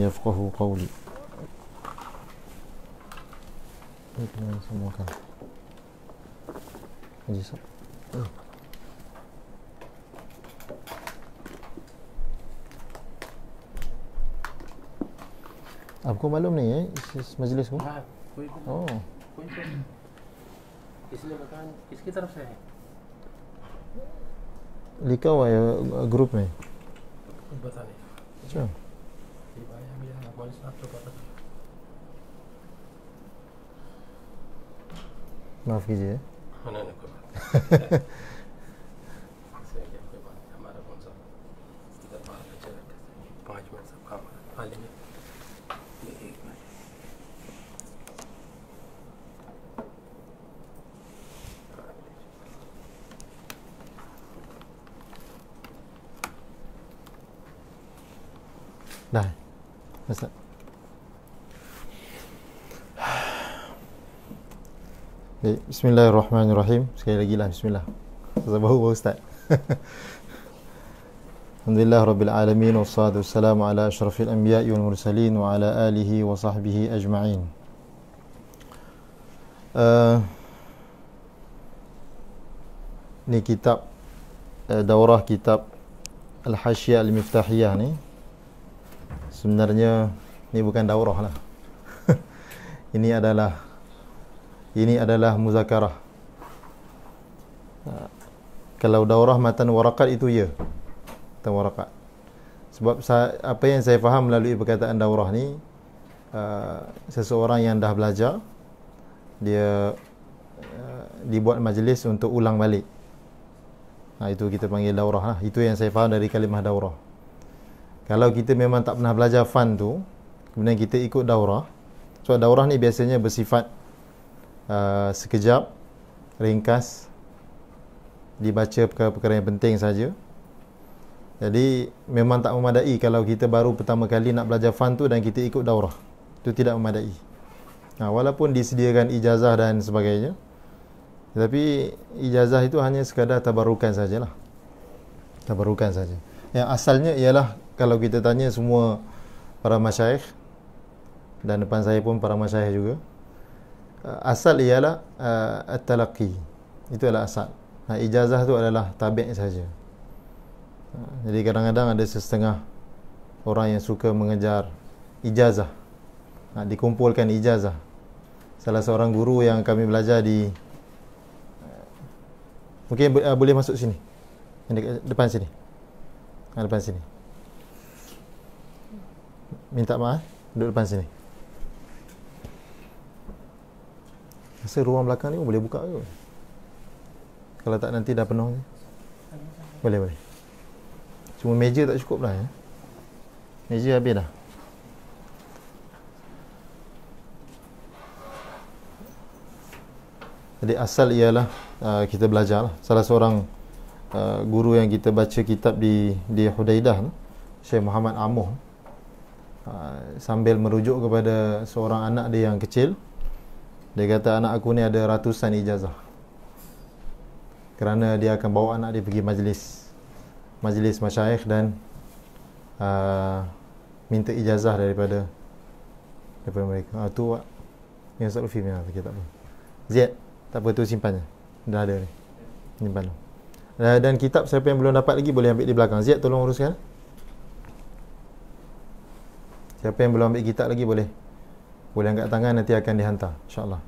يفقهوا قولي. Ini semua kan. Haji Sab. आपको मालूम नहीं है इस मजलिस को? हाँ, कोई इसलिए मकान किसकी तरफ से है? लिखा हुआ है ग्रुप में। बता नहीं। अच्छा, मौलवी साहब को पता था। माफ कीजिए। नहीं कोई बात नहीं। हमारा कौन सा इधर बाहर बच्चे रखे थे 5 मिनट सब काम आ लेंगे। Dah. Ustaz. Bismillahirrahmanirrahim. Sekali lagi lah bismillah. Sabahu Ustaz. Alhamdulillah rabbil alamin wassalatu wassalamu ala asyrafil anbiya'i wal mursalin wa ala alihi wa sahbihi ajma'in. Ni kitab daurah kitab Al-Hasyiyah Al-Miftahiyah ni. Sebenarnya ni bukan daurah lah. Ini adalah muzakarah. Kalau daurah matan warakat itu ya, matan warakat. Sebab apa yang saya faham melalui perkataan daurah ni, seseorang yang dah belajar, dia dibuat majlis untuk ulang balik. Itu kita panggil daurah lah. Itu yang saya faham dari kalimah daurah. Kalau kita memang tak pernah belajar fan tu, kemudian kita ikut daurah. Sebab daurah ni biasanya bersifat sekejap, ringkas, dibaca perkara-perkara yang penting saja. Jadi memang tak memadai kalau kita baru pertama kali nak belajar fan tu dan kita ikut daurah. Itu tidak memadai. Walaupun disediakan ijazah dan sebagainya, tetapi ijazah itu hanya sekadar tabarukan sajalah. Tabarukan saja. Yang asalnya ialah, kalau kita tanya semua para masyayikh, dan depan saya pun para masyayikh juga, asal ialah at-talaqi. Itu adalah asal. Ijazah tu adalah tabi' saja. Jadi kadang-kadang ada setengah orang yang suka mengejar ijazah. Dikumpulkan ijazah. Salah seorang guru yang kami belajar di mungkin boleh masuk sini. Depan sini. Depan sini. Minta maaf, duduk depan sini. Rasa ruang belakang ni boleh buka ke? Kalau tak nanti dah penuh. Boleh. Cuma meja tak cukup lah ya. Meja habis dah. Jadi asal ialah kita belajar lah. Salah seorang guru yang kita baca kitab di Hudaidah, Syekh Muhammad Amuh, sambil merujuk kepada seorang anak dia yang kecil. Dia kata, anak aku ni ada ratusan ijazah, kerana dia akan bawa anak dia pergi majlis masyayikh dan minta ijazah daripada mereka. Tu yang Ustaz Lufi punya kitab tu. Ziyad, tak apa, tu simpannya. Dah ada ni. Simpan. Dan kitab siapa yang belum dapat lagi boleh ambil di belakang. Ziyad, tolong uruskan. Siapa yang belum ambil kitab lagi boleh angkat tangan, nanti akan dihantar insya-Allah.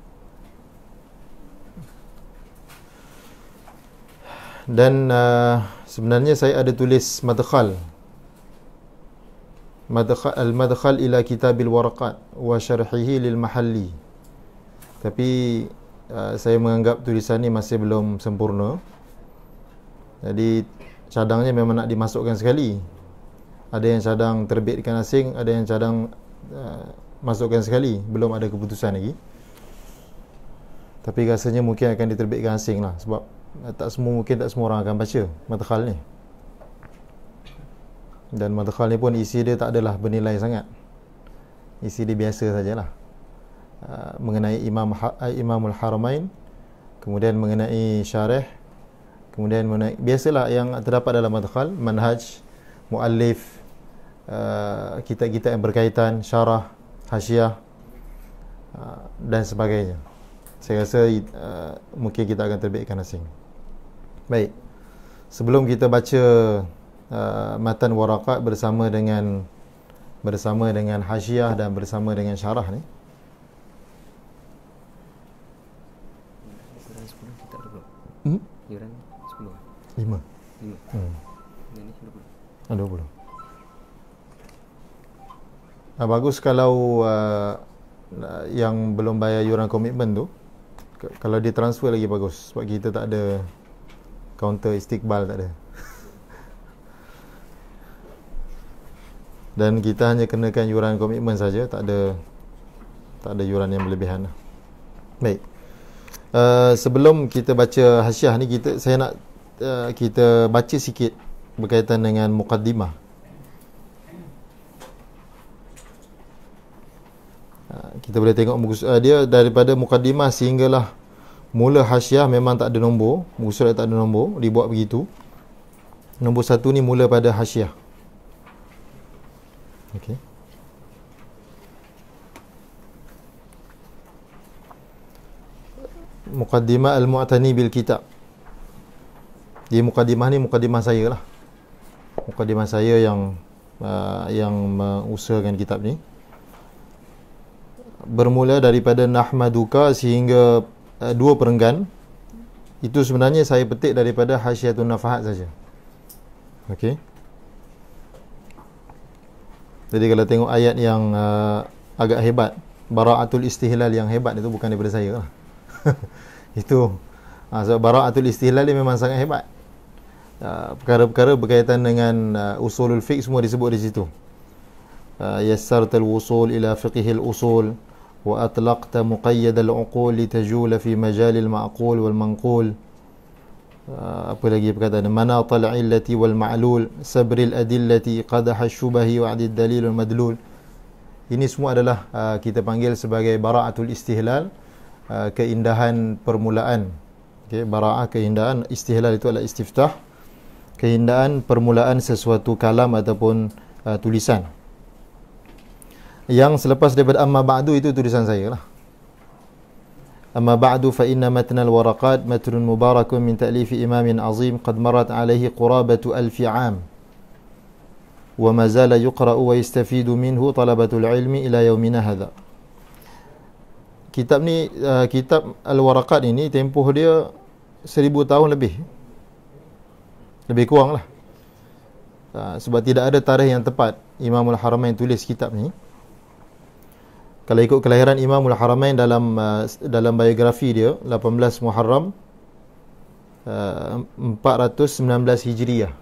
Dan sebenarnya saya ada tulis madkhal al-madkhal ila kitabil waraqat wa syarhihi lil mahalli. Tapi saya menganggap tulisan ni masih belum sempurna. Jadi cadangnya memang nak dimasukkan sekali. Ada yang cadang terbitkan asing, ada yang cadang masukkan sekali. Belum ada keputusan lagi. Tapi rasanya mungkin akan diterbitkan asing lah. Sebab tak semua orang akan baca madkhal ni. Dan madkhal ni pun isi dia tak adalah bernilai sangat. Isi dia biasa sajalah. Mengenai Imamul Haramain, kemudian mengenai syarah, kemudian mengenai biasalah yang terdapat dalam madkhal, manhaj, muallif, kitab-kitab yang berkaitan, syarah, hasyiah dan sebagainya. Saya rasa mungkin kita akan terbitkan asing. Baik. Sebelum kita baca matan waraqat bersama dengan hasyiah dan bersama dengan syarah ni. Yuran 10 kita ada belum? Yuran 10. 5. 5. Ini 20. 20. Bagus kalau yang belum bayar yuran komitmen tu, kalau dia transfer lagi bagus, sebab kita tak ada counter istiqbal, tak ada. Dan kita hanya kenakan yuran komitmen saja, tak ada yuran yang berlebihan. Baik. Sebelum kita baca hasyiah ni, saya nak kita baca sikit berkaitan dengan muqaddimah. Kita boleh tengok dia daripada muqaddimah sehinggalah mula hasyiah memang tak ada nombor, muka surat tak ada nombor, dibuat begitu. Nombor 1 ni mula pada hasyiah. Okey. Muqaddimah al-mu'tani bil kitab. Di muqaddimah ni muqaddimah saya lah. Muqaddimah saya yang mengusahakan kitab ni. Bermula daripada nahmaduka sehingga 2 perenggan. Itu sebenarnya saya petik daripada Hasyiatun Nafahat saja. Okey. Jadi kalau tengok ayat yang agak hebat, bara'atul istihlal yang hebat itu bukan daripada saya lah. Itu sebab bara'atul istihlal ni memang sangat hebat. Perkara-perkara berkaitan dengan usulul fiqh semua disebut di situ. Yassartal wusul ila fiqhil usul wa atlaqta muqayyadal uqul litajula fi majalil ma'qul wal manqul. Apa lagi perkataan, manatal illati wal ma'lul, sabril adillati, qadaha syubahi wa adid dalilul madlul. Ini semua adalah kita panggil sebagai bara'atul istihlal, keindahan permulaan. Okey, bara'ah keindahan, istihlal itu adalah istiftah, keindahan permulaan sesuatu kalam ataupun tulisan. Yang selepas daripada amma ba'du itu tulisan saya lah. Amma ba'du fa inna matnal waraqat matnun mubarakun min ta'lifi imamin azim qad marat alaihi qurabatu alfi 'am wa ma zala yuqra'u wa yastafidu minhu talabatul ilmi ila yaumina hadha. Kitab ni, kitab al-waraqat ini tempoh dia 1000 tahun lebih kurang lah. Sebab tidak ada tarikh yang tepat Imamul Haramain tulis kitab ni. Kalau ikut kelahiran Imamul Haramain dalam biografi dia 18 Muharram 419 Hijriah.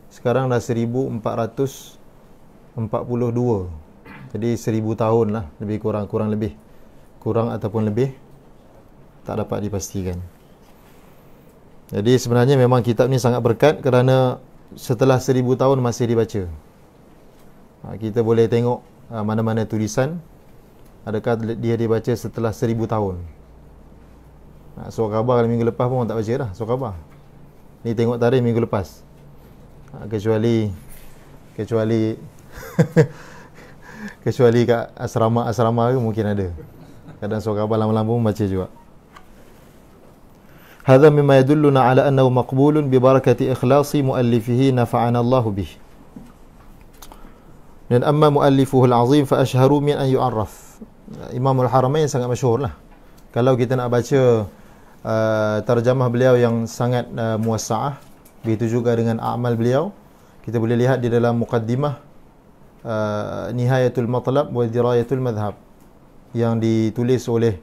Sekarang dah 1442. Jadi 1000 tahun lah lebih kurang, kurang ataupun lebih tak dapat dipastikan. Jadi sebenarnya memang kitab ni sangat berkat kerana setelah 1000 tahun masih dibaca. Kita boleh tengok mana-mana tulisan, adakah dia dibaca setelah 1000 tahun. Surah khabar minggu lepas pun orang tak baca dah surah khabar. Ni tengok tarikh minggu lepas. Kecuali kecuali kat asrama ke mungkin ada. Kadang surah khabar lama-lama pun baca juga. Hadha mimma yadulluna ala annahu maqbulun bi barakati ikhlasi muallifihi nafa'ana Allah bih. Dan amma muallifuhu al-azim fa ashharu min an yu'arraf. Imamul Haramain sangat masyhur lah. Kalau kita nak baca terjemah beliau yang sangat muwassa'ah, begitu juga dengan amal beliau, kita boleh lihat di dalam muqaddimah Nihayatul Matlab wa Dirayatul Madhab yang ditulis oleh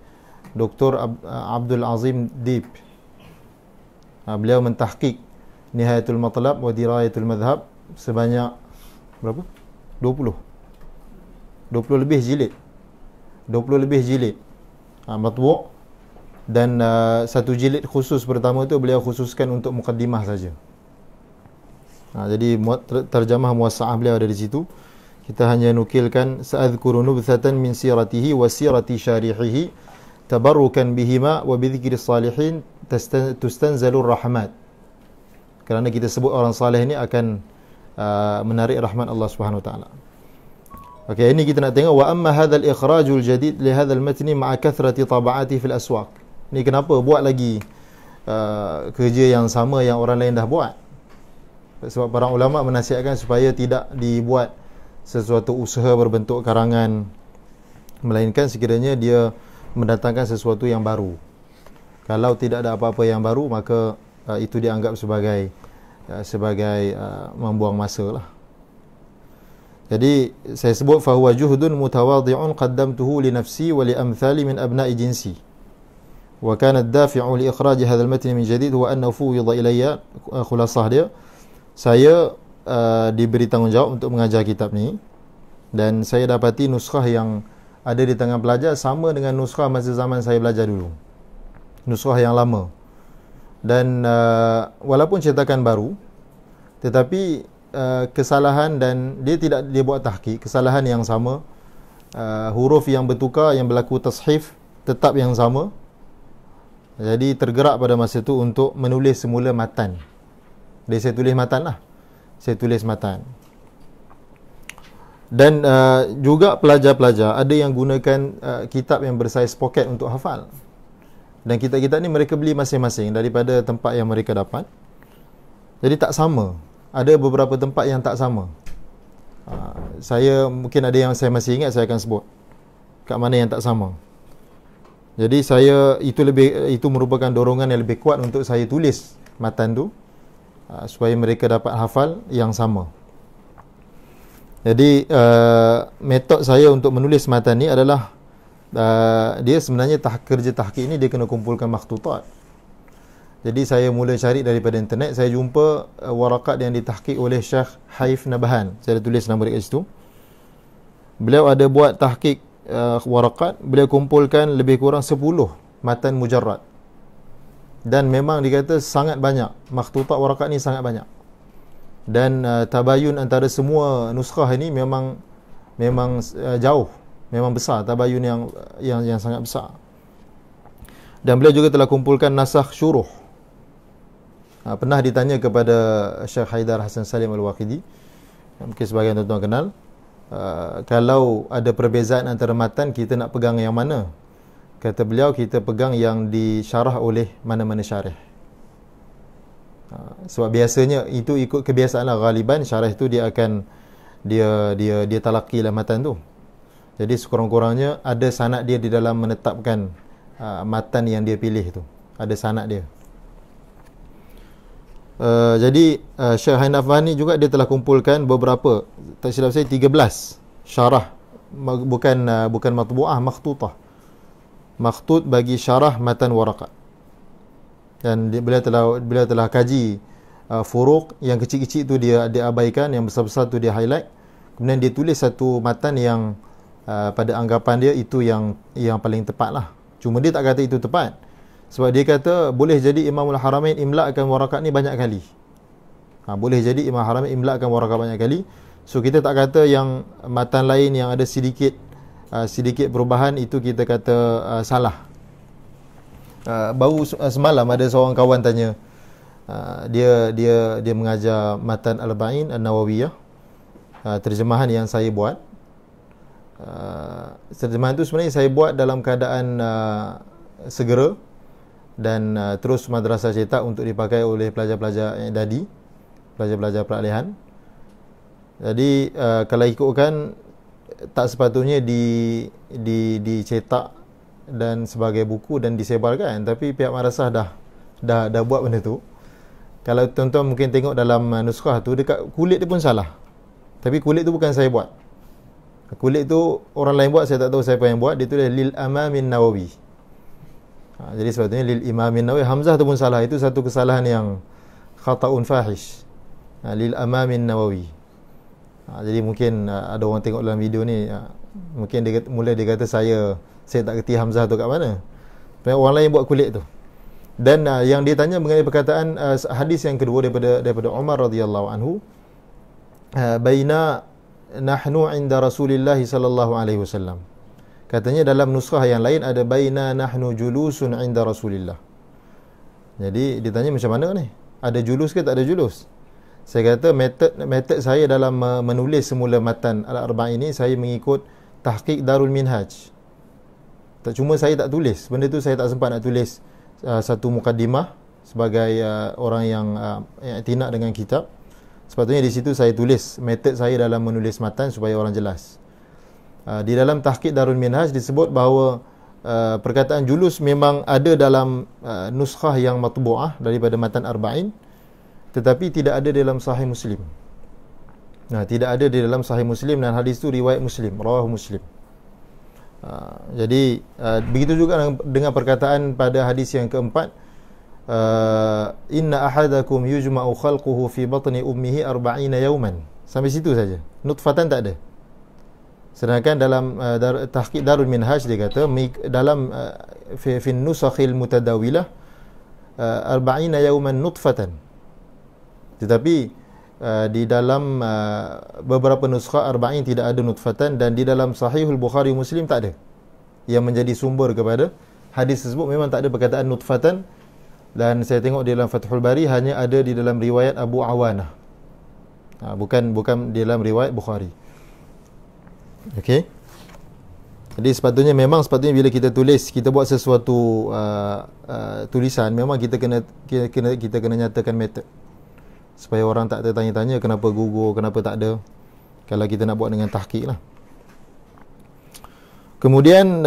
Dr. Abdul Azim Deep. Beliau mentahqiq Nihayatul Matlab wa Dirayatul Madhab sebanyak berapa? 20 lebih jilid. 20 lebih jilid matbu', dan satu jilid khusus pertama tu beliau khususkan untuk muqaddimah saja. Jadi terjemah muwassa'ah beliau ada di situ. Kita hanya nukilkan sa'adhkuru nubthatan min siratihi wa sirati syarihihi tabarrukan bihima wa bidhikri salihin tustanzalur rahmat. Kerana kita sebut orang salih ni akan menarik rahmat Allah Subhanahu Wa Taala. Okey, ini kita nak tengok wa amma hadzal ikhrajul jadid li hadzal matni ma'a kathrati tab'ati fil aswaq. Ni kenapa buat lagi kerja yang sama yang orang lain dah buat? Sebab para ulama menasihatkan supaya tidak dibuat sesuatu usaha berbentuk karangan, melainkan sekiranya dia mendatangkan sesuatu yang baru. Kalau tidak ada apa-apa yang baru, maka itu dianggap sebagai membuang masa lah. Jadi saya sebut fahuwa juhdun mutawadhi'un qaddamtuhu li nafsi wa li amthali min abna'i jinsi. Wa kana ad-dafi'u li ikhraj hadha al-matn min jadid huwa annahu fuwida ilayya, khulasah dia, saya diberi tanggungjawab untuk mengajar kitab ni, dan saya dapati nuskhah yang ada di tangan pelajar sama dengan nuskhah masa zaman saya belajar dulu, nuskhah yang lama. Dan walaupun cetakan baru, tetapi kesalahan, dan dia tidak dia buat tahqiq, kesalahan yang sama, huruf yang bertukar, yang berlaku tashif tetap yang sama. Jadi tergerak pada masa tu untuk menulis semula matan. Jadi saya tulis matan lah, saya tulis matan. Dan juga pelajar-pelajar ada yang gunakan kitab yang bersaiz poket untuk hafal. Dan kitab-kitab ni mereka beli masing-masing daripada tempat yang mereka dapat. Jadi tak sama. Ada beberapa tempat yang tak sama. Saya mungkin ada yang saya masih ingat, saya akan sebut kat mana yang tak sama. Jadi itu merupakan dorongan yang lebih kuat untuk saya tulis matan tu, supaya mereka dapat hafal yang sama. Jadi metod saya untuk menulis matan ni adalah dia sebenarnya kerja tahqiq ni dia kena kumpulkan makhtutat. Jadi saya mula cari daripada internet, saya jumpa warakat yang ditahqiq oleh Syekh Haif Nabahan. Saya tulis nama dia kat situ. Beliau ada buat tahqiq warakat, beliau kumpulkan lebih kurang 10 matan mujarrad. Dan memang dikata sangat banyak, makhtutat warakat ni sangat banyak. Dan tabayun antara semua nuskhah ini memang jauh, memang besar, tabayun yang sangat besar. Dan beliau juga telah kumpulkan nasakh syuruh. Pernah ditanya kepada Syekh Haidar Hasan Salim Al-Waqidi, mungkin sebagian tuan-tuan kenal, kalau ada perbezaan antara matan, kita nak pegang yang mana? Kata beliau, kita pegang yang disyarah oleh mana-mana syarih. Sebab biasanya itu ikut kebiasaan lah, ghaliban syarih tu dia akan dia talaqilah matan tu. Jadi sekurang-kurangnya ada sanad dia di dalam menetapkan matan yang dia pilih tu, ada sanad dia. Jadi Syekh Hainafan ni juga dia telah kumpulkan beberapa, tak silap saya 13 syarah, bukan matbu'ah, makhtutah, makhtut bagi syarah matan warakat. Dan beliau telah kaji furuq, yang kecil-kecil tu dia abaikan, yang besar-besar tu dia highlight. Kemudian dia tulis satu matan yang pada anggapan dia itu yang paling tepat lah. Cuma dia tak kata itu tepat, sebab dia kata boleh jadi Imamul Haramain imla'kan warakat ni banyak kali. Boleh jadi Imam Haramain imla'kan warakat banyak kali. So kita tak kata yang matan lain yang ada sedikit perubahan itu kita kata salah. Baru semalam ada seorang kawan tanya, dia mengajar matan Al-Ba'in An-Nawawiyah, terjemahan yang saya buat. Terjemahan tu sebenarnya saya buat dalam keadaan segera, dan terus madrasah cetak untuk dipakai oleh pelajar-pelajar yang dadi, pelajar-pelajar peralihan. Jadi kalau ikutkan, tak sepatutnya dicetak dan sebagai buku dan disebarkan, tapi pihak madrasah dah buat benda tu. Kalau tuan-tuan mungkin tengok dalam nuskhah tu, dekat kulit dia pun salah, tapi kulit tu bukan saya buat. Kulit tu orang lain buat, saya tak tahu siapa yang buat. Dia tulis lil Imamin Nawawi. Jadi sebetulnya lil Imamin Nawawi, hamzah tu pun salah. Itu satu kesalahan yang khata'un fahish. Lil Imamin Nawawi. Jadi mungkin ada orang tengok dalam video ni, mungkin dia kata saya tak kerti hamzah tu kat mana. Orang lain buat kulit tu. Dan yang dia tanya mengenai perkataan hadis yang kedua daripada Umar radhiyallahu anhu, baina nahnu inda Rasulillah sallallahu alaihi wasallam. Katanya dalam nuskhah yang lain ada baina nahnu julusun inda Rasulillah. Jadi ditanya macam mana ni? Ada julus ke tak ada julus? Saya kata metod saya dalam menulis semula matan Al-Arba'in ini, saya mengikut tahqiq Darul Minhaj. Tak cuma saya tak tulis, benda tu saya tak sempat nak tulis satu mukaddimah sebagai orang yang i'tina dengan kitab. Sepatutnya di situ saya tulis metod saya dalam menulis matan supaya orang jelas. Di dalam tahqiq Darul Minhaj disebut bahawa perkataan julus memang ada dalam nuskhah yang matbu'ah daripada matan Arba'in, tetapi tidak ada dalam Sahih Muslim. Tidak ada di dalam Sahih Muslim, dan hadis itu riwayat Muslim, rawahu Muslim. Jadi begitu juga dengan perkataan pada hadis yang keempat, inna ahadakum yujma'u khalquhu fi batni ummihi 40 yawman. Sampai situ saja. Nutfatan tak ada. Sedangkan dalam tahqiq Darul Minhaj dia kata dalam fi nusakhil mutadawilah 40 yawman nutfatan. Tetapi di dalam beberapa nuskha 40 tidak ada nutfatan, dan di dalam Sahihul Bukhari Muslim tak ada yang menjadi sumber kepada hadis tersebut. Memang tak ada perkataan nutfatan, dan saya tengok di dalam Fathul Bari hanya ada di dalam riwayat Abu Awanah, bukan di dalam riwayat Bukhari. Okey. Jadi sepatutnya bila kita tulis, kita buat sesuatu tulisan, memang kita kena nyatakan metod, supaya orang tak tertanya-tanya kenapa gugur, kenapa tak ada, kalau kita nak buat dengan tahqiq lah. Kemudian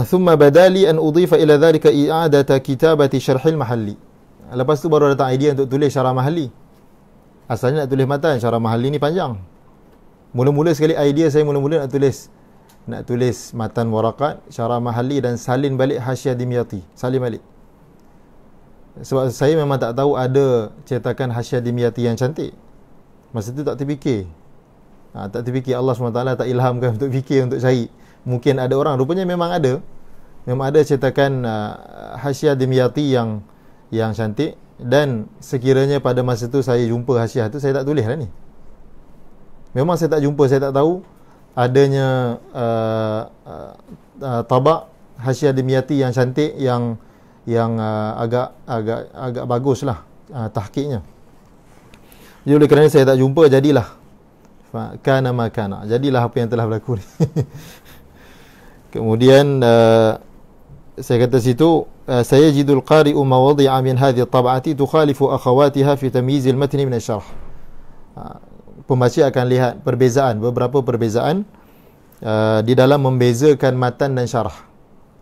thumma badali an udhifa ila dhalika i'adata kitabati syarhil mahalli. Lepas tu baru datang idea untuk tulis syarah mahalli. Asalnya nak tulis matan, syarah mahalli ni panjang. Mula-mula sekali idea saya nak tulis matan waraqat, syarah mahalli, dan salin balik hasyiah Dimyati, salin balik. Sebab saya memang tak tahu ada cetakan hasyiah Dimyati yang cantik. Masa tu tak terfikir. Tak terfikir, Allah SWT tak ilhamkan untuk fikir, untuk cari. Mungkin ada orang, rupanya memang ada cetakan hasyiah Dimyati yang cantik, dan sekiranya pada masa tu saya jumpa hasyiah tu, saya tak tulis lah ni. Memang saya tak jumpa, saya tak tahu adanya tabak hasyiah Dimyati yang cantik, yang agak bagus lah tahqiqnya. Jadi oleh kerana saya tak jumpa, jadilah kana ma kana, jadilah apa yang telah berlaku ni. Kemudian saya kata situ, sayajidul qari'u mawadhi'a min hadhihi at-tab'ati tukhalifu akhawatiha fi tamyiz al-matn min asy-syarh. Pembaca akan lihat beberapa perbezaan di dalam membezakan matan dan syarah.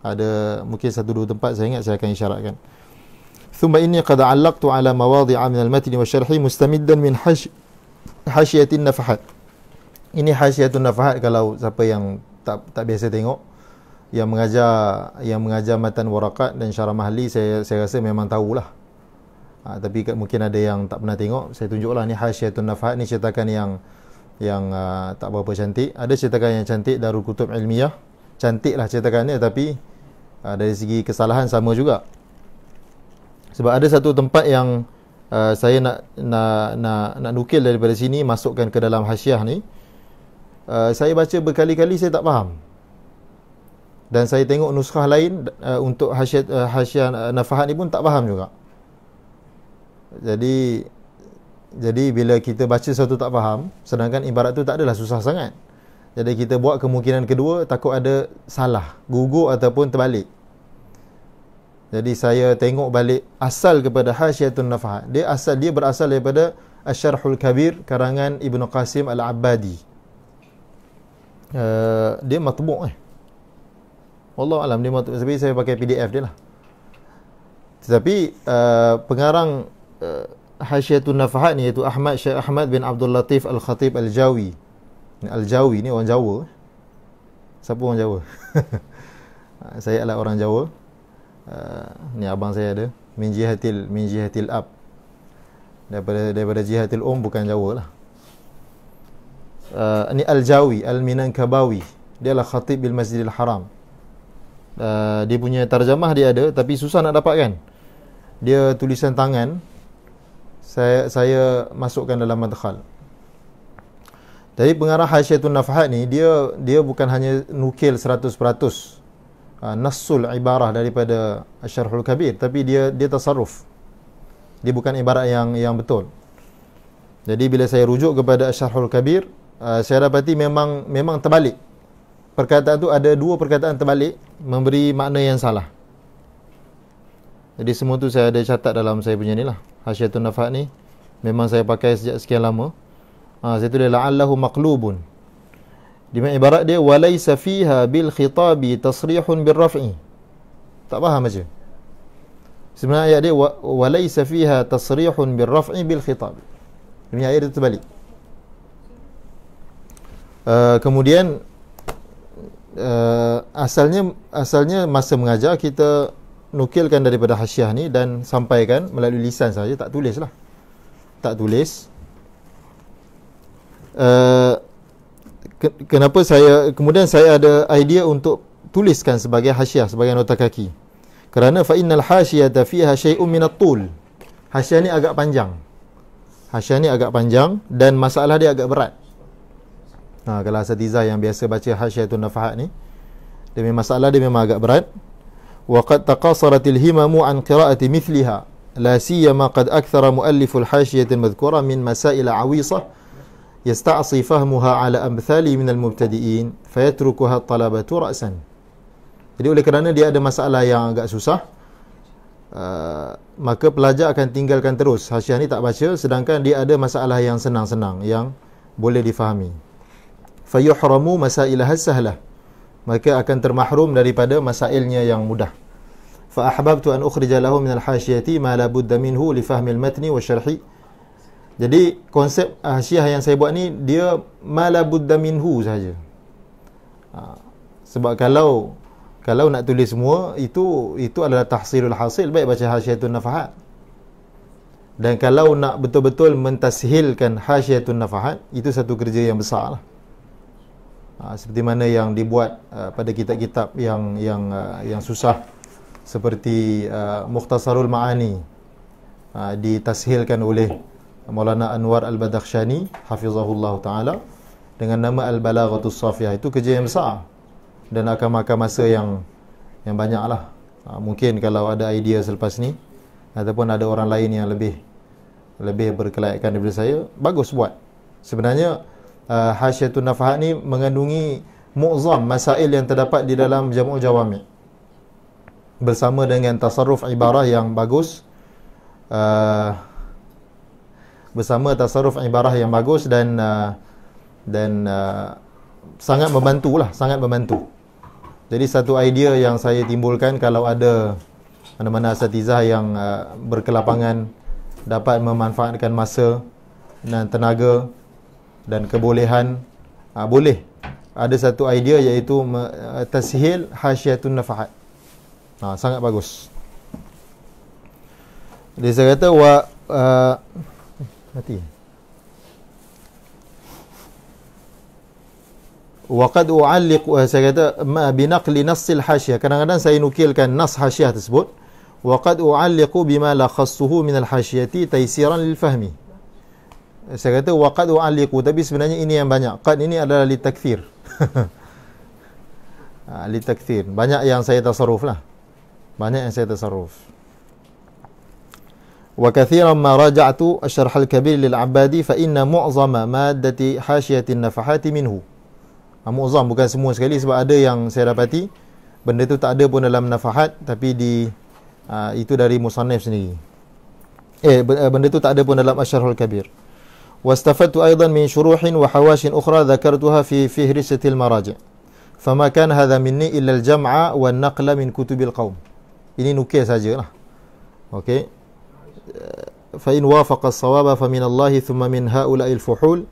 Ada mungkin 1-2 tempat saya ingat, saya akan isyaratkan. Thumma inni qad 'allaqtu 'ala mawadhi'a min al-matn wa syarhi mustamiddan min hasyiatin nafahat. Ini hasyiatun nafahat, kalau siapa yang tak biasa tengok, yang mengajar matan waraqat dan syarah mahalli, saya rasa memang tahulah. Tapi mungkin ada yang tak pernah tengok, saya tunjuklah. Ni hasyiatun nafahat, ni cetakan yang tak berapa cantik. Ada cetakan yang cantik, Darul Kutub Ilmiyah, cantiklah cetakannya, tapi dari segi kesalahan sama juga. Sebab ada satu tempat yang saya nak nukil daripada sini, masukkan ke dalam hasyiah ni. Saya baca berkali-kali, saya tak faham. Dan saya tengok nuskhah lain untuk hasyiah nafahat ni pun tak faham juga. Jadi bila kita baca satu tak faham, sedangkan ibarat tu tak adalah susah sangat. Jadi kita buat kemungkinan kedua, takut ada salah, gugur ataupun terbalik. Jadi saya tengok balik asal kepada hasyiatun nafahat. Dia berasal daripada Asy-Syarhul Kabir karangan Ibnu Qasim Al-Abbadi. Dia matbu'. Wallahu alam, dia matbu', tapi saya pakai PDF dia lah. Tetapi pengarang hasyiatun nafahat ni, iaitu Syekh Ahmad bin Abdul Latif Al-Khatib Al-Jawi. Al-Jawi ni orang Jawa. Siapa orang Jawa? Saya adalah orang Jawa. Ni abang saya ada, min jihatil ab, daripada jihatil bukan Jawa lah. Ni Al-Jawi Al-Minangkabawi, dia adalah khatib bil Masjidil Haram. Dia punya tarjamah dia ada, tapi susah nak dapatkan. Dia tulisan tangan, saya masukkan dalam madkhal. Jadi pengarah hasyiatun nafahat ni, dia bukan hanya nukil 100% nassul ibarah daripada Asy-Syarhul Kabir, tapi dia tasarruf. Dia bukan ibarat yang betul. Jadi bila saya rujuk kepada Asyarhul Kabir, saya dapati memang terbalik. Perkataan tu ada dua perkataan terbalik, memberi makna yang salah. Jadi semua tu saya ada catat dalam saya punya ni lah, Hasyiatun Nafahat ni. Memang saya pakai sejak sekian lama. Saya tulis la'allahu maqlubun. Di mana ibarat dia walaysa fiha bil khitabi tasrihun bil raf'i. Tak faham aja. Sebenarnya ayat dia walaysa fiha tasrihun bil raf'i bil khitab. Ini ayat dia terbalik. Kemudian asalnya masa mengajar kita nukilkan daripada hasyiah ni dan sampaikan melalui lisan saja, tak tulis lah. Tak tulis. Kenapa kemudian saya ada idea untuk tuliskan sebagai hasyiah, sebagai nota kaki. Kerana fa innal hasyiyata fiha syai'un min at-tul. Hasyiah ni agak panjang. Hasyiah ni agak panjang dan masalah dia agak berat. Kalau asatizah yang biasa baca Hasyiatun Nafahat ni, masalah dia memang agak berat. Wa qad taqasaratil himamu an qira'ati mithliha, la siyama qad akthara mualliful hasyiyatil madhkura min masail 'awisah yasta'si fahmuha 'ala amthali min al-mubtadi'in fayatrukuha at-talabatu ra'san. Jadi oleh kerana dia ada masalah yang agak susah, maka pelajar akan tinggalkan terus hasyiah ni, tak baca, sedangkan dia ada masalah yang senang-senang yang boleh difahami. Fayuhramu masailah sahlah, maka akan termahrum daripada masailnya yang mudah. Fa ahbabtu an ukhrija lahu min al-hasyiyati ma la budda minhu li fahmi al-matni wa syarhi. Jadi konsep hasyiah yang saya buat ni dia ma la budda minhu saja. Sebab kalau nak tulis semua itu adalah tahsilul hasil, baik baca Hasyiatun Nafahat. Dan kalau nak betul-betul mentashilkan Hasyiatun Nafahat, itu satu kerja yang besar lah. Seperti mana yang dibuat pada kitab-kitab yang susah seperti Mukhtasarul Ma'ani, ditashilkan oleh Maulana Anwar Al-Badakhshani hafizahullah taala dengan nama Al-Balaghatus Safiyah. Itu kerja yang besar dan akan makan masa yang banyak lah. Mungkin kalau ada idea selepas ni ataupun ada orang lain yang lebih berkelayakan daripada saya, bagus buat. Sebenarnya Hasyiatun Nafahat ni mengandungi mu'zam masail yang terdapat di dalam Jam'ul Jawami' bersama dengan tasarruf ibarah yang bagus, dan sangat membantu. Jadi satu idea yang saya timbulkan, kalau ada mana-mana asatizah yang berkelapangan dapat memanfaatkan masa dan tenaga dan kebolehan, boleh ada satu idea, iaitu tashil Hasyiatun Nafahat. Sangat bagus. Jadi saya kata mati. Waqad u'alliq, saya kata binaqli nassil hasyiyah, kadang-kadang saya nukilkan nas hasyiyah tersebut. Waqad u'alliqu bima lakhassuhu min al-hasyiyati taysiran lil fahmi. Saya kata waqad u'alliqu, tapi sebenarnya ini yang banyak. Qad ini adalah litakthir. Litakthir. Banyak yang saya tasarruf lah. Wa kathiran ma raja'tu asy-syarh al-kabir lil 'Abbadi fa inna mu'zama maddati hasyiatin nafahati minhu. Mu'zam bukan semua sekali, sebab ada yang saya dapati benda tu tak ada pun dalam nafahat, tapi itu dari musannif sendiri. Benda tu tak ada pun dalam Asy-Syarhul Kabir. Wastafadtu aidan min syuruhin wa hawashin ukhra dzakartuha fi fihrisatil maraji'. Fama kana hadha minni illa al-jam'a wan naqla min kutubil qaum. Ini nukil sajalah. Okey. Fa in wafaqa as-sawaba fa min Allah thumma min ha'ula'il fuhul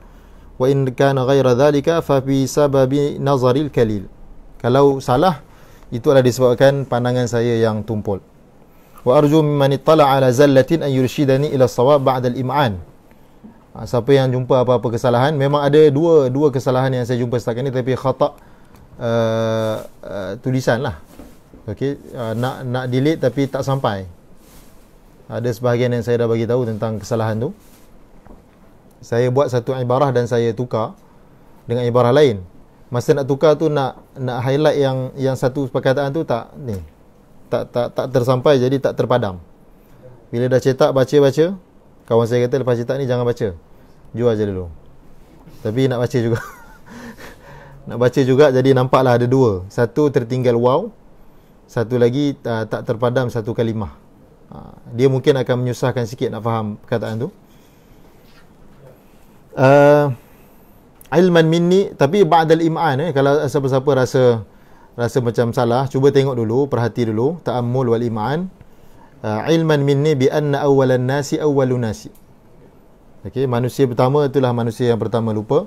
wa in kana ghayra dhalika fa bi sababi nazaril kalil. Kalau salah, itu adalah disebabkan pandangan saya yang tumpul. Wa arju mimman ittala ala zallatin an yurshidani ila as-sawab ba'da al-im'an. Siapa yang jumpa apa-apa kesalahan, memang ada dua kesalahan yang saya jumpa setakat ni, tapi khata' tulisan lah. Okey, nak delete tapi tak sampai. Ada sebahagian yang saya dah bagi tahu tentang kesalahan tu. Saya buat satu ibarah dan saya tukar dengan ibarah lain. Masa nak tukar tu nak highlight yang satu perkataan tu tak tersampai, jadi tak terpadam. Bila dah cetak baca, kawan saya kata lepas cetak ni jangan baca. jual je dulu. Tapi nak baca juga. Nak baca juga, jadi nampaklah ada dua. Satu tertinggal waw, satu lagi tak terpadam satu kalimah. Dia mungkin akan menyusahkan sikit nak faham perkataan tu. Ilman minni, tapi ba'dal im'an, kalau siapa-siapa rasa macam salah, cuba tengok dulu, perhati dulu, ta'ammul wal im'an. Ilman minni bi anna awwalan nasi awwalun nasi. Okey, manusia pertama itulah manusia yang pertama lupa.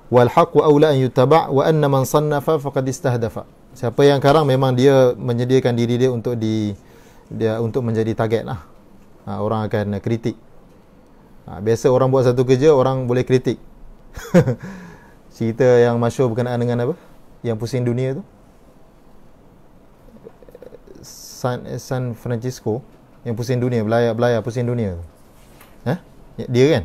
Wal haqqu aula an yuttaba' wa anna man sannafa faqad istahdafa. Siapa yang karang memang dia menyediakan diri dia untuk untuk menjadi target lah. Orang akan kritik. Biasa orang buat satu kerja, orang boleh kritik. Cerita yang masyhur berkenaan dengan apa? Yang pusing dunia tu. San Francisco yang pusing dunia, belayar pusing dunia tu. Dia kan?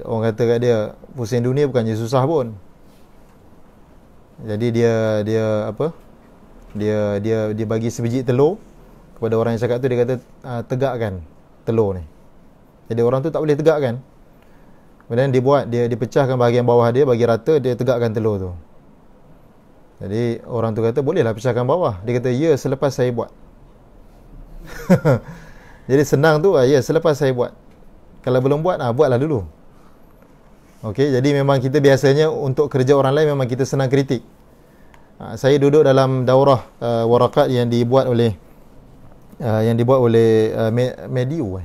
Orang kata kat dia, pusing dunia bukannya susah pun. Jadi dia apa? Dia bagi sebiji telur kepada orang yang cakap tu, dia kata tegakkan telur ni. Jadi orang tu tak boleh tegakkan. Kemudian dia pecahkan bahagian bawah dia, bagi rata, dia tegakkan telur tu. Jadi orang tu kata, bolehlah pecahkan bawah. Dia kata, ya, selepas saya buat. Jadi senang tu, ya, selepas saya buat. Kalau belum buat, buatlah dulu. Okey, jadi memang kita biasanya untuk kerja orang lain memang kita senang kritik. Saya duduk dalam daurah warakat yang dibuat oleh Mediu,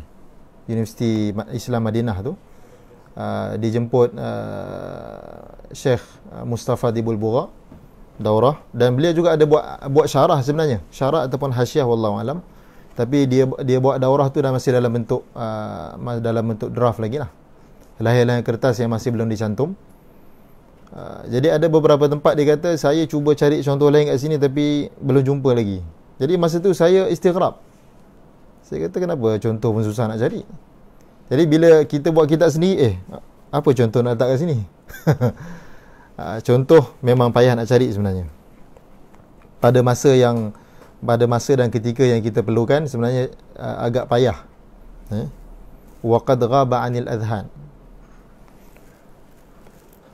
Universiti Islam Madinah tu. Dijemput Syekh Mustafa Dibul Bugha daurah, dan beliau juga ada buat syarah sebenarnya, syarah ataupun hasyiah wallahu alam, tapi dia buat daurah tu dah masih dalam bentuk draft lagi lah, helai-helai kertas yang masih belum dicantum. Jadi ada beberapa tempat dia kata, saya cuba cari contoh lain kat sini tapi belum jumpa lagi. Jadi masa tu saya istighrab. Saya kata, kenapa contoh pun susah nak cari? Jadi bila kita buat kitab sendiri, apa contoh nak letak kat sini? Contoh memang payah nak cari sebenarnya. Pada masa dan ketika yang kita perlukan, sebenarnya agak payah. Wa qad ghaba 'anil adhan.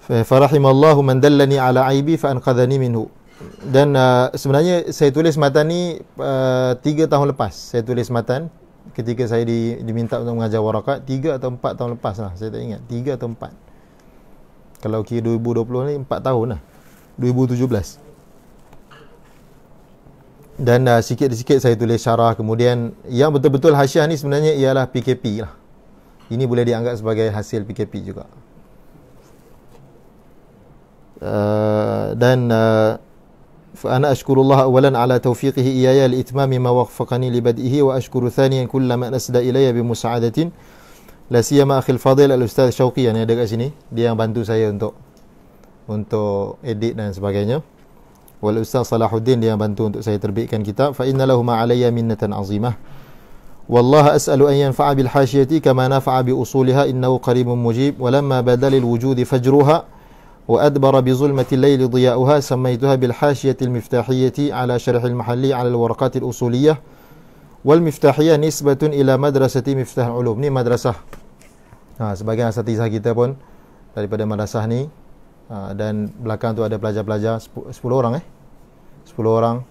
Farahimallahu man dallani ala aibi fa anqadhani minhu. Dan sebenarnya saya tulis matan ni 3 tahun lepas. Saya tulis matan ketika saya diminta untuk mengajar warakat 3 atau 4 tahun lepas lah. Saya tak ingat, 3 atau 4. Kalau kira 2020 ni 4 tahun lah, 2017. Dan sikit-sikit saya tulis syarah. Kemudian yang betul-betul hasyiah ni sebenarnya ialah PKP lah. Ini boleh dianggap sebagai hasil PKP juga. فأنا أشكر الله أولا على توفيقه إياي لإتمام ما وفقني لبدئه وأشكر ثانيا كل من أسدى إلي بمساعدة لا سيما أخي الفاضل الأستاذ شوقي yang ada kat sini, dia yang bantu saya untuk edit dan sebagainya. Wal Ustaz Salahuddin, dia yang bantu untuk saya terbitkan kitab. Fa inna lahu ma alayya minnatan azimah. Wallahu as'alu an yanfa'a bil hashiyati kama nafa'a bi usuliha innahu qaribun mujib. Walamma badala lil wujudi fajruha وأدبر بظلمة الليل ضياؤها سميتها بالحاشية المفتاحية على شرح المحلي على الورقات الأصولية. والمفتاحية نسبة إلى مدرسة مفتاح العلوم. Ni madrasah. Sebagian asatizah kita pun daripada madrasah ni. Dan belakang tu ada pelajar-pelajar 10 orang 10 orang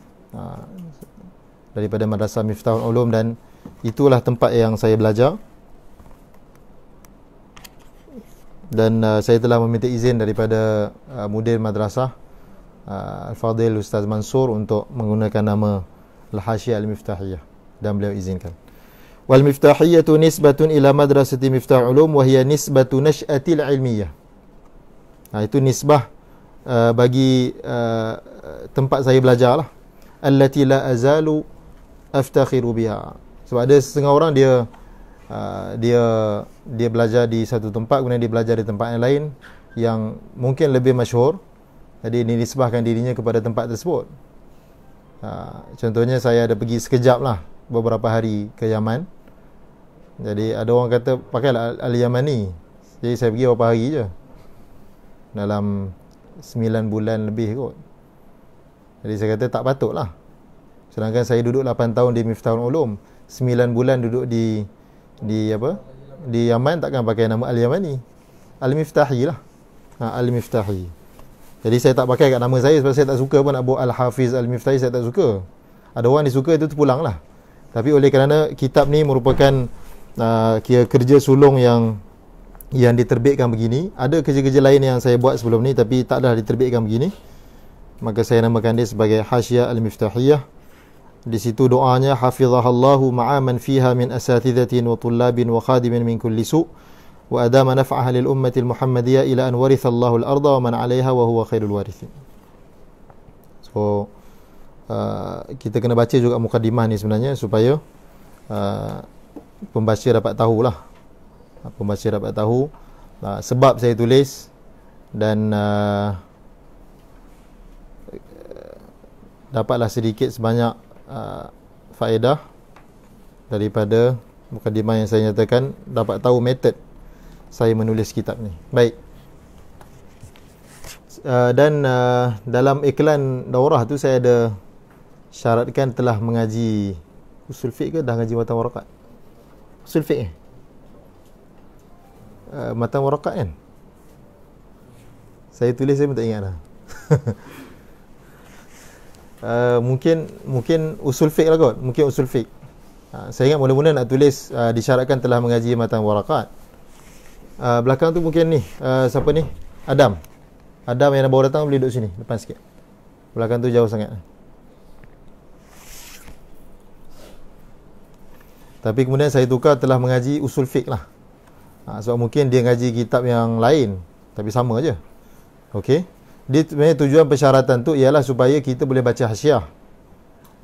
daripada madrasah Miftahul Ulum, dan itulah tempat yang saya belajar. Dan saya telah meminta izin daripada mudir madrasah Al-Fadil Ustaz Mansur untuk menggunakan nama Al-Hashiyah Al-Miftahiyah, dan beliau izinkan. Wal Miftahiyatu nisbatun ila madrasati Miftah Ulum wa hiya nisbatu nash'atil ilmiyah. Itu nisbah bagi tempat saya belajar lah. Allati la azalu aftakhiru biha. Sebab ada setengah orang dia belajar di satu tempat, kemudian dia belajar di tempat yang lain yang mungkin lebih masyhur, jadi dia nisbahkan dirinya kepada tempat tersebut. Contohnya saya ada pergi sekejap lah, beberapa hari ke Yaman. Jadi ada orang kata pakailah Al-Yamani. Jadi saya pergi beberapa hari je, dalam 9 bulan lebih kot. Jadi saya kata tak patut lah. Sedangkan saya duduk 8 tahun di Miftahul Ulum, 9 bulan duduk di di Yaman takkan pakai nama Al-Yamani. Al-Miftahi lah. Al-Miftahi. Jadi saya tak pakai kat nama saya sebab saya tak suka pun nak buat Al-Hafiz Al-Miftahi, saya tak suka. Ada orang dia suka, itu terpulang lah. Tapi oleh kerana kitab ni merupakan kira kerja sulung yang diterbitkan begini. Ada kerja-kerja lain yang saya buat sebelum ni tapi taklah diterbitkan begini, maka saya namakan dia sebagai Hasyiah Al-Miftahiyah. Di situ doanya, hafizahallahu ma'a man fiha min asatidatin wa tullabin wa khadimin min kulli su' wa adama naf'aha lil ummati al-muhammadiyah ila an waritha Allahu al-arda wa man 'alayha wa huwa khairul warithin. So kita kena baca juga mukaddimah ni sebenarnya supaya pembaca dapat tahulah. Pembaca dapat tahu sebab saya tulis dan dapatlah sedikit sebanyak faedah daripada mukadimah yang saya nyatakan, dapat tahu metod saya menulis kitab ni. Baik. Dan dalam iklan daurah tu saya ada syaratkan telah mengaji usul fiqh ke dah ngaji matan warakat? Usul fiqh matan warakat kan? Saya tulis, saya pun tak ingat dah. Mungkin usul fiqh lah kot. Mungkin usul fiqh. Saya ingat mula-mula nak tulis disyaratkan telah mengaji matan warakat. Belakang tu mungkin ni siapa ni? Adam yang baru datang boleh duduk sini depan sikit. Belakang tu jauh sangat. Tapi kemudian saya tukar telah mengaji usul fiqh lah. Sebab mungkin dia ngaji kitab yang lain tapi sama aje. Okey. Dia sebenarnya tujuan persyaratan tu ialah supaya kita boleh baca hasyiah.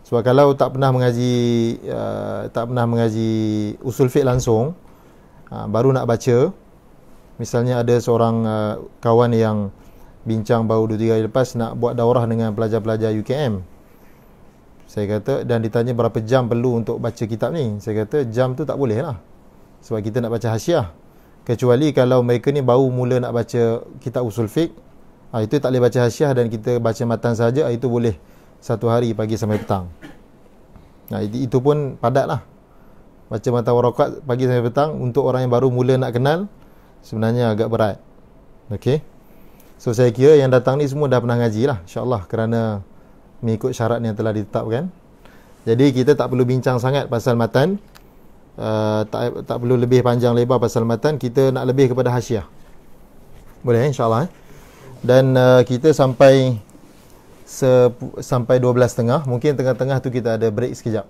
Sebab kalau tak pernah mengaji usul fiqh langsung, baru nak baca, misalnya ada seorang kawan yang bincang baru 2-3 hari lepas nak buat daurah dengan pelajar-pelajar UKM. Saya kata, dan ditanya berapa jam perlu untuk baca kitab ni. Saya kata jam tu tak boleh lah, sebab kita nak baca hasyiah. Kecuali kalau mereka ni baru mula nak baca kitab usul fiqh, itu tak boleh baca hasyiah dan kita baca matan saja, itu boleh 1 hari pagi sampai petang. Itu pun padat lah. Baca matan warakat pagi sampai petang untuk orang yang baru mula nak kenal sebenarnya agak berat. Okey. So saya kira yang datang ni semua dah pernah ngaji lah, insya-Allah, kerana mengikut syarat yang telah ditetapkan. Jadi kita tak perlu bincang sangat pasal matan, tak perlu lebih panjang lebar pasal matan, kita nak lebih kepada hasyiah. Boleh insya-Allah. Dan kita sampai 12.30. Mungkin tengah-tengah tu kita ada break sekejap.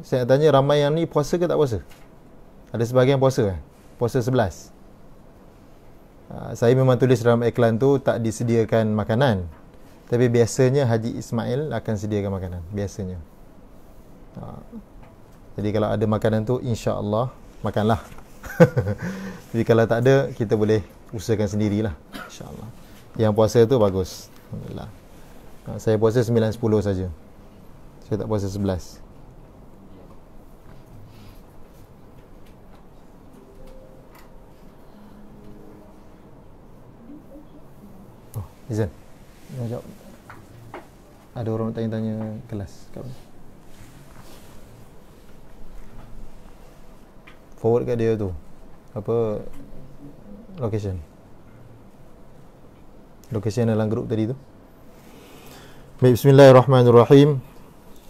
Saya nak tanya, ramai yang ni puasa ke tak puasa? Ada sebahagian puasa kan? Puasa 11. Saya memang tulis dalam iklan tu tak disediakan makanan, tapi biasanya Haji Ismail akan sediakan makanan, biasanya. Jadi kalau ada makanan tu, insya-Allah makanlah. Jadi kalau tak ada, kita boleh usahakan sendirilah, insya-Allah. Yang puasa tu bagus, alhamdulillah. Saya puasa 9-10 saja. Saya tak puasa 11. Oh, Izan. Jawab. Ada orang tanya-tanya kelas kat mana? Forward kat dia tu. Apa location dalam grup tadi tu. Baik, bismillahirrahmanirrahim.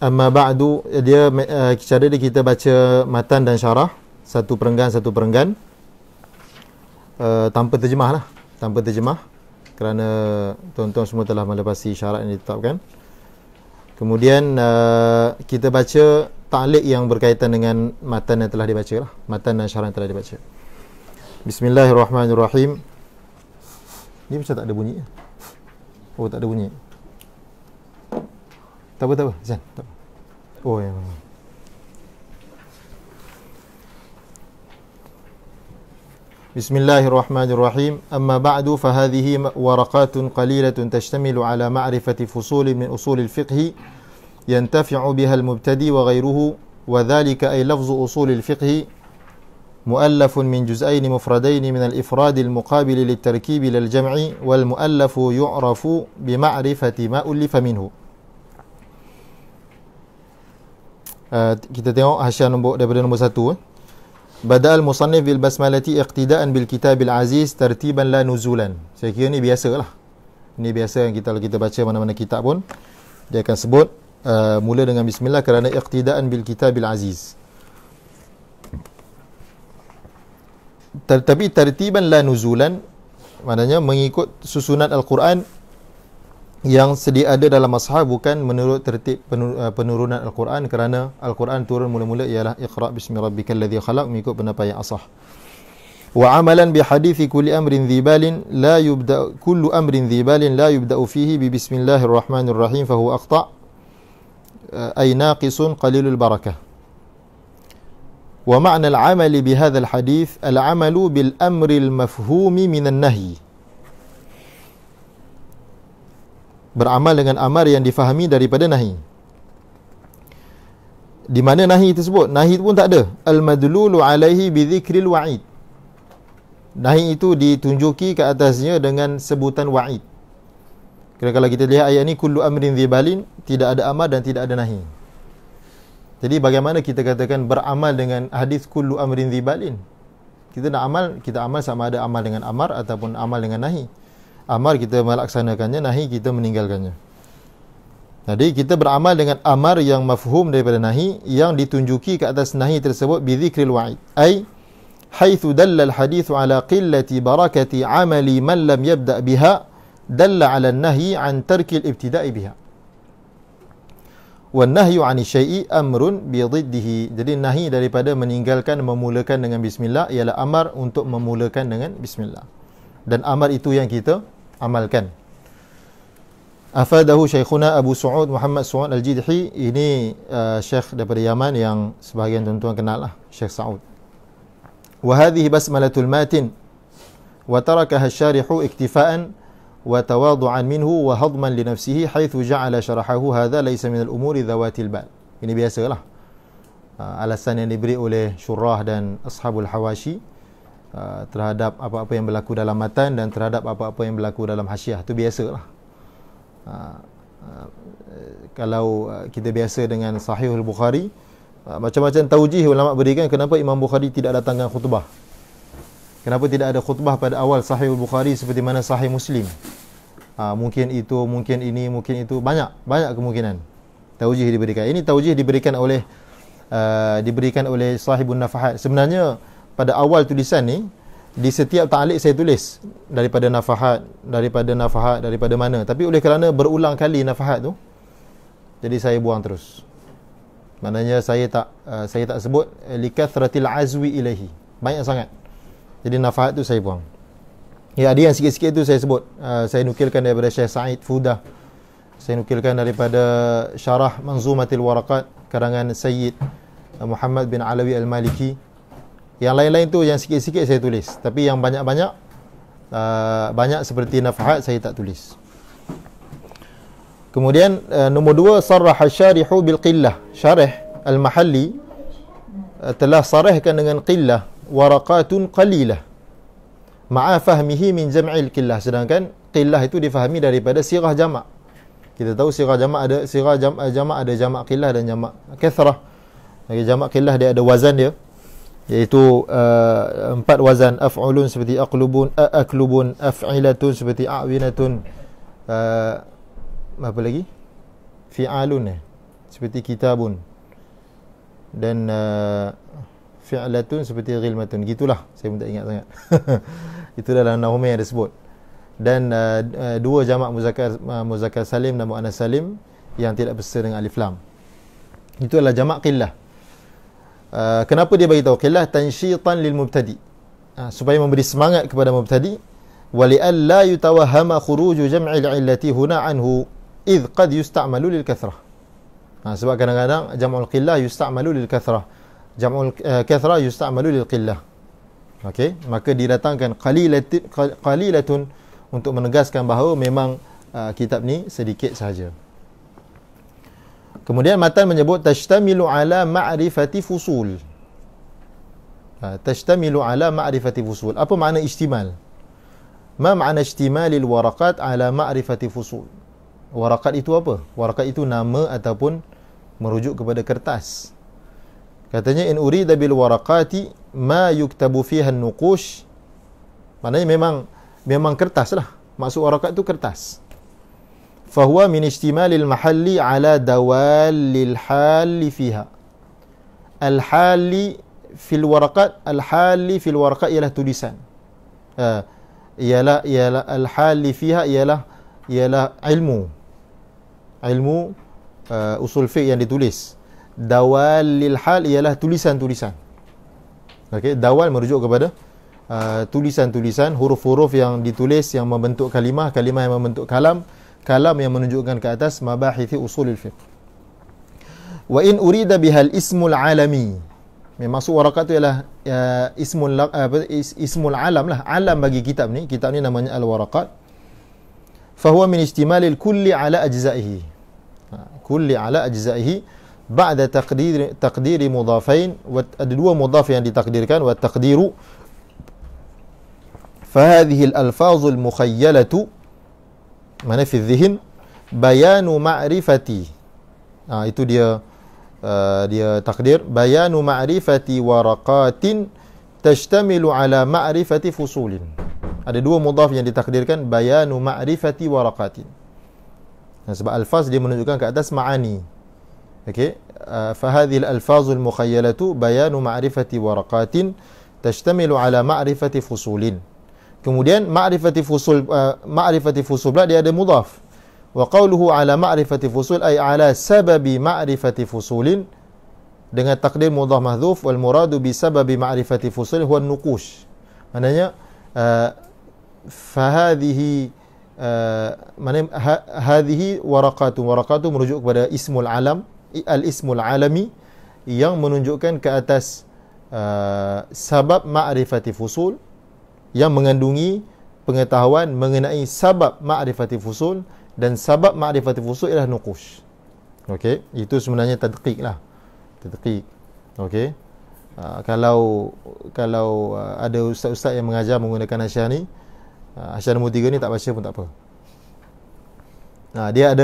Amma ba'du, dia cara dia kita baca matan dan syarah satu perenggan tanpa terjemah lah, tanpa terjemah, kerana tuan-tuan semua telah melepasi syarat yang ditetapkan. Kemudian kita baca ta'liq yang berkaitan dengan matan yang telah dibaca lah, matan dan syarah yang telah dibaca. Bismillahirrahmanirrahim. Ni macam tak ada bunyi. Oh, tak ada bunyi. Tak apa. Zan, tak apa. Oh, ya. Bismillahirrahmanirrahim. Amma ba'du fa hadhihi waraqatun qalilatun tashtamilu ala ma'rifati fusulin min usulil fiqh yantafi'u biha al-mubtadi wa ghayruhu, wa dhalika ay lafzu usulil fiqh مؤلف من جزئين مفردين من الإفراد المقابل للتركيب للجمع، والمؤلف يعرف بمعرفة ما ألف منه. Kita tengok hasyiah daripada nombor 1. Badal musannif bil basmalati iqtidaan bil kitabil aziz tartiban la nuzulan. Saya kira ni biasalah. Ini biasa yang kita baca mana-mana kitab pun dia akan sebut mula dengan bismillah kerana iqtidaan bil kitabil aziz. Tapi tartiban la nuzulan maknanya mengikut susunan Al-Quran yang sedia ada dalam mushaf, bukan menurut tertib penurunan Al-Quran, kerana Al-Quran turun mula-mula ialah Iqra' bismi rabbikal ladzi khalaq, mengikut pendapat yang asah. Wa amalan bi hadithi kulli amrin dhibalin la yubda kullu amrin dhibalin la yubda'u fihi bi bismillahirrahmanirrahim fa huwa aqta' ay naqisun qalilul barakah. Wa ma'na al-'amali bi hadzal hadith al-'amalu bil amri al-mafhumi min an-nahy. Beramal dengan amar yang difahami daripada nahi. Di mana nahi tersebut? Nahi itu pun tak ada. Al-madlulu alaihi bi dzikril wa'id. Nahi itu ditunjuki ke atasnya dengan sebutan wa'id. Kira kalau kita lihat ayat ni, kullu amrin dhibalin, tidak ada amar dan tidak ada nahi. Jadi bagaimana kita katakan beramal dengan hadis kullu amrin dhibalin? Kita nak amal, kita amal sama ada amal dengan amar ataupun amal dengan nahi. Amar kita melaksanakannya, nahi kita meninggalkannya. Jadi kita beramal dengan amar yang mafhum daripada nahi, yang ditunjuki ke atas nahi tersebut bi dzikril wa'id. Ai haitsu dalla al-hadithu ala qillati barakati amali man lam yabda' biha, dalla ala an-nahyi an tarki al-ibtida'i biha. Wan nahyu 'ani syai'i amrun bi dhiddihi. Jadi nahi daripada meninggalkan memulakan dengan bismillah ialah amar untuk memulakan dengan bismillah. Dan amar itu yang kita amalkan. Afadahu Syekhuna Abu Su'ud Muhammad Su'ud Al-Jidhi. Ini Syekh daripada Yaman yang sebahagian tuan-tuan kenal lah, Syekh Sa'ud. Wa hadhihi basmalatul matin wa tarakaha asy-syarihu iktifa'an wa tawadu'an minhu wa hadman li nafsihi haitsu ja'ala syarahahu hadha laysa min al-umuri dhawatil bal. Ini biasalah alasan yang diberi oleh syurah dan ashabul hawashi terhadap apa-apa yang berlaku dalam matan dan terhadap apa-apa yang berlaku dalam hasyiah. Itu biasalah. Kalau kita biasa dengan Sahihul Bukhari, macam-macam taujih ulama berikan kenapa Imam Bukhari tidak datangkan khutbah. Kenapa tidak ada khutbah pada awal Sahihul Bukhari seperti mana Sahih Muslim. Mungkin itu, mungkin ini, mungkin itu, banyak kemungkinan taujih diberikan. Ini taujih diberikan oleh Sahibun Nafahat. Sebenarnya pada awal tulisan ni, di setiap ta'liq saya tulis daripada nafahat, daripada mana. Tapi oleh kerana berulang kali nafahat tu, jadi saya buang terus. Maknanya saya tak sebut likathratil azwi ilaihi. Banyak sangat. Jadi nafahat tu saya buang. Ya, ada yang sikit-sikit tu saya sebut. Saya nukilkan daripada Syekh Sa'id Fudah. Saya nukilkan daripada Syarah Manzumatil Waraqat karangan Sayyid Muhammad bin Alawi Al-Maliki. Yang lain-lain tu yang sikit-sikit saya tulis. Tapi yang banyak-banyak banyak seperti nafahat saya tak tulis. Kemudian nombor 2, sarraha syarihu bil qillah. Syarih Al-Mahalli telah sarahkan dengan qillah, waraqatun qalilah ma'a fahmihi min jam'il qillah. Sedangkan qillah itu difahami daripada sirah jamak. Kita tahu sirah jamak ada jamak qillah dan jamak kathrah. Jamak qillah dia ada wazan dia, iaitu 4 wazan. Af'ulun seperti aqlubun, aklubun, af'ilatun seperti a'winatun, apa lagi? Fi'alun seperti kitabun, dan fi'latun seperti ghilmatun. Gitulah, saya pun tak ingat sangat. Itu dalam Nahumi yang ada sebut. Dan 2 jamak muzakkar salim dan muannas salim yang tidak berserta dengan alif lam. Itu adalah jamak qillah. Kenapa dia bagi tahu qillah? Tansyitan lil mubtadi, supaya memberi semangat kepada mubtadi, wa li alla yutawahhama khuruju jam'il illati huna anhu idh qad yusta'malu lil kathrah. Sebab kadang-kadang jam'ul qillah yusta'malu lil kathrah, jam'ul kathrah yusta'malu lil qillah. Okey, maka didatangkan qalilatun untuk menegaskan bahawa memang kitab ni sedikit sahaja. Kemudian matan menyebut tashtamilu ala ma'rifati fusul. Tashtamilu ala ma'rifati fusul. Apa makna istimal? Ma makna istimalil waraqat ala ma'rifati fusul? Waraqat itu apa? Waraqat itu nama ataupun merujuk kepada kertas. Katanya in urida bil waraqati ma yuktabu fiha an-nuqush. Maknanya memang kertas lah. Maksud waraqat tu kertas. Fahuwa min istimalil mahalli ala dawalil hali fiha. Al-hali fil waraqat, al-hali fil waraqat ialah tulisan. Ialah al-hali fiha ialah ilmu usul fiqh yang ditulis. Dawalil hal ialah tulisan-tulisan. Okey, dawal merujuk kepada tulisan-tulisan, huruf-huruf yang ditulis yang membentuk kalimah, kalimah yang membentuk kalam, kalam yang menunjukkan ke atas mabahithi usulul fiqh. Wa in urida bihal ismul alami. Maksud waraqat tu ialah ismul alam lah, alam bagi kitab ni. Kitab ni namanya al-waraqat. Fahuwa min istimalil kulli ala ajza'ihi. Kulli ala ajza'ihi ba'da taqdiri mudafain. Ada dua mudaf yang ditakdirkan. Wa taqdiru fahadhihi al-alfazul mukhayyalatu mana fi dhihn bayanu ma'rifati. Itu dia takdir. Bayanu ma'rifati waraqatin tashtamilu ala ma'rifati fusulin. Ada dua mudaf yang ditakdirkan. Bayanu ma'rifati waraqatin. Sebab alfaz dia menunjukkan ke atas ma'ani. Okey, fahadhihi al-alfazul mukhayyalatu bayanu ma'rifati waraqatin tashtamilu ala ma'rifati fusulin. Kemudian ma'rifati fusul pula dia ada mudaf. Wa qawluhu ala ma'rifati fusul ay ala sababi ma'rifati fusulin, dengan takdir mudaf mahdhuf. Wal muradu bi sababi ma'rifati fusul huwa an-nuqush. Maknanya fahadhihi hadhihi waraqatu merujuk kepada ismul alam, al-ismul alami, yang menunjukkan ke atas sabab ma'rifati fusul, yang mengandungi pengetahuan mengenai sabab ma'rifati fusul, dan sabab ma'rifati fusul ialah nuqush. Okey, itu sebenarnya tadqiq lah. Tadqiq. Okey. Kalau ada ustaz-ustaz yang mengajar menggunakan hasiah ni, hasiah nombor 3 ni tak baca pun tak apa. Dia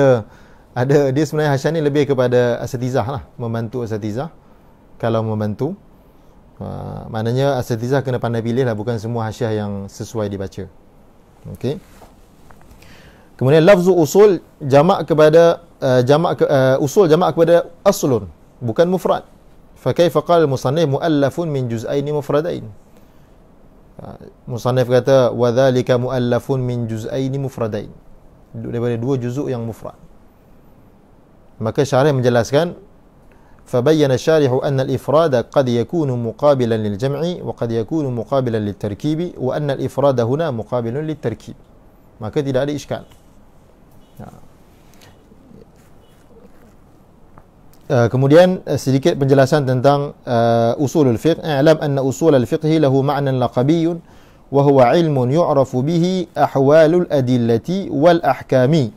dia sebenarnya hasiah ni lebih kepada asatizah lah, membantu asatizah. Kalau membantu, maknanya asatizah kena pandai pilih lah, bukan semua hasiah yang sesuai dibaca. Okey. Kemudian lafzu usul jamak kepada usul jamak kepada aslun, bukan mufrad. Fa kaifa qala al-musannif muallafun min juz'aini mufradain. Musannif kata wa dhalika muallafun min juz'aini mufradain, daripada dua juzuk yang mufrad. Maka syarih menjelaskan فبين الشارح أن الإفراد قد يكون مقابلا للجمع وقد يكون مقابلا للتركيب وأن الإفراد هنا مقابل للتركيب. Maka tidak ada iskal. Kemudian sedikit penjelasan tentang usulul fiqh. I'lam anna usulul fiqh lahu ma'nan laqabiyyun wa huwa ilmun yu'rafu bihi ahwalul adillati wal ahkami.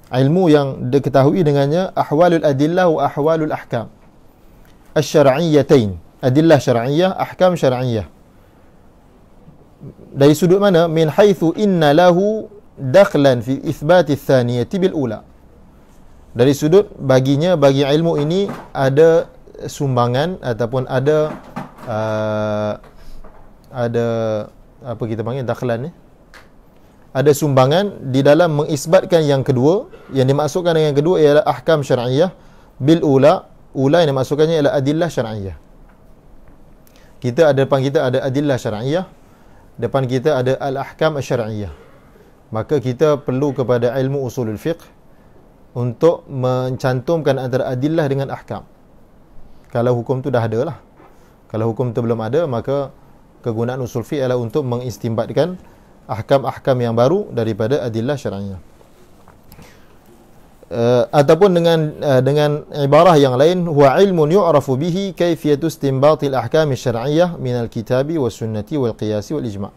Ilmu yang diketahui dengannya ahwalul adillah wa ahwalul ahkam asy-syar'iyyatain, adillah syar'iyyah, ahkam syar'iyyah. Dari sudut mana? Min haitsu inna lahu dakhlan fi itsbat ats-tsaniyati bil ula. Dari sudut bagi ilmu ini ada sumbangan ataupun ada apa kita panggil dakhlan ni, ada sumbangan di dalam mengisbatkan yang kedua. Yang dimaksudkan dengan yang kedua ialah ahkam syar'iyyah bil ula. Ula yang dimaksudkannya ialah adillah syar'iyyah. Depan kita ada adillah syar'iyyah, depan kita ada al-ahkam asy-syar'iyyah. Maka kita perlu kepada ilmu usulul fiqh untuk mencantumkan antara adillah dengan ahkam. Kalau hukum tu dah ada lah. Kalau hukum tu belum ada, maka kegunaan usul fiqh ialah untuk mengistimbatkan ahkam-ahkam yang baru daripada adillah syar'iyyah. Ataupun dengan ibarah yang lain, huwa ilmun yu'rafu bihi kaifiyatu istinbatil ahkam syar'iyyah minal kitabi was sunnati wal qiyasi wal ijma'.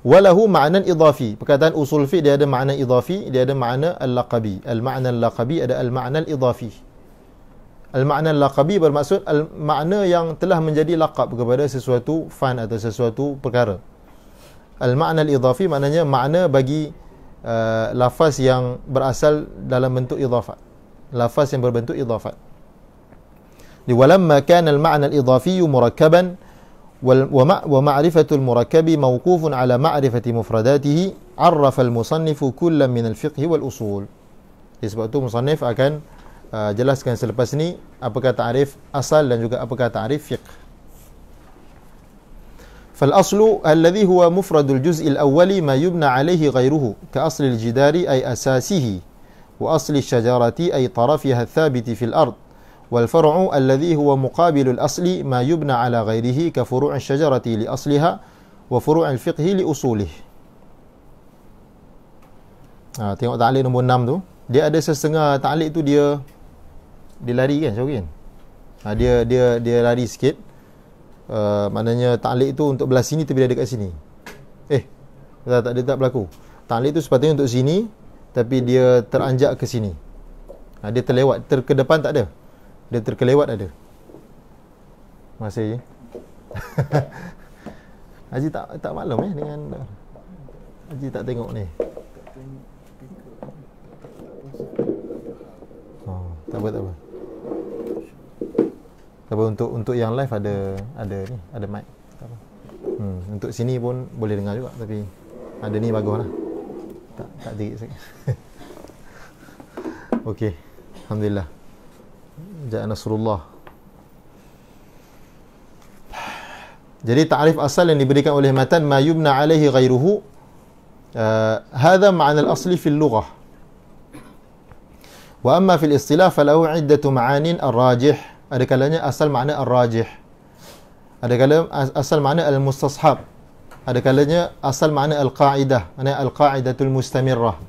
Walahu ma'nan idhafi. Perkataan usul fiqh dia ada makna idhafi, dia ada makna al-laqabi. Al-ma'na al-laqabi ada al-ma'na al-idhafi. Al-ma'na al-laqabi bermaksud al-makna yang telah menjadi laqab kepada sesuatu fan atau sesuatu perkara. Al-ma'na al-idhafi maknanya makna bagi lafaz yang berasal dalam bentuk idhafat. Lafaz yang berbentuk idhafat. ولما كان المعنى الإضافي مركبا ومعرفة المركب موقوف على معرفة مفرداته عرف المصنف كلا من الفقه والأصول. Sebab itu musannif akan jelaskan selepas ni apakah ta'rif asal dan juga apakah ta'rif fiqh. فالأصل الذي هو مفرد الجزء الأول ما يبنى عليه غيره كأصل الجدار أي أساسه وأصل الشجرة أي طرفها الثابت في الأرض والفرع الذي هو مقابل الأصل ما يبنى على غيره كفروع الشجرة لأصلها وفروع الفقه لأصوله. Tengok ta'liq nombor 6 tu, dia ada setengah ta'liq tu dia lari kan, Syawin? Dia lari sikit. Maknanya ta'liq tu untuk belah sini tapi dia dekat sini. Dia tak berlaku. Ta'liq tu sepatutnya untuk sini tapi dia teranjak ke sini. Dia terlewat, ke depan tak ada. Dia terkelewat ada. Masih je. Haji tak maklum dengan Haji tak tengok ni. Tak apa. Tapi untuk yang live ada mic. Tak apa. Untuk sini pun boleh dengar juga tapi ada ni baguslah. Tak dikit sikit. Okey. Alhamdulillah. Ja'a Nasrullah. Jadi ta'rif asal yang diberikan oleh matan ma yubna alaihi ghairuhu, hadha ma'na al-asli fi al-lughah. Wa amma fi al-istilah falahu 'iddatu ma'anin ar-rajih. Ada kalanya asal makna ar-rajih. Ada kalanya asal makna al-mustashab. Ada kalanya asal makna al-qa'idah, makna al-qa'idatul mustamirrah.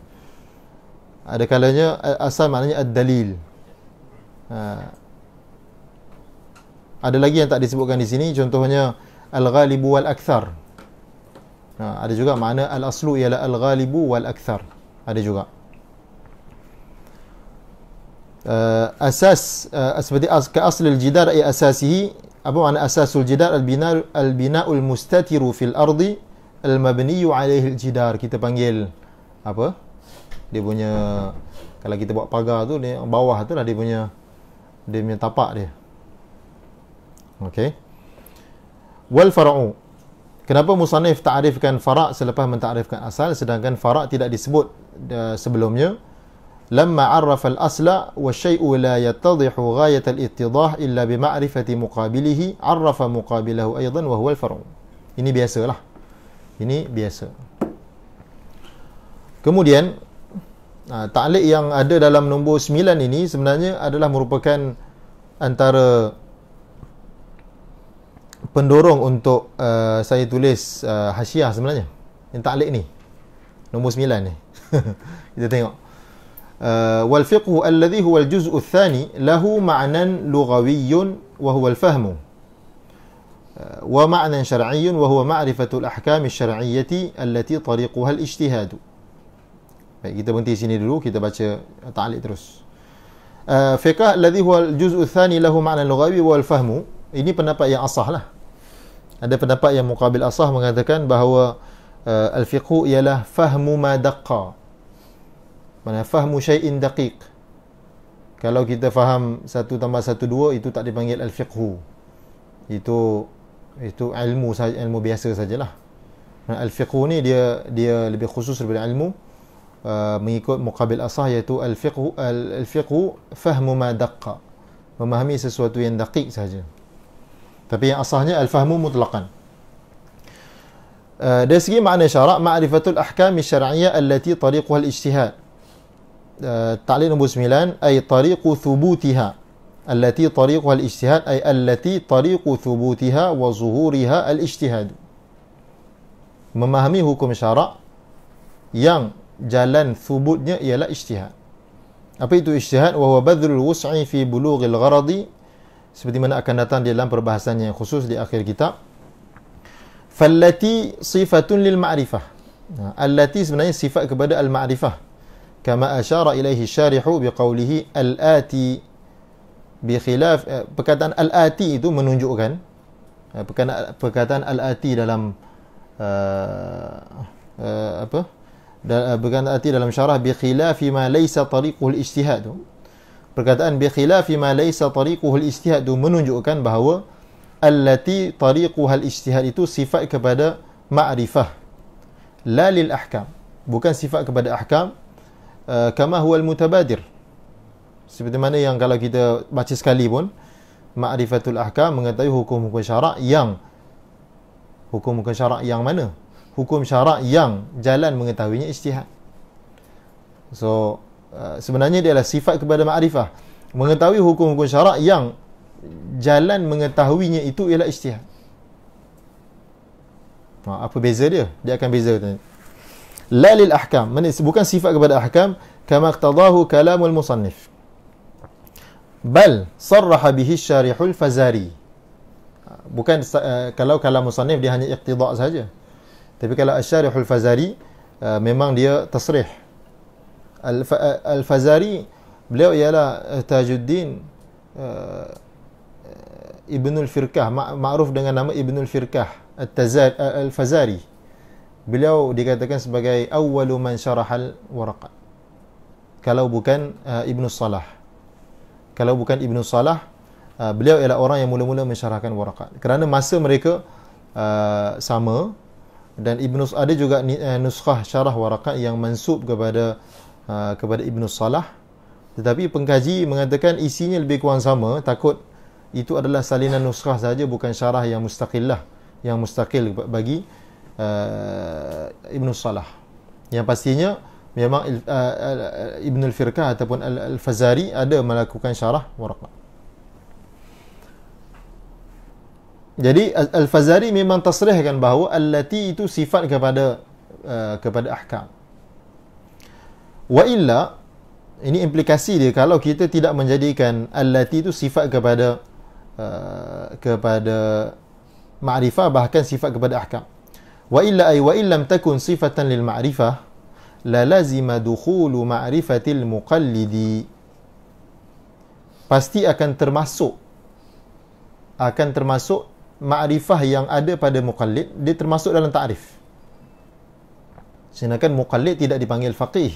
Ada kalanya asal maknanya ad-dalil. Ada lagi yang tak disebutkan di sini, contohnya al-ghalibu wal akthar. Ada juga makna al-aslu ialah al-ghalibu wal akthar. Ada juga. Asas seperti ka asl al-jidar ay asasihi. Apa makna asasul jidar? Al-bina'ul mustatiru fil ardi al-mabniyu alaihi al-jidar. Kita panggil apa? Dia punya, kalau kita buat pagar tu, dia bawah tu lah dia punya tapak dia. Okey. Wal far'u. Kenapa musannif ta'rifkan fara' selepas menta'rifkan asal sedangkan fara' tidak disebut sebelumnya? Lamma 'arrafa al-asla wa syai'u la yattadhihu ghayat al-ittidah illa bi ma'rifati muqabilihi 'arrafa muqabilahu aidan wa huwa al-far'u. Ini biasalah. Ini biasa. Kemudian ta'liq yang ada dalam nombor 9 ini sebenarnya adalah merupakan antara pendorong untuk saya tulis hasyiah sebenarnya. Yang ta'liq ni nombor 9 ni. Kita tengok. Wal fiqhu alladhi huwa al-juz'u ath-thani lahu ma'nan lughawiyyun wa huwa al-fahmu wa ma'nan syar'iyyun wa huwa ma'rifatu al-ahkam asy-syar'iyyati allati tariquha al-ijtihad. Baik, kita berhenti sini dulu, kita baca ta'liq terus. Fiqh alladhi huwa al-juz'u ath-thani lahu ma'nan lughawi wa al-fahmu. Ini pendapat yang asah lah. Ada pendapat yang muqabil asah mengatakan bahawa al-fiqhu ialah fahmu ma daqqa. Mana fahmu syai'in daqiq. Kalau kita faham 1 tambah 1 2, itu tak dipanggil al-fiqhu. Itu ilmu saja, ilmu biasa sajalah. Al-fiqhu ni dia lebih khusus daripada ilmu mengikut muqabil asah, iaitu al-fiqhu fahmu ma daqqa. Memahami sesuatu yang daqiq saja. Tapi yang asahnya al-fahmu mutlaqan. Dari segi makna syarak, ma'rifatul ahkam asy-syar'iyyah allati tariquha al-ijtihad. Ta'liq nombor 9 ay tariqu thubutiha allati tariquha al-ijtihad ay allati tariqu thubutiha wa zuhuriha al-ijtihad. Memahami hukum syarak yang jalan thubutnya ialah ijtihad. Apa itu ijtihad? Wa huwa badlul wus'i fi bulughil gharadi, seperti mana akan datang di dalam perbahasan yang khusus di akhir kitab. Fallati sifatun lil ma'rifah. Allati sebenarnya sifat kepada al-ma'rifah. Kama asyara ilaihi syarihu biqaulihi al-ati bi khilaf. Perkataan al-ati itu menunjukkan perkataan al-ati dalam perkataan al-ati dalam syarah bi khilafi ma laysa tariqul ijtihad. Perkataan bi khilafi ma laysa tariquhu al-ijtihad itu menunjukkan bahawa allati tariquha al-ijtihad itu sifat kepada ma'rifah, la lil ahkam, bukan sifat kepada ahkam. Kama huwa al-mutabadir, seperti mana yang kalau kita baca sekali pun, ma'rifatul ahkam, mengetahui hukum-hukum syarak yang mana? Hukum syarak yang jalan mengetahuinya ijtihad. So sebenarnya dia adalah sifat kepada ma'rifah, mengetahui hukum-hukum syarak yang jalan mengetahuinya itu ialah ijtihad. Apa beza dia? Dia akan beza tadi. La lil ahkam, bukan sifat kepada ahkam, kama iqtadahu kalamul musannif, bal sarraha bihi syarihul fazari. Bukan kalau kalam musannif dia hanya iqtida' saja, tapi kalau asy-syarihul fazari memang dia tasrih. Al-Fazari beliau ialah Tajuddin Ibnul Firqah, ma'ruf dengan nama Ibnul Firqah Al-Fazari. Beliau dikatakan sebagai awwalu man syarahal waraqat, kalau bukan Ibnu Salah. Kalau bukan Ibnu Salah, beliau ialah orang yang mula-mula mensyarahkan waraqat, kerana masa mereka sama. Dan ada juga nuskhah syarah waraqat yang mansub kepada Ibnu Salah, tetapi pengkaji mengatakan isinya lebih kurang sama, takut itu adalah salinan nuskhah saja, bukan syarah yang mustaqillah, yang mustaqil bagi Ibnu Salah. Yang pastinya memang Ibnul Firqah ataupun Al-Fazari ada melakukan syarah waraqat. Jadi Al-Fazari memang tasrihkan bahawa allati itu sifat kepada ahkam. Wa illa, ini implikasi dia kalau kita tidak menjadikan allati itu sifat kepada ma'rifah, bahkan sifat kepada ahkam. Wa illa ay wa illam takun sifatan lil ma'rifah la lazima dukhulu ma'rifatil muqallidi. Pasti akan termasuk ma'rifah yang ada pada muqallid, dia termasuk dalam ta'rif. Sedangkan muqallid tidak dipanggil faqih.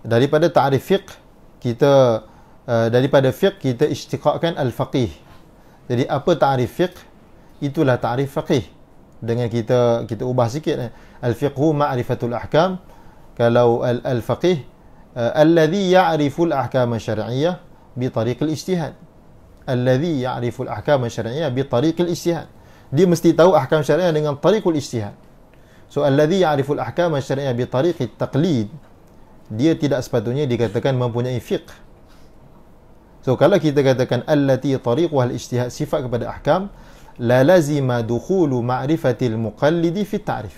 Daripada ta'rif fiqh kita istiqaqkan al-faqih. Jadi apa ta'rif fiqh, itulah ta'rif faqih. Dengan kita ubah sikit, al-fiqhu ma'rifatul ahkam. Kalau al-faqih alladhi ya'riful ahkam syar'iyyah bi tariqil ijtihad. Alladhi ya'riful ahkam syar'iyyah bi tariqil ijtihad. Dia mesti tahu ahkam syariah dengan tariqul ijtihad. So alladhi ya'riful ahkam syar'iyyah bi tariqit taqlid, dia tidak sepatutnya dikatakan mempunyai fiqh. So kalau kita katakan allati tariquha al-ijtihad sifat kepada ahkam, la lazima dukhulu ma'rifatil muqallidi fi ta'rif.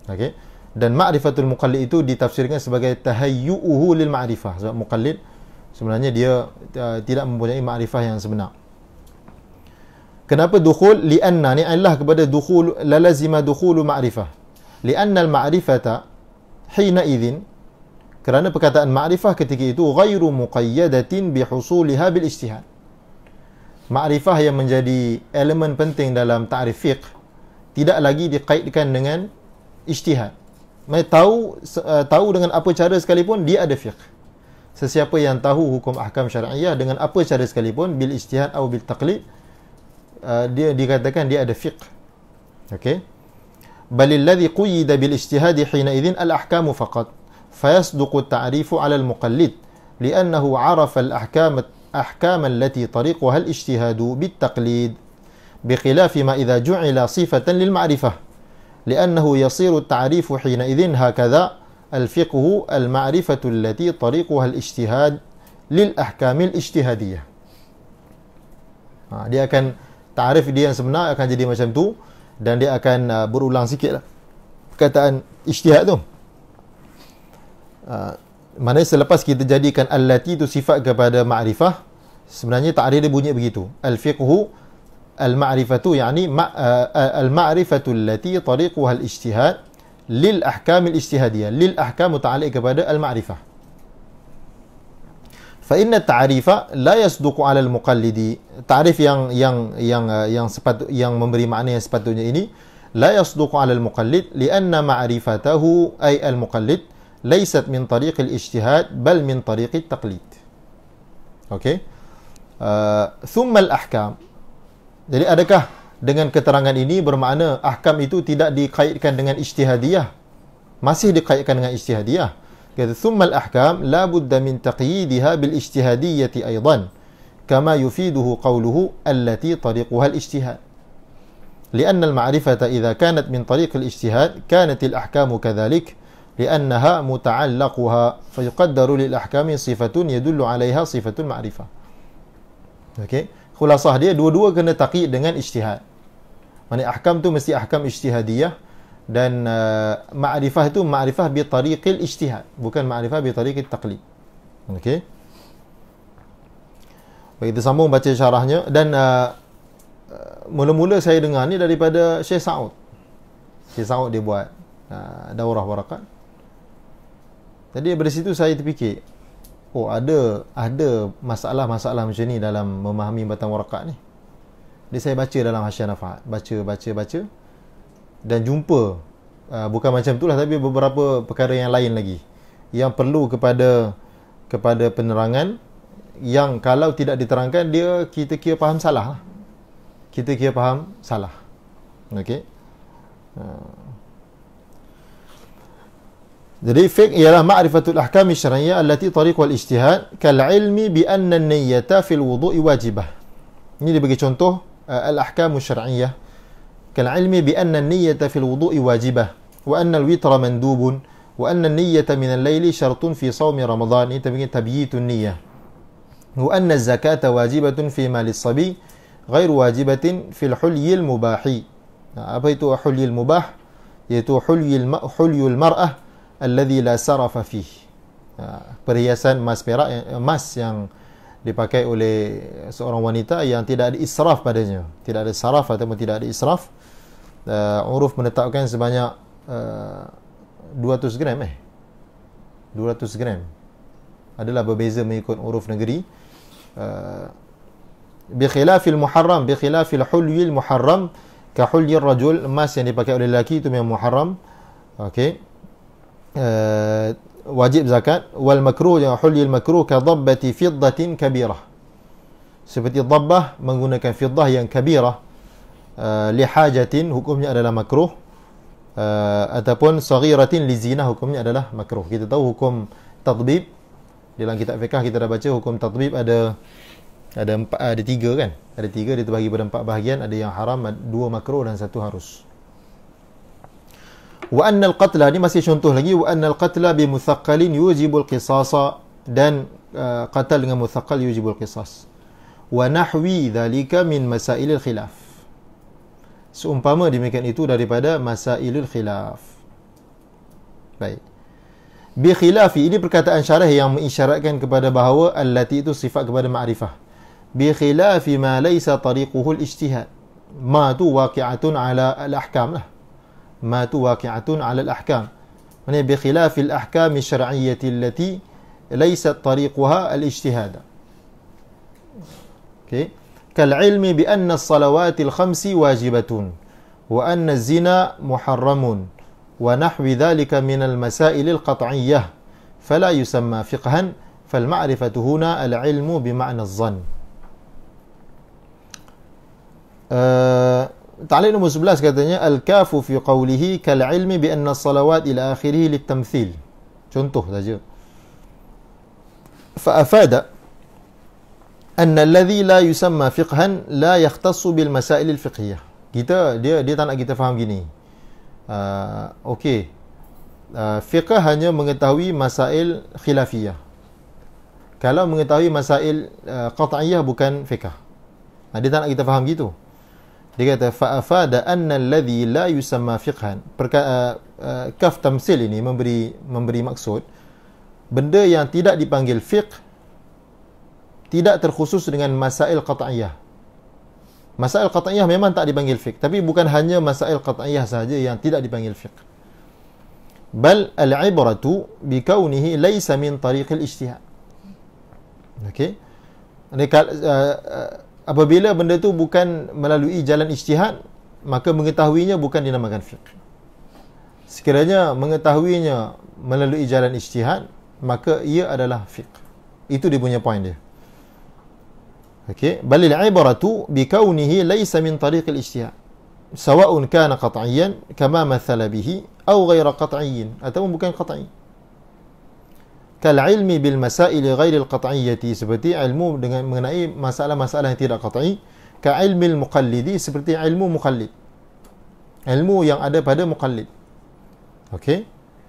Okey. Dan ma'rifatul muqallid itu ditafsirkan sebagai tahayyu'uhu lil ma'rifah. Sebab muqallid sebenarnya dia tidak mempunyai ma'rifah yang sebenar. Kenapa dukhul? Lianna, ni Allah kepada dukhul, la lazima dukhulu ma'rifah. Lianna al-ma'rifata hina idzin, kerana perkataan ma'rifah ketika itu ghairu muqayyadatin bihusuliha bil ijtihad. Ma'rifah yang menjadi elemen penting dalam ta'rif fiqh tidak lagi dikaitkan dengan ijtihad. Tahu dengan apa cara sekalipun dia ada fiqh. Sesiapa yang tahu hukum ahkam syar'iyyah dengan apa cara sekalipun, bil ijtihad atau bil taqlid, dia dikatakan dia ada fiqh. Okey. Balil ladzi quyida bil ijtihad hina idzin al ahkam faqat, fayasduqu at-ta'rifu 'ala al muqallid li'annahu 'arafa al ahkam allati tariquha al ijtihad bit taqlid, بخلاف ما إذا جعل صفة للمعرفة لأنه يصير التعريف حينئذ هكذا الفقه المعرفة التي طريقها الاجتهاد للأحكام الاجتهادية. Dia akan ta'rif dia yang sebenar akan jadi macam tu, dan dia akan berulang sikit lah perkataan ijtihad tu. Maknanya selepas kita jadikan allati tu sifat kepada ma'rifah, sebenarnya ta'rif dia bunyi begitu. Al-fiqhu al-ma'rifatu yani al-ma'rifatu allati tariquha al-ijtihad lil ahkam al-ijtihadiyah. Lil ahkam muta'alliq kepada al-ma'rifah. Fa inna at-ta'rifa la yasduqu 'ala al-muqallidi. Ta'rif yang memberi makna yang sepatutnya ini la yasduqu 'ala al-muqallid li'anna ma'rifatahu ay al-muqallid laysat min tariqil ijtihad bal min tariqit taqlid. Okey. Thumma al-ahkam. Jadi adakah dengan keterangan ini bermakna ahkam itu tidak dikaitkan dengan ijtihadiyah? Masih dikaitkan dengan ijtihadiyah. Kata thumma al-ahkam la budda min taqyidiha bil ijtihadiyyati aidan kama yufiduhu qawluhu allati tariquha al-ijtihad. لأن المعرفة إذا كانت من طريق الاجتهاد كانت الأحكام كذلك لأنها متعلقها فيقدر للأحكام صفة يدل عليها صفة المعرفة. Okey, khulasah dia dua-dua kena taqyid dengan ijtihad. Maksudnya ahkam tu mesti ahkam ijtihadiyah dan ma'rifah itu ma'rifah bi tariqil ijtihad, bukan ma'rifah bi tariqit taqlid. Okey. Baik, kita sambung baca syarahnya dan mula-mula saya dengar ni daripada Syekh Saud. Syekh Saud dia buat daurah warakat. Jadi dari situ saya terfikir, oh ada masalah-masalah macam ni dalam memahami batang warakat ni. Jadi saya baca dalam Hasyiah Nafahat, baca dan jumpa bukan macam itulah, tapi beberapa perkara yang lain lagi yang perlu kepada penerangan, yang kalau tidak diterangkan kita kira faham salah lah. Kita kira faham salah. Okey. Jadi fiqh ialah ma'rifatul ahkam syar'iyyah allati tariqul ijtihad kal ilmi bi anna an-niyyata fil wudu'i wajibah. Ini dia bagi contoh al-ahkam syar'iyyah kal ilmi bi anna an-niyyata fil wudu'i wajibah wa anna al-witra mandubun wa anna an-niyyata min al-layli syartun fi shaumi ramadan. Ini tabyitun niyyah. Wa anna az-zakata wajibatun fi mali as-sabi غير واجبة في الحلي المباح. Apa itu حلي المباح? Iaitu حلي المرأة الذي لا سرف فيه. Perhiasan emas yang dipakai oleh seorang wanita yang tidak ada israf padanya, tidak ada saraf ataupun tidak ada israf. Uruf menetapkan sebanyak 200 gram 200 gram. Adalah berbeza mengikut uruf negeri. Bikhilafil muharram, bikhilafil hulyil muharram, ka hulyir rajul, emas yang dipakai oleh lelaki itu memang muharram. Okey. Wajib zakat. Wal makruh, yang hulyil makruh ka dhabbati fiddatin kabirah. Seperti dhabbah menggunakan fiddah yang kabirah, li hajatin hukumnya adalah makruh, ataupun saghiratin li zinah hukumnya adalah makruh. Kita tahu hukum tadbib dalam kitab fiqh, kita dah baca hukum tadbib ada tiga kan? Ada tiga, dia terbahagi pada 4 bahagian. Ada yang haram, 2 makruh dan 1 harus. Wa anna al-qatla, ni masih contoh lagi. Wa anna al-qatla bi muthaqqalin yujibul qisasa, dan qatal dengan muthaqqal yujibul qisas. Wa nahwi dhalika min masailil khilaf. Seumpama demikian itu daripada masailul khilaf. Baik. Bi khilafi, ini perkataan syarah yang mengisyaratkan kepada bahawa allati itu sifat kepada ma'rifah. Bi khilafi ma laysa tariquhu al-ijtihad. Ma tu waqi'atun ala al-ahkam lah. Ma tu waqi'atun ala al-ahkam. Maksudnya bi khilafi al-ahkam syar'iyyati allati laysa tariquha al-ijtihad. Okey. Kal ilmi bi anna as-salawati al-khamsi wajibatun wa anna az-zina muharramun wa nahwi dhalika min al-masail al-qat'iyyah fala yusamma fiqhan fal ma'rifatu huna al-ilmu bi ma'na az-zann. Ta'liq nombor 11 katanya al-kafu fi qawlihi kal ilmi bi anna as-salawat ila akhirih litamthil. Contoh saja. Fa afada anna alladhi la yusamma fiqhan la yakhtassu bil masail al-fiqhiyah. Dia tak nak kita faham gini. Okey. Fiqh hanya mengetahui masail khilafiyah. Kalau mengetahui masail qat'iyah bukan fiqh. Dia tak nak kita faham gitu. Dia kata fa'afada anna alladhi la yusamma fiqhan. Kaf tamsil ini memberi maksud benda yang tidak dipanggil fiqh tidak terkhusus dengan masail qat'iyah. Masail qat'iyah memang tak dipanggil fiqh, tapi bukan hanya masail qat'iyah sahaja yang tidak dipanggil fiqh. Bal al-ibratu bi kaunihi laysa min tariqil ijtihad. Okey. Apabila benda tu bukan melalui jalan ijtihad, maka mengetahuinya bukan dinamakan fiqh. Sekiranya mengetahuinya melalui jalan ijtihad, maka ia adalah fiqh. Itu dia punya point dia. Okey, balil ibaratu bi kaunihi laysa min tariq al-ijtihad. Sawa'un kana qat'iyyan kama mathala bihi aw ghayra qat'iyyin, atau bukan qat'i. Kal ilmi bil masail ghairi al-qat'iyyati, seperti ilmu dengan mengenai masalah-masalah yang tidak qat'i. Ka ilmi al-muqallidi, seperti ilmu muqallid. Ilmu yang ada pada muqallid. Okey.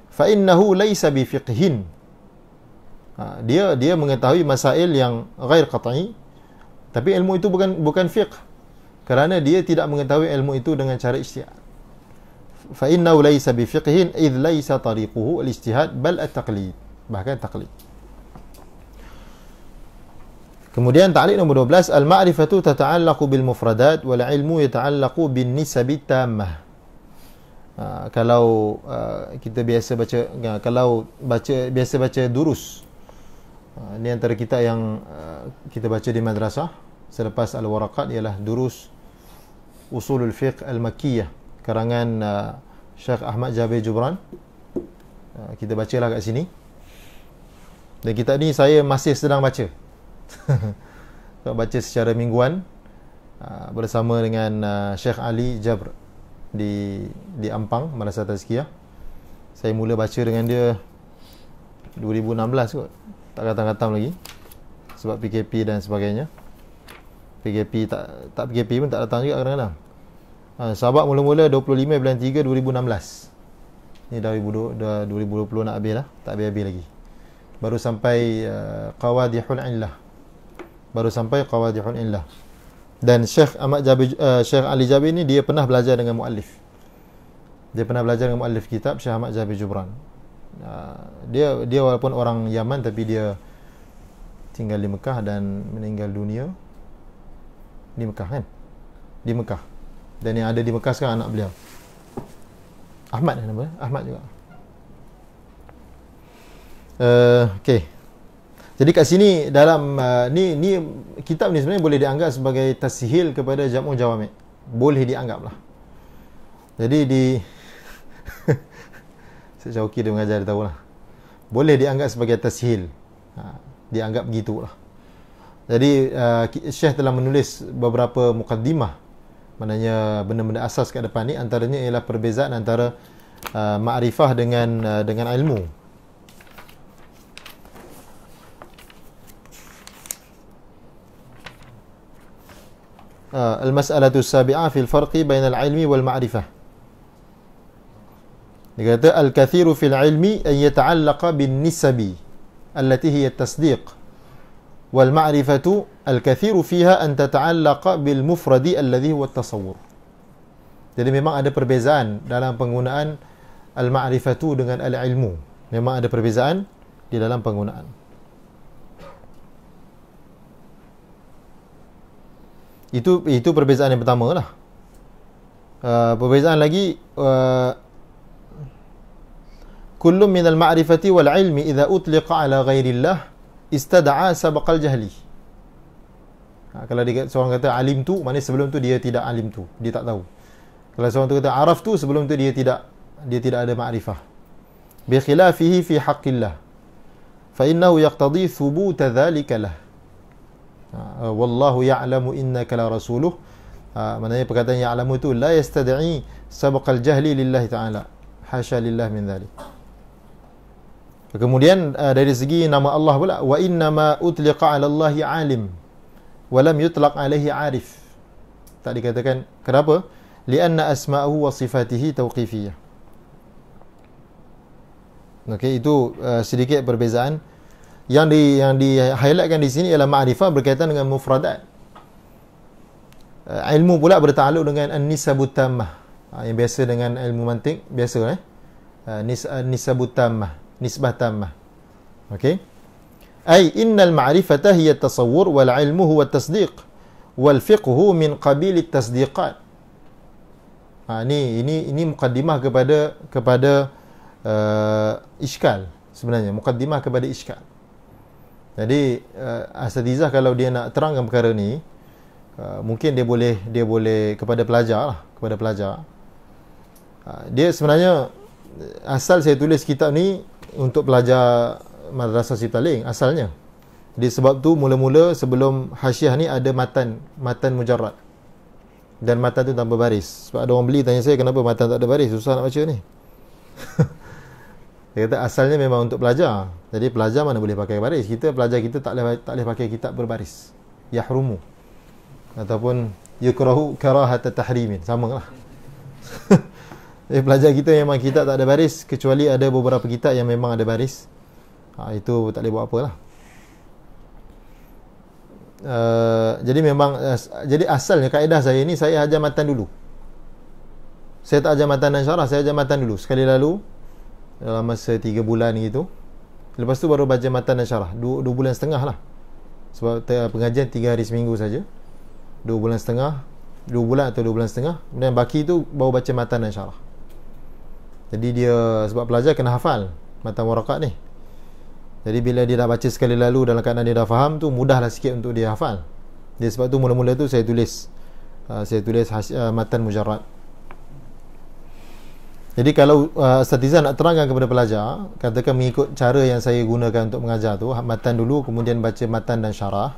Fa innahu laysa bi fiqhin. Dia mengetahui masail yang ghair qat'i, tapi ilmu itu bukan fiqh, kerana dia tidak mengetahui ilmu itu dengan cara ijtihad. Fa innahu laysa bi fiqhin idh laysa tariquhu al-ijtihad bal at-taqlid, bahkan taqlid. Kemudian ta'liq nombor 12, al-ma'rifatu tata'allaqu bil mufradat wal ilmu yata'allaqu bin nisab tammah. Kalau kita biasa baca, kalau biasa baca durus, ni antara kita yang kita baca di madrasah selepas al-waraqat, ialah durus usulul fiqh al-makkiyah karangan Syekh Ahmad Jabir Jubran. Kita bacalah kat sini, dan kitab ni saya masih sedang baca. Baca secara mingguan bersama dengan Syekh Ali Jabr di Ampang, Madrasah Tazkiyah. Saya mula baca dengan dia 2016 kot, tak khatam-khatam lagi sebab PKP dan sebagainya. PKP tak PKP pun tak datang juga kadang-kadang. Sahabat mula-mula 25 bulan 3 2016. Ni dah 2020 nak habis dah, tak habis-habis lagi. Baru sampai Qawadihul Illah. Dan Syekh Ali Jabir ni dia pernah belajar dengan muallif. Kitab Syekh Ahmad Jabir Jubran. Dia walaupun orang Yaman, tapi dia tinggal di Mekah dan meninggal dunia di Mekah, kan? Di Mekah. Dan yang ada di Mekah sekarang anak beliau, Ahmad nama, Ahmad juga. Okey. Jadi kat sini dalam ni kitab ni sebenarnya boleh dianggap sebagai tashil kepada Jam'ul Jawami'. Boleh dianggap lah. Jadi Syekh Syauqi dia mengajar, dia tahulah. Boleh dianggap sebagai tashil. Dianggap begitulah. Jadi Syekh telah menulis beberapa muqaddimah, maknanya benda-benda asas kat depan ni. Antaranya ialah perbezaan antara ma'rifah dengan ilmu. Al-mas'alatu as-sabi'ah fil farqi bainal ilmi wal ma'rifah. Dia kata al-kathiru fil ilmi an yata'allaqa bin nisabi allati hiya at-tasdiq, wal ma'rifatu al-kathiru fiha an tata'allaqa bil mufradi alladhi huwa at-tasawwur. Jadi memang ada perbezaan dalam penggunaan al-ma'rifatu dengan al-ilmu. Memang ada perbezaan di dalam penggunaan. Itu perbezaan yang pertama lah. Perbezaan lagi, kullu min al-ma'rifati wal ilmi idza utliqa ala ghairillah istada'a sabaqal jahli. Kalau seorang kata alim tu, maknanya sebelum tu dia tidak alim tu, dia tak tahu. Kalau seorang tu kata araf tu, sebelum tu dia tidak ada ma'rifah. Bi khilafihi fi haqqillah fa innahu yaqtadi thubuta dhalika lah. Wallahu ya'lamu innaka la rasuluh. Maknanya perkataan ya'lamu itu la yastad'i sabaqal jahli lillahi ta'ala, hasya lillah min dhalik. Kemudian dari segi nama Allah pula, wa innama utliqa 'ala Allahi 'alim wa lam yutlaq 'alaihi 'arif. Tak dikatakan, kenapa? Lianna asma'uhu wa sifatihi tauqifiyah. Okey, itu sedikit perbezaan. Yang di-highlightkan di sini ialah ma'rifah berkaitan dengan mufradat. Ilmu pula bertakluk dengan an-nisabut tammah. Yang biasa dengan ilmu mantik, biasa nisabut tammah, nisbah tammah. Okey. Ay innal ma'rifata hiya at-tasawwur wal ilmu huwa at-tasdiq wal fiqhu min qabil at-tasdiqat. Ini mukaddimah kepada iskal sebenarnya, mukaddimah kepada iskal. Jadi asatizah kalau dia nak terangkan perkara ni, mungkin dia boleh kepada pelajar. Dia sebenarnya, asal saya tulis kitab ni untuk pelajar madrasah Sibtaling asalnya. Di sebab tu mula-mula sebelum hasyiah ni ada matan mujarrad. Dan matan tu tanpa baris. Sebab ada orang beli tanya saya, kenapa matan tak ada baris? Susah nak baca ni. Dia kata asalnya memang untuk pelajar. Jadi pelajar mana boleh pakai baris. Pelajar kita tak boleh pakai kitab berbaris. Yahrumu. Ataupun yukrahu karahata tahrimin. Sama lah. Jadi pelajar kita memang kitab tak ada baris, kecuali ada beberapa kitab yang memang ada baris. Itu tak boleh buat apa lah. Jadi memang jadi asalnya kaedah saya ni, saya ajar matan dulu. Saya tak ajar matan dan syarah, saya ajar matan dulu. Sekali lalu dalam masa 3 bulan gitu. Lepas tu baru baca matan dan syarah. 2 bulan setengah lah. Sebab pengajian 3 hari seminggu saja. 2 bulan setengah, 2 bulan atau 2 bulan setengah. Kemudian baki tu baru baca matan dan syarah. Jadi dia, sebab pelajar kena hafal matan waraqat ni. Jadi bila dia dah baca sekali lalu dalam keadaan dia dah faham tu, mudahlah sikit untuk dia hafal. Jadi sebab tu mula-mula tu saya tulis matan mujarrad. Jadi kalau Ustaz nak terangkan kepada pelajar, katakan mengikut cara yang saya gunakan untuk mengajar tu, matan dulu kemudian baca matan dan syarah.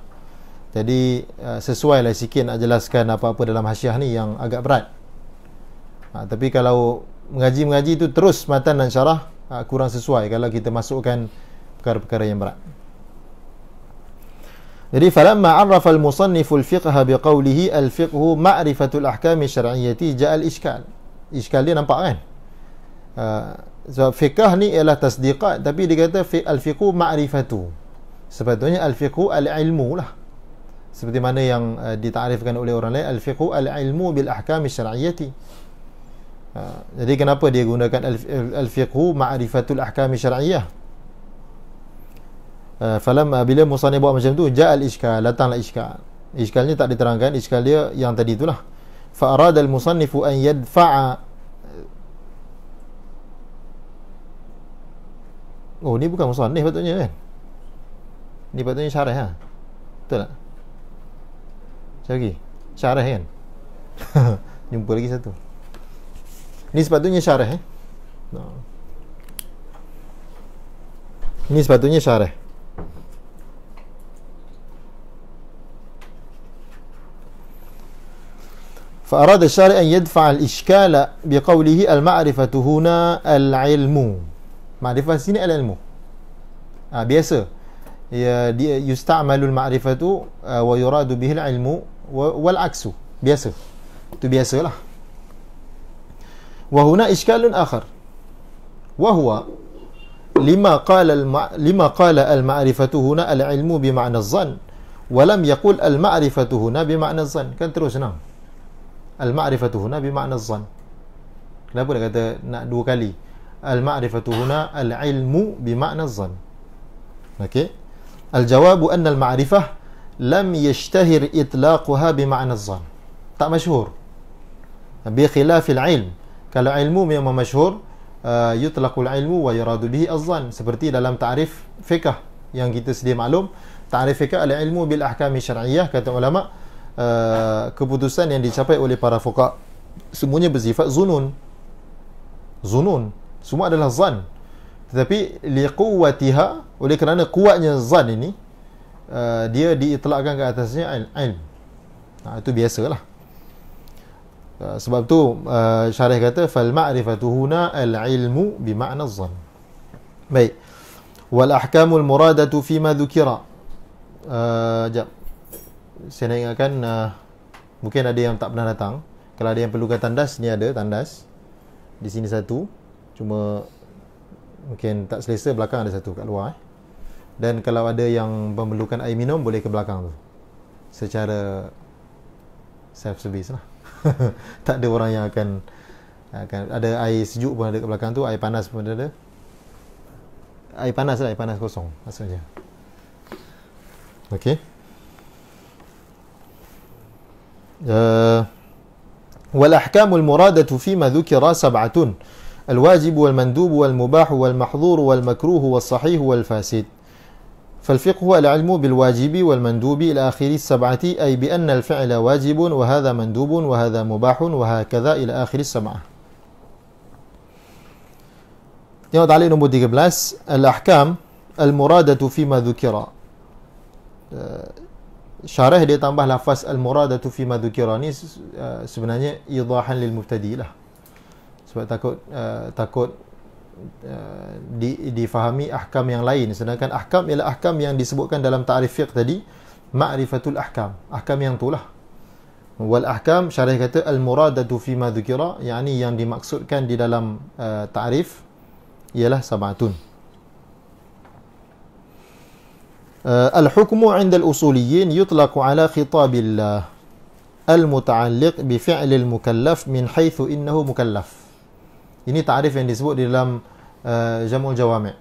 Jadi sesuailah sikit nak jelaskan apa-apa dalam hasyiah ni yang agak berat. Tapi kalau mengaji tu terus matan dan syarah, kurang sesuai kalau kita masukkan perkara-perkara yang berat. Jadi falamma 'arrafa al-musannifu al-fiqha biqawlihi al-fiqhu ma'rifatul ahkam syar'iyyati ja'a al-ishkal. Ishkal dia nampak kan? Sebab fiqh ni ialah tasdiqat, tapi dia kata al-fiqhu ma'rifatu. Sepatutnya al-fiqhu al-ilmu lah. Seperti mana yang ditakrifkan oleh orang lain, al-fiqhu al-ilmu bil ahkam syar'iyyati. Jadi kenapa dia gunakan al-fiqhu ma'rifatul ahkam syar'iyyah? Falamma bila musannif buat macam tu, ja'al iskal, datanglah iskal. Iskalnya tak diterangkan, iskal dia yang tadi itulah. Fa arada al-musannifu an yadfa'a. Oh, ni bukan musannif patutnya kan? Ni patutnya syarah ha. Betul tak? Sekali lagi. Syarah kan? Jumpa lagi satu. Ni sepatutnya syarah Ni sepatutnya syarah. فأراد الشارع أن يدفع الإشكال بقوله المعرفة هنا العلم. معرفة sini العلم. biasa يستعمل المعرفة ويراد به العلم والعكس. biasa. Itu biasalah. وهنا إشكال آخر وهو لما قال المعرفة هنا العلم بمعنى الظن ولم يقل المعرفة هنا بمعنى الظن. Kan terus senang. Al-ma'rifatu huna bima'na az-zann. Kenapa dia kata nak 2 kali? Al-ma'rifatu huna al-ilmu bima'na az-zann. Okey. Al-jawabu anna al-ma'rifah lam yashtahir itlaquha bima'na az-zann. Tak masyhur. Bi khilaf al-ilm. Kalau ilmu memang masyhur, yutlaqul ilmu wa yuradu bihi az-zann. Seperti dalam ta'rif fiqh yang kita sedia maklum, ta'rif fiqh al-ilmu bil ahkam syar'iyyah, kata ulama, keputusan yang dicapai oleh para fuqaha semuanya bersifat zunun, semua adalah zan. Tetapi liquwwatiha, oleh kerana kuatnya zan ini, dia diitlaqkan ke atasnya ilm. Itu biasalah. Sebab tu syarih kata fal ma'rifatu huna al ilmu bi ma'na az-zann. Baik. Wal ahkamul muradatu fi ma dhukira. Jap. Saya nak ingatkan, mungkin ada yang tak pernah datang. Kalau ada yang perlukan tandas, ni ada tandas di sini satu, cuma mungkin tak selesa, belakang ada satu kat luar Dan kalau ada yang memerlukan air minum, boleh ke belakang tu secara self service lah. Tak ada orang yang akan ada air sejuk pun ada kat belakang tu, air panas pun ada. Air panas lah, air panas kosong maksudnya. Okey. والأحكام المرادة فيما ذكر 7: الواجب والمندوب والمباح والمحظور والمكروه والصحيح والفاسد. فالفقه هو العلم بالواجب والمندوب إلى آخر 7، أي بأن الفعل واجب وهذا مندوب وهذا مباح وهكذا إلى آخر 7. Tengok ta'liq nombor 13, al-ahkam al-muradatu fima dhukira. Syarah dia tambah lafaz al-muradatu fima dhukira ni sebenarnya idahan lil mubtadi lah. Sebab takut difahami ahkam yang lain, sedangkan ahkam ialah ahkam yang disebutkan dalam ta'rif fiqh tadi, ma'rifatul ahkam, ahkam yang itulah. Wal ahkam, syarah kata al-muradatu fima dhukira, yakni yang dimaksudkan di dalam ta'rif ialah sab'atun. Al-hukmu 'inda al-usuliyyin yutlaqu 'ala khitabillah al-muta'alliq bi fi'lil mukallaf min haitsu innahu mukallaf. Ini ta'rif yang disebut di dalam Jam'ul Jawami'.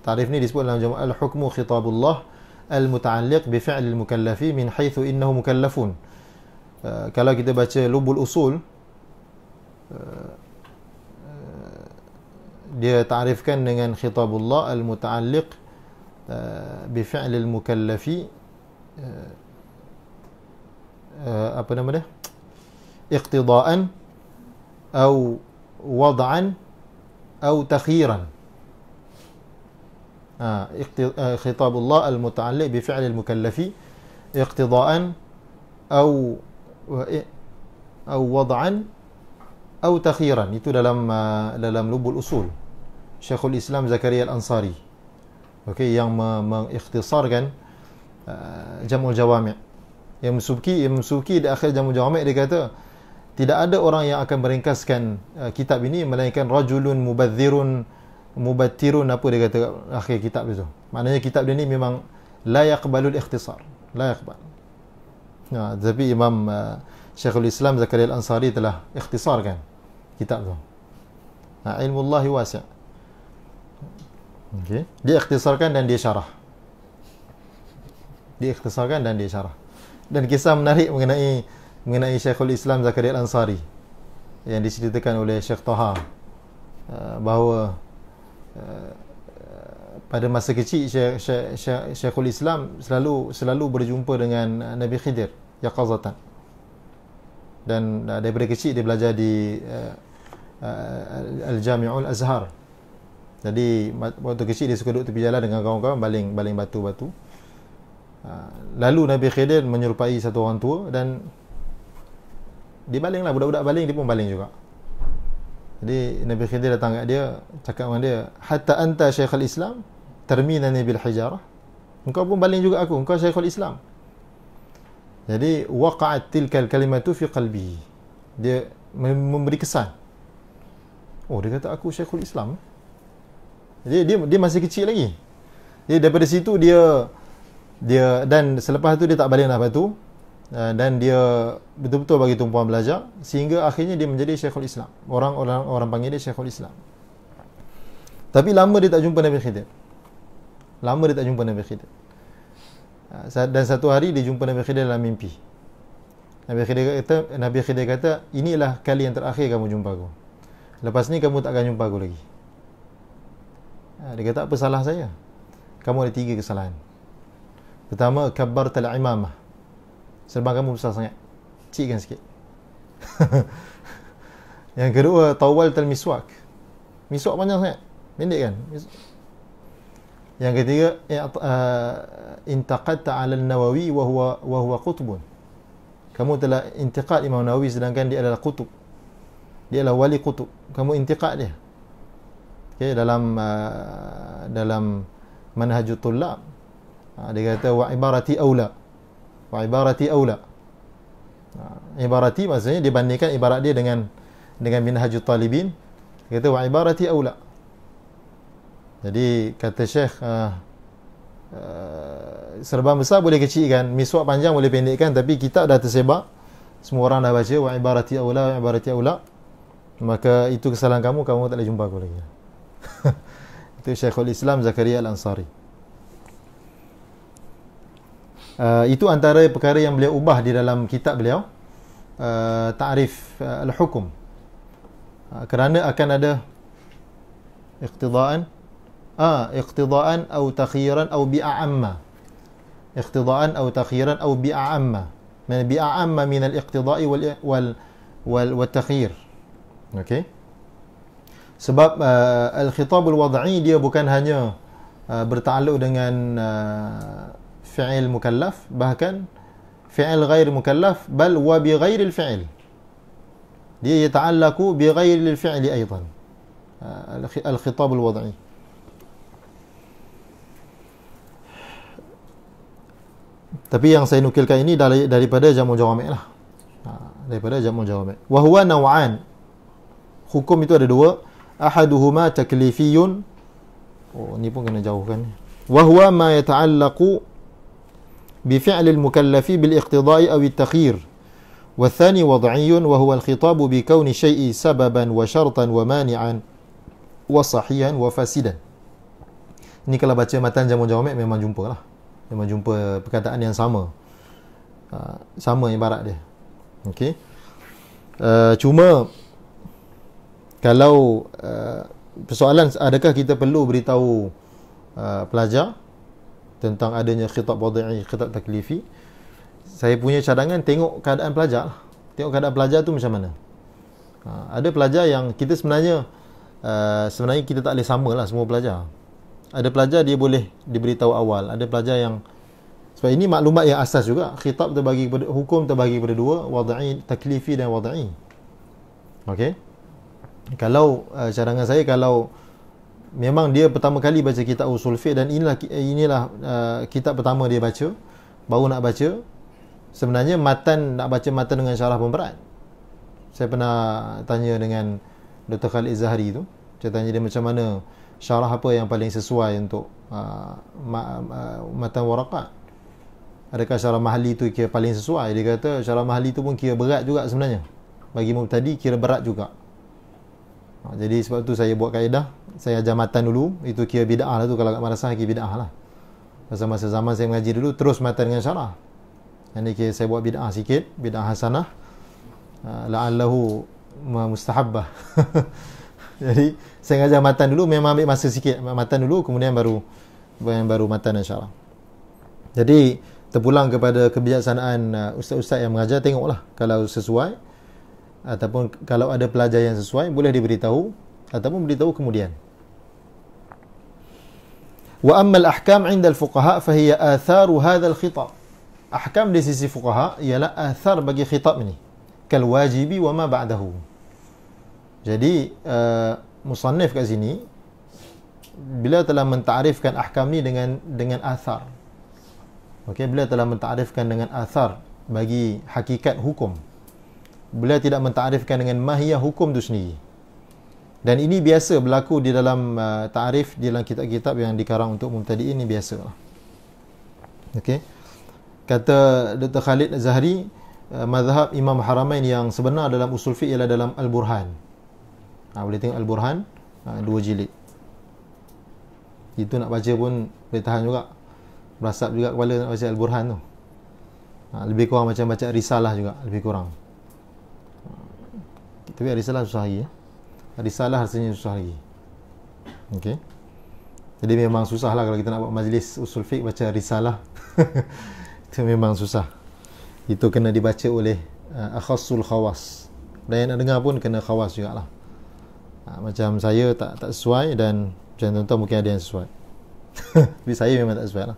Ta'rif ni disebut dalam Jam'ul al-hukmu khitabullah al-muta'alliq bi fi'lil mukallafi min haitsu innahu mukallafun. Kalau kita baca Lubul Usul, dia ta'rifkan dengan khitabullah al-muta'alliq bi fi'lil mukallafi, apa nama dia, iqtidaan atau wad'an atau takhiran. Khitabullah al-muta'alliq bi fi'lil mukallafi iqtidaan atau wad'an atau takhiran. Itu dalam Lubul Usul Syekhul Islam Zakaria Al-Ansari, okey, yang mengikhtisarkan Jam'ul Jawami'. Yang Subki di akhir Jam'ul Jawami' dia kata tidak ada orang yang akan meringkaskan kitab ini melainkan rajulun mubattirun, apa dia kata akhir kitab itu. Maknanya kitab dia ni memang la yaqbalul ikhtisar, la yaqbal. Tapi Imam Syekhul Islam Zakaria Al-Ansari telah ikhtisarkan kitab tu. Ilmullahi wasi'. Okay. Dia ikhtisarkan dan dia syarah. Dan kisah menarik mengenai Syekhul Islam Zakaria Al-Ansari yang diceritakan oleh Syekh Taha, bahawa pada masa kecil Syekhul Islam selalu berjumpa dengan Nabi Khidir yaqazatan. Dan daripada kecil dia belajar di Al-Jami'ul Azhar. Jadi waktu kecil dia suka duduk tepi jalan dengan kawan-kawan baling batu-batu. Lalu Nabi Khidir menyerupai satu orang tua dan dia balinglah, budak-budak baling, dia pun baling juga. Jadi Nabi Khidir datang kat dia, cakap dengan dia, hatta anta Syekhul Islam terminani bil hijarah. Engkau pun baling juga aku, engkau Syekhul Islam. Jadi waqa'at tilkal kalimatu fi qalbi. Dia memberi kesan. Oh, dia kata aku Syekhul Islam. Jadi dia masih kecil lagi. Jadi daripada situ dia dan selepas tu dia tak baling dah batu, dan dia betul-betul bagi tumpuan belajar sehingga akhirnya dia menjadi Syekhul Islam. Orang panggil dia Syekhul Islam. Tapi lama dia tak jumpa Nabi Khidir. Dan satu hari dia jumpa Nabi Khidir dalam mimpi. Nabi Khidir kata, inilah kali yang terakhir kamu jumpa aku. Lepas ni kamu tak akan jumpa aku lagi. Dia kata, apa salah saya? Kamu ada 3 kesalahan. Pertama, kabbartal imamah. Serban kamu besar sangat. Kecilkan sikit. Yang kedua, tawaltal miswak. Miswak panjang sangat. Pendek kan? Yang ketiga, intaqadta 'ala an-Nawawi wa huwa qutbun. Kamu telah intiqad Imam Nawawi sedangkan dia adalah qutub. Dia adalah wali qutub. Kamu intiqad dia. Okay, dalam manhajut tullab, dia kata wa ibarati aula. Ibarati maksudnya dia bandingkan ibarat dia dengan minhajut talibin. Dia kata wa ibarati aula. Jadi kata Syekh, serban besar boleh kecilkan, miswak panjang boleh pendekkan, tapi kitab dah tersebar, semua orang dah baca wa ibarati aula. Maka itu kesalahan kamu tak boleh jumpa aku lagi. Itu Syekhul Islam Zakaria Al-Ansari. Itu antara perkara yang beliau ubah di dalam kitab beliau, Ta'rif Al-Hukum. Kerana akan ada iqtidaan atau takhiran atau bi'a'amma. Iqtidaan atau takhiran atau bi'a'amma. Bi'a'amma min al-iqtida'i wal takhir. Okey. Sebab al-khitabul wad'i dia bukan hanya bertakluk dengan fi'il mukallaf, bahkan fi'il ghair mukallaf, bal wa bi ghairil fi'il. Dia yata'allaqu bi ghairil fi'li aidan. Al-khitabul wad'i. Tapi yang saya nukilkan ini daripada Jam'ul Jawami' lah. Daripada Jam'ul Jawami'. Wa huwa naw'an. Hukum itu ada dua. Ahaduhuma taklifiyun. Oh, ni pun kena jauhkan. Wa huwa ma yata'allaqu bi fi'lil mukallafi bil iqtida'i aw at-takhir. Wa thani wad'iyyun wa huwa al-khitab bi kauni syai'i sababan wa syartan wa mani'an wa sahihan wa fasidan. Ni kalau baca matan Jam'ul Jawami' memang jumpalah. Memang jumpa perkataan yang sama. Sama ibarat dia. Okey. Cuma kalau persoalan adakah kita perlu beritahu pelajar tentang adanya khitab wad'i, khitab taklifi? Saya punya cadangan tengok keadaan pelajar lah. Tengok keadaan pelajar tu macam mana. Ada pelajar yang kita sebenarnya kita tak boleh samalah semua pelajar. Ada pelajar dia boleh diberitahu awal. Ada pelajar yang, sebab ini maklumat yang asas juga. Khitab terbagi kepada, hukum terbagi kepada dua, wad'i, taklifi dan wad'i. Okey. Kalau cadangan saya, kalau memang dia pertama kali baca kitab usul fiqh dan inilah kitab pertama dia baca, baru nak baca, sebenarnya nak baca matan dengan syarah pun berat. Saya pernah tanya dengan Dr. Khalid Zahri tu. Saya tanya dia macam mana syarah apa yang paling sesuai untuk matan waraqat. Adakah syarah mahali tu kira paling sesuai? Dia kata syarah mahali tu pun kira berat juga sebenarnya. Bagi mubtadi kira berat juga. Jadi sebab tu saya buat kaedah, saya ajar matan dulu, itu kira bid'ah lah tu, kalau kat madrasah kira bid'ah lah. Masa zaman saya mengaji dulu, terus matan dengan syarah. Yang ni kira saya buat bid'ah sikit, bid'ah hasanah, la'allahu mustahabbah. Jadi saya mengajar matan dulu, memang ambil masa sikit, matan dulu, kemudian baru matan dan syarah. Jadi terpulang kepada kebijaksanaan ustaz-ustaz yang mengajar, tengoklah kalau sesuai, ataupun kalau ada pelajar yang sesuai, boleh diberitahu ataupun beritahu kemudian. Wa amma al-ahkam 'inda al-fuqaha fa hiya atharu hadha al-khitab. Ahkam di sisi fuqaha ialah athar bagi khitab ini, kal wajibi wa ma ba'dahu. Jadi musannif kat sini bila telah mentarifkan ahkam ni dengan athar. Okey, bila telah mentarifkan dengan athar bagi hakikat hukum, beliau tidak mentarifkan dengan mahiyah hukum itu sendiri. Dan ini biasa berlaku di dalam ta'rif di dalam kitab-kitab yang dikarang untuk mubtadi'in, ini biasa. Okey. Kata Dr. Khalid Zahri, mazhab Imam Haramain yang sebenar dalam usul fiqh ialah dalam Al-Burhan. Boleh tengok Al-Burhan, 2 jilid. Itu nak baca pun boleh tahan juga. Berasap juga kepala nak baca Al-Burhan tu. Lebih kurang macam baca risalah juga, lebih kurang. Tapi risalah susah lagi ya. Risalah rasanya susah lagi. Okey. Jadi memang susah lah kalau kita nak buat majlis usul fiqh baca risalah. Itu memang susah. Itu kena dibaca oleh akhassul khawas. Dan yang nak dengar pun kena khawas jugalah. Macam saya tak sesuai, dan macam tuan-tuan mungkin ada yang sesuai. Tapi saya memang tak sesuai lah.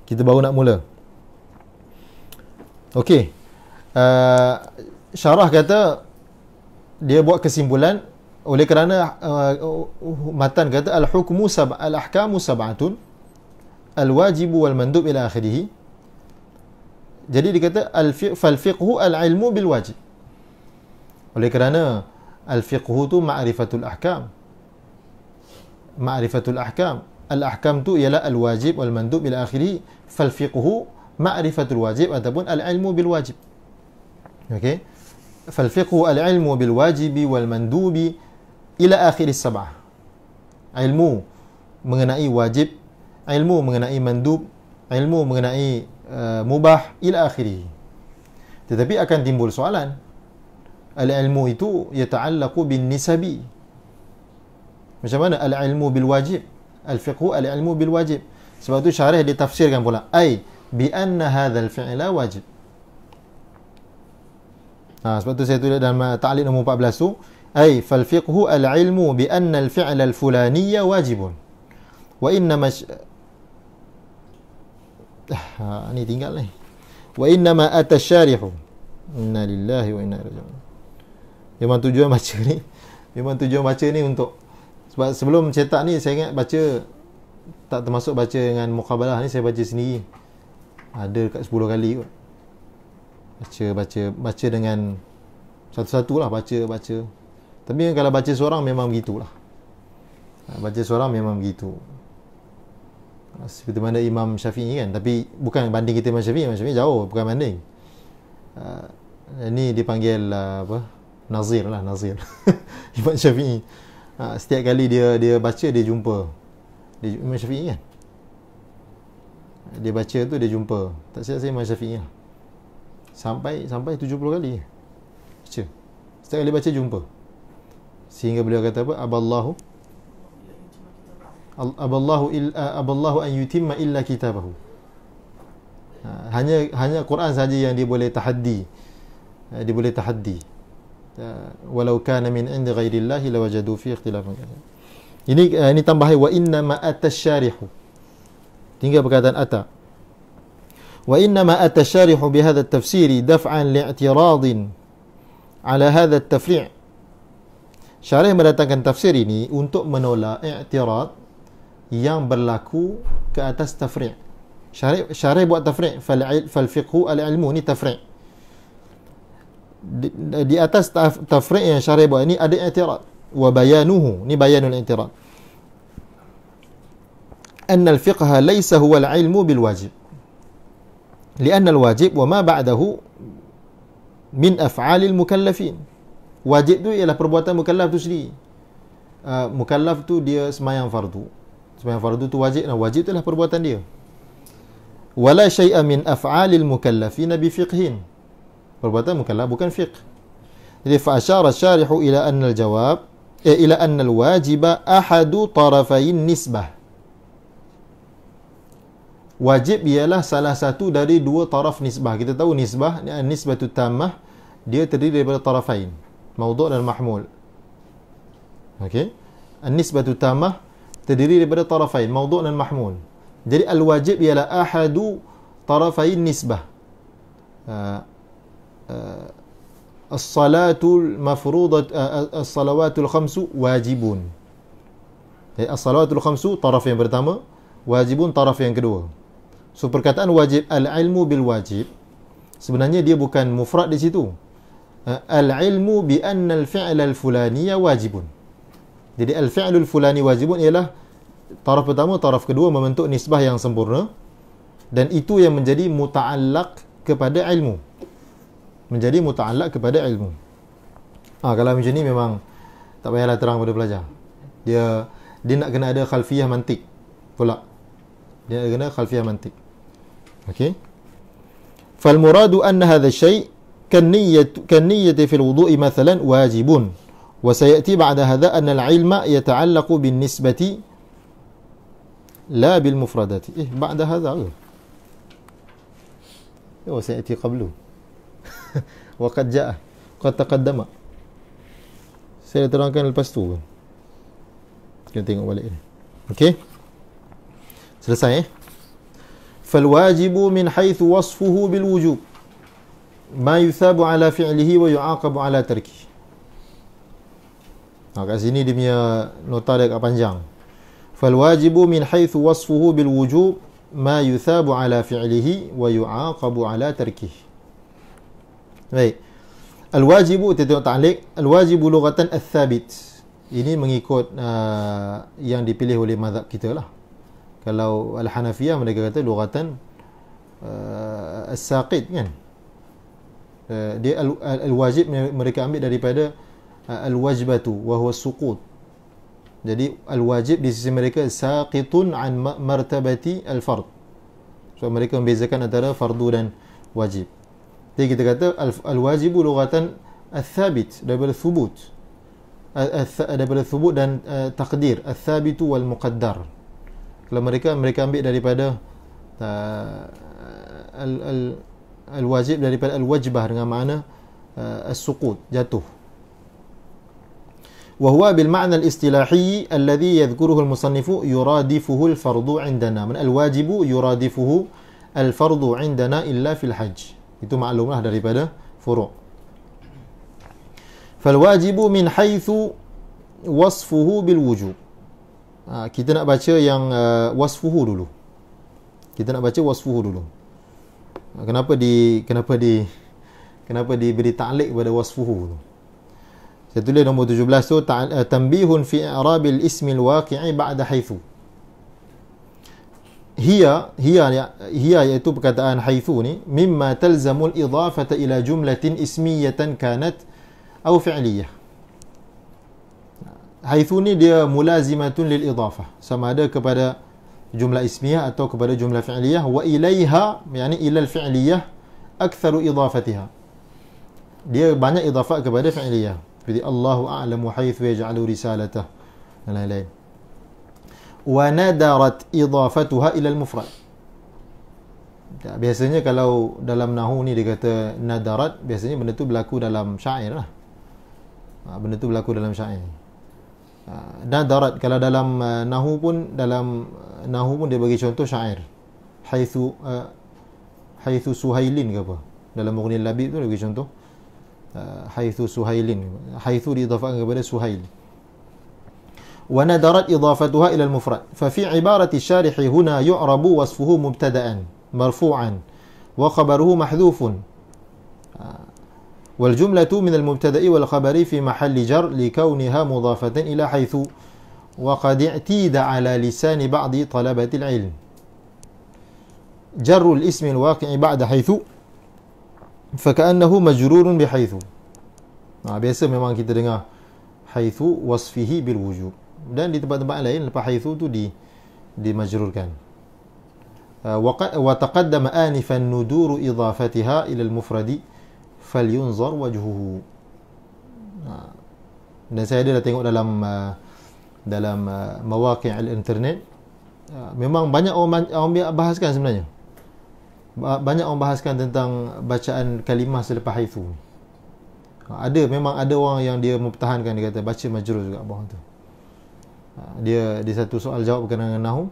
Kita baru nak mula. Okey. Syarah kata, dia buat kesimpulan oleh kerana matan kata al-hukmu al-ahkamu sab'atun al-wajibu wal mandub ila akhirih. Jadi dia kata fal-fiqhu al-ilmu bil wajib. Oleh kerana al-fiqhu tu ma'rifatul ahkam. Ma'rifatul ahkam. Al-ahkam tu ialah al-wajib wal mandub ila akhirih. Fal-fiqhu ma'rifatul wajib ataupun al-ilmu bil wajib. Okey. Fal-fiqhu al-ilmu bil wajibi wal mandubi ila akhir as-sab'ah. Ilmu mengenai wajib, ilmu mengenai mandub, ilmu mengenai mubah ila akhirih. Tetapi akan timbul soalan. Al-ilmu itu yata'allaqu bin nisabi. Macam mana al-ilmu bil wajib? Al-fiqhu al-ilmu bil wajib. Sebab tu syarih ditafsirkan pula, ai bi anna hadzal fi'la wajib. Sebab tu saya tulis dalam ta'liq nombor 14 tu, Ay fal fiqhu al-ilmu bi anna al-fi'l al-fulani wajibun. Wa innama ni tinggal ni. Wa innama atasyarihu. Inna lillahi wa inna ilaihi raji'un. Memang tujuan baca ni untuk, sebab sebelum cetak ni saya ingat baca tak termasuk baca dengan muqabalah ni, saya baca sendiri. Ada dekat 10 kali kot. Baca dengan satu-satu lah, baca. Tapi kalau baca seorang memang begitulah. Baca seorang memang begitu. Seperti mana Imam Syafi'i kan. Tapi bukan banding kita Imam Syafi'i jauh, bukan banding. Ini dipanggil Nazir. Imam Syafi'i. Setiap kali dia baca, dia jumpa. Imam Syafi'i kan. Dia baca tu dia jumpa. Tak silap saya Imam Syafi'i lah. Sampai 70 kali baca. Setiap kali baca jumpa. Sehingga beliau kata apa? Aballahu an yutimma illa kitabahu. Hanya Quran saja yang dia boleh tahaddi. Walau kana min indi ghairillahi lawajadu fi ikhtilafan katsir. Ini tambahan wa inna ma atasyarihu. Tinggal perkataan ata. Wa inna ma atasyarihu bi hadha at-tafsiri daf'an li'tiradin ala hadha at-tafri'. Syarih mendatangkan tafsir ini untuk menolak i'tirad yang berlaku ke atas tafri'. Syarih buat tafri', fal fiqhu al-ilmu ni tafri'. Di atas tafri' yang syarih buat ini ada i'tirad. Wa bayanuhu, ni bayanul i'tirad. Anna al-fiqha laysa huwa al-ilmu bil wajib. Lianna al-wajib wa ma ba'dahu min af'alil mukallafin. Wajib tu ialah perbuatan mukallaf tu sendiri. Mukallaf tu dia sembahyang fardu. Sembahyang fardu tu wajib. Wajib tu ialah perbuatan dia. Wala syai'a min af'alil mukallafin bi fiqhin. Perbuatan mukallaf bukan fiqh. Jadi fa asyara syarihu ila anna al-jawab ila anna al-wajiba ahadu tarafayn nisbah. Wajib ialah salah satu dari dua taraf nisbah. Kita tahu nisbah, nisbatut tammah, dia terdiri daripada tarafain, maudhu' dan mahmul. Okey. An-nisbatut tammah terdiri daripada tarafain, maudhu' dan mahmul. Jadi al-wajib ialah ahadu tarafain nisbah. As-salatul mafruḍah, as-salawatul khamsu wajibun. Jadi as-salawatul khamsu taraf yang pertama, wajibun taraf yang kedua. So perkataan wajib, al-ilmu bil wajib, sebenarnya dia bukan mufrad di situ. Al-ilmu bi anna al-fi'l al-fulani wajibun. Jadi al-fi'l al-fulani wajibun ialah taraf pertama, taraf kedua membentuk nisbah yang sempurna, dan itu yang menjadi muta'allaq kepada ilmu. Menjadi muta'allaq kepada ilmu. Kalau macam ni memang tak payahlah terang pada pelajar. Dia nak kena ada khalfiyah mantik pula. Dia nak kena khalfiyah mantik. Okey. Fal muradu anna hadha syai' kan niyyati fil wudu'i mathalan wajibun. Wa sayati ba'da hadha anna al-'ilma yata'allaqu bin nisbati la bil mufradati. Ba'da hadha. Wa sayati qablu. Wa qad ja'a, qad taqaddama. Saya terangkan lepas tu. Kita tengok balik ni. Okey. Selesai fal wajibu min haythu wasfuhu bil wujub ma yuthabu ala fi'lihi wa yu'aqabu ala tarkihi. Kat sini dia punya nota dia agak panjang. Fal wajibu min haythu wasfuhu bil wujub ma yuthabu ala fi'lihi wa yu'aqabu ala tarkihi. Baik. Al-wajibu, kita tengok ta'liq. Al-wajibu lughatan al-thabit. Ini mengikut yang dipilih oleh mazhab kita lah. Kalau Al-Hanafiyah mereka kata lughatan as-saqit kan. Dia al-wajib mereka ambil daripada al-wajbatu wa huwa as-suqut. Jadi al-wajib di sisi mereka saqitun an martabati al-fard. So mereka membezakan antara fardu dan wajib. Jadi kita kata al-wajibu lughatan al-thabit, daripada thubut. Daripada thubut dan taqdir, al-thabitu wal muqaddar. Kalau mereka ambil daripada al-wajib daripada al-wajbah dengan makna as-suqut, jatuh. وهو بالمعنى الاصطلاحي الذي يذكره المصنف يرادفه الفرض عندنا. من الواجب يرادفه الفرض عندنا إلا في الحج. Itu maklumlah daripada furu'. فالواجب من حيث وصفه بالوجوب. Kita nak baca yang wasfuhu dulu. Kita nak baca wasfuhu dulu. Kenapa diberi ta'liq pada wasfuhu tu? Saya tulis nombor 17 tu, tanbihun fi i'rabil ismil waqi'i ba'da haitsu. Hiya iaitu perkataan haitsu ni, mimma talzamul idafata ila jumlatin ismiyatan kanat atau fi'liyah. Haitsu ni dia mulazimatun lil idafah, sama ada kepada jumlah ismiyah atau kepada jumlah fi'liyah. Wa ilaiha, yani ila al fi'liyah aktsaru idafatiha, dia banyak idafah kepada fi'liyah, seperti Allahu a'lamu haitsu yaj'alu risalatah dan lain-lain. Wa nadarat idafatuha ila al mufrad. Biasanya kalau dalam nahwu ni dia kata nadarat, biasanya benda tu berlaku dalam syair lah. Benda tu berlaku dalam syair. Nadarat kalau dalam nahwu pun dia bagi contoh syair. Haitsu Suhailin ke apa? Dalam Mughnil Labib tu dia bagi contoh haitsu Suhailin. Haitsu diidafahkan kepada Suhail. Wa nadarat idafatuha ila al-mufrad. Fa fi ibarati asy-syarih huna yu'rabu wasfuhu mubtada'an marfu'an wa khabaruhu mahdhufun. والجملة من المبتدأ والخبر في محل جر لكونها مضافة إلى حيث وقد اعتيد على لسان بعض طلبة العلم جر الاسم الواقع بعد حيث فكأنه مجرور بحيث. Biasa memang kita dengar haitsu wasfihi bil wujub, dan di tempat-tempat lain lepas haitsu tu dimajrurkan. Wa taqaddama anifan nuduru idafatiha ila al-mufradi falyunzar wajhuhu. Dan saya dah tengok dalam mawaqi' al-internet, memang banyak orang bahaskan sebenarnya. Banyak orang bahaskan tentang bacaan kalimah selepas haitsu. Memang ada orang yang dia mempertahankan, dia kata baca majrur juga bawah tu. Dia di satu soal jawab berkenaan dengan nahwu,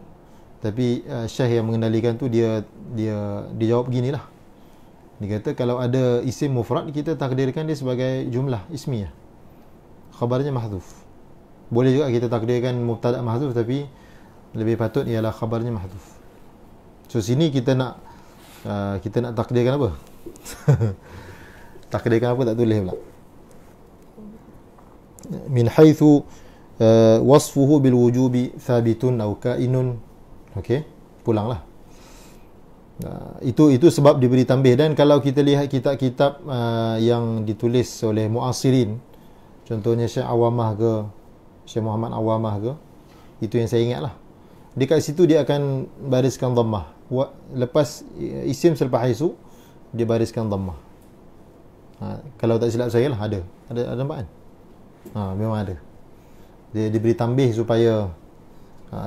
tapi syekh yang mengendalikan tu dia jawab beginilah. Dia kata kalau ada isim mufrad, kita takdirkan dia sebagai jumlah ismiyah, khabarnya mahdhuf. Boleh juga kita takdirkan mubtada' mahdhuf, tapi lebih patut ialah khabarnya mahdhuf. So sini kita nak takdirkan apa? Takdirkan apa tak tulis pula. Min haitsu wasfuhu bil wujubi thabitun aw kainun. Okey, pulanglah. Itu sebab diberi tambih. Dan kalau kita lihat kitab-kitab yang ditulis oleh muasirin, contohnya Syekh Awamah ke, Syekh Muhammad Awamah ke, itu yang saya ingat lah. Dekat situ dia akan bariskan dhammah. Lepas isim selepas haitsu, dia bariskan dhammah. Kalau tak silap saya lah, ada nampak kan? Memang ada. Dia diberi tambih supaya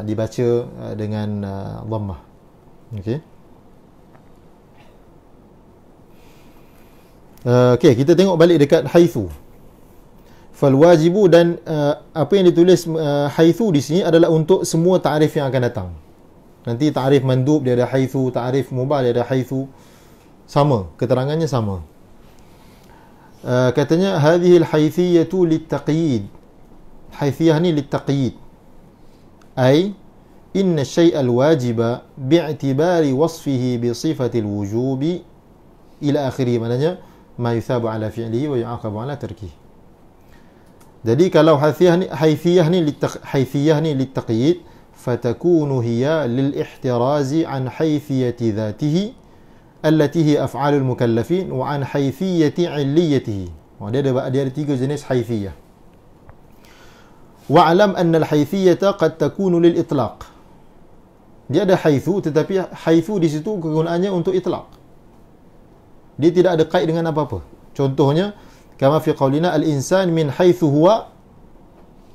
dibaca dengan dhammah. Okey. Okey, kita tengok balik dekat haitsu. Fal wajibu, dan apa yang ditulis haitsu di sini adalah untuk semua ta'rif yang akan datang. Nanti ta'rif mandub dia ada haitsu, ta'rif mubah dia ada haitsu. Sama, keterangannya sama. Katanya hadhil haithiyatu littaqyid. Haithiyah ni littaqyid. Ai inna syai'al wajiba bi'tibari wasfihi bi sifatil wujubi ila akhirih. Maknanya ma yuthabu ala fi'lihi wa yu'aqabu ala tarkihi. Jadi kalau haithiyah ni littaqyid, fatakunu hiya lil ihtirazi an haythiyati dhatihi allati hi af'alul mukallafin wa an haythiyati 'illiyatihi. Dia ada tiga jenis haithiyah. Wa'lam anna al-haythiyata qad takunu lil itlaq. Dia ada haitsu, tetapi haitsu di situ kegunaannya untuk itlaq. Dia tidak ada kait dengan apa-apa. Contohnya kama fi qaulina al-insan min haitsu huwa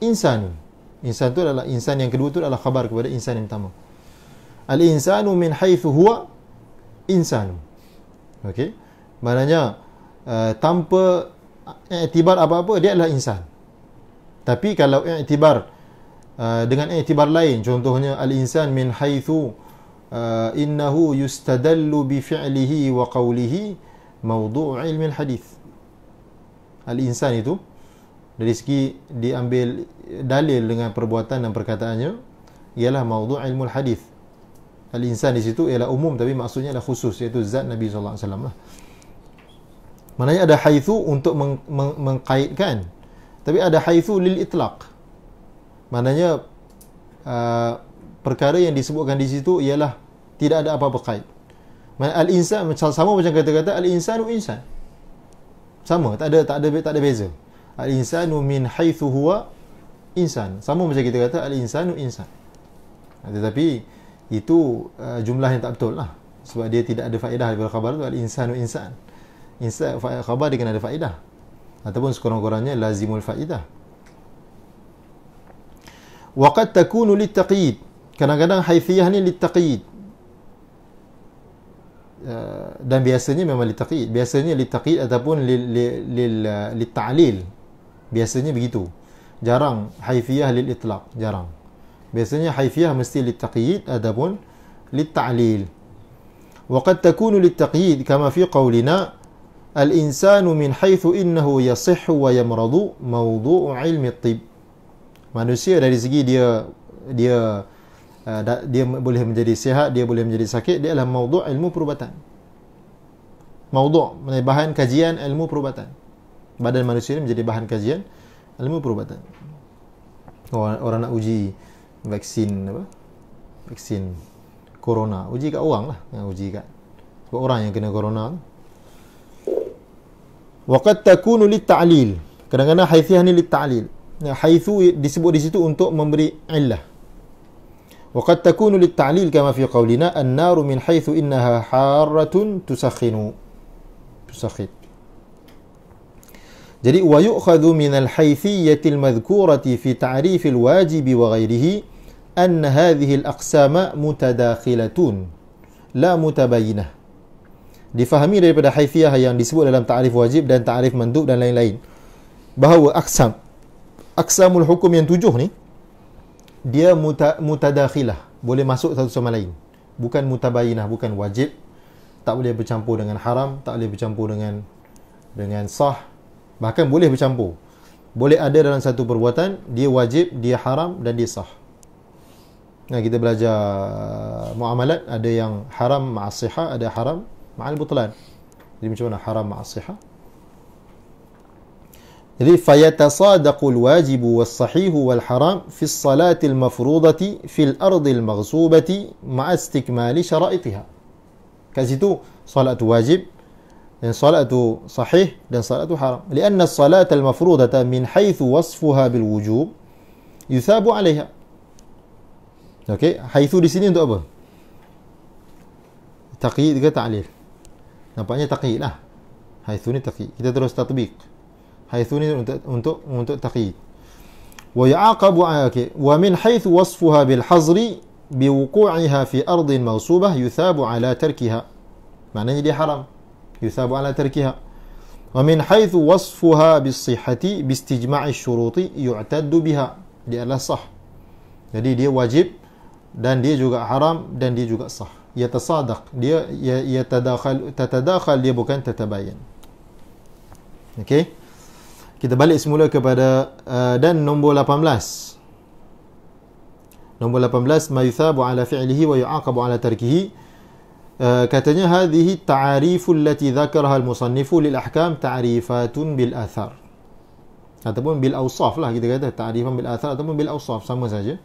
insan. Insan tu adalah, insan yang kedua tu adalah khabar kepada insan yang pertama. Al-insanu min haitsu huwa insan. Okey. Maknanya tanpa iktibar apa-apa, dia adalah insan. Tapi kalau i'tibar dengan i'tibar lain, contohnya al-insan min haitsu innahu yustadallu bi fi'lihi wa qawlihi mawdu' ilmi al-hadith. Al-insan itu dari segi diambil dalil dengan perbuatan dan perkataannya ialah mawdu' ilmu al-hadith. Al-insan di situ ialah umum tapi maksudnya adalah khusus, iaitu zat Nabi sallallahu alaihi wasallam lah. Maknanya ada haitsu untuk mengkaitkan, tapi ada haitsu lil itlaq. Maknanya perkara yang disebutkan di situ ialah tidak ada apa-apa kait. Al-insan sama macam kata-kata al-insanu insan. Sama, tak ada beza. Al-insanu min haitsu huwa insan. Sama macam kita kata al-insanu insan. Tetapi itu jumlah yang tak betul lah. Sebab dia tidak ada faedah daripada khabar tu, al-insanu insan. Insan khabar dia kena ada faedah. Ataupun sekurang-kurangnya lazimul faedah. Wa qad takunu lit-taqyid. Kadang-kadang haithiyah ni lit-taqyid. Dan biasanya memang lit-taqyid. Biasanya lit-taqyid ataupun lit-ta'lil. Biasanya begitu. Jarang haithiyah lil-itlaq, jarang. Biasanya haithiyah mesti lit-taqyid ataupun lit-ta'lil. Wa qad takunu lit-taqyid kama fi qawlina al-insanu min haitsu innahu yasihhu wa yamradu mawdu'u ilmi at-tib. Manusia dari segi dia boleh menjadi sihat, dia boleh menjadi sakit, dia adalah mawdu' ilmu perubatan. Mawdu' bahan kajian ilmu perubatan. Badan manusia ini menjadi bahan kajian ilmu perubatan. Orang nak uji vaksin apa? Vaksin corona, uji kat orang lah, uji kat sebab orang yang kena corona. Waqad takunu lit-ta'lil. Kadang-kadang haithiyah ni lit-ta'lil. Haitsu disebut di situ untuk memberi illah. Waqad takunu lit-ta'lil kama fi qawlina an-naru min haitsu innaha harratun tusakhinu. Tusakhit. Jadi wa yu'khadhu min al-haythiyyati al-madhkurati fi ta'rif al-wajib wa ghayrihi anna hadhihi al-aqsama mutadakhilatun la mutabayyinah. Difahami daripada haithiyah yang disebut dalam ta'rif wajib dan ta'rif mandub dan lain-lain, bahawa aqsamul hukum yang 7 ni dia mutadakhilah, boleh masuk satu sama lain, bukan mutabayinah, bukan wajib, tak boleh bercampur dengan haram, tak boleh bercampur dengan sah, bahkan boleh bercampur, boleh ada dalam satu perbuatan dia wajib, dia haram dan dia sah. Nah, kita belajar muamalat, ada yang haram ma'as sihah, ada haram ma'al butlan. Jadi macam mana haram ma'as sihah? Jadi fayatasadaqul wajibu was-sahihu wal-haram fi as-salati al-mafrudati fi al-ardi al-maghsubati ma'a istikmali syara'itiha. Kat situ solat wajib dan solat sahih dan solat haram. Lianna as-salata al-mafrudata min haitsu wasfuha bil wujub yuthabu 'alayha. Okey, haitsu di sini untuk apa? Taqyid ke ta'lil? Nampaknya taqyid lah. Haitsu ni taqyid. Kita terus tatbiq. Haitsu ni untuk taqyid. Wa ya'aqabu wa min haitsu wasfuha bil hazri bi wuqu'iha fi ardin mawsubah yuthabu 'ala tarkiha. Maknanya dia haram. Yuthabu 'ala tarkiha. Wa min haitsu wasfuha bis sihhati bi istijma'i syuruti yu'taddu biha. Dia adalah sah. Jadi dia wajib dan dia juga haram dan dia juga sah. Yatasadaq, dia tatadakhal, dia bukan tatabayan. Okey. Kita balik semula kepada dan nombor 18. Nombor 18, ma yuthabu ala fi'lihi wa yu'aqabu ala tarkihi. Katanya hadhihi ta'arifu allati dzakaraha al-musannifu lil ahkam ta'rifatun bil athar. Ataupun bil awsaf lah, kita kata ta'rifan bil athar ataupun bil awsaf, sama saja.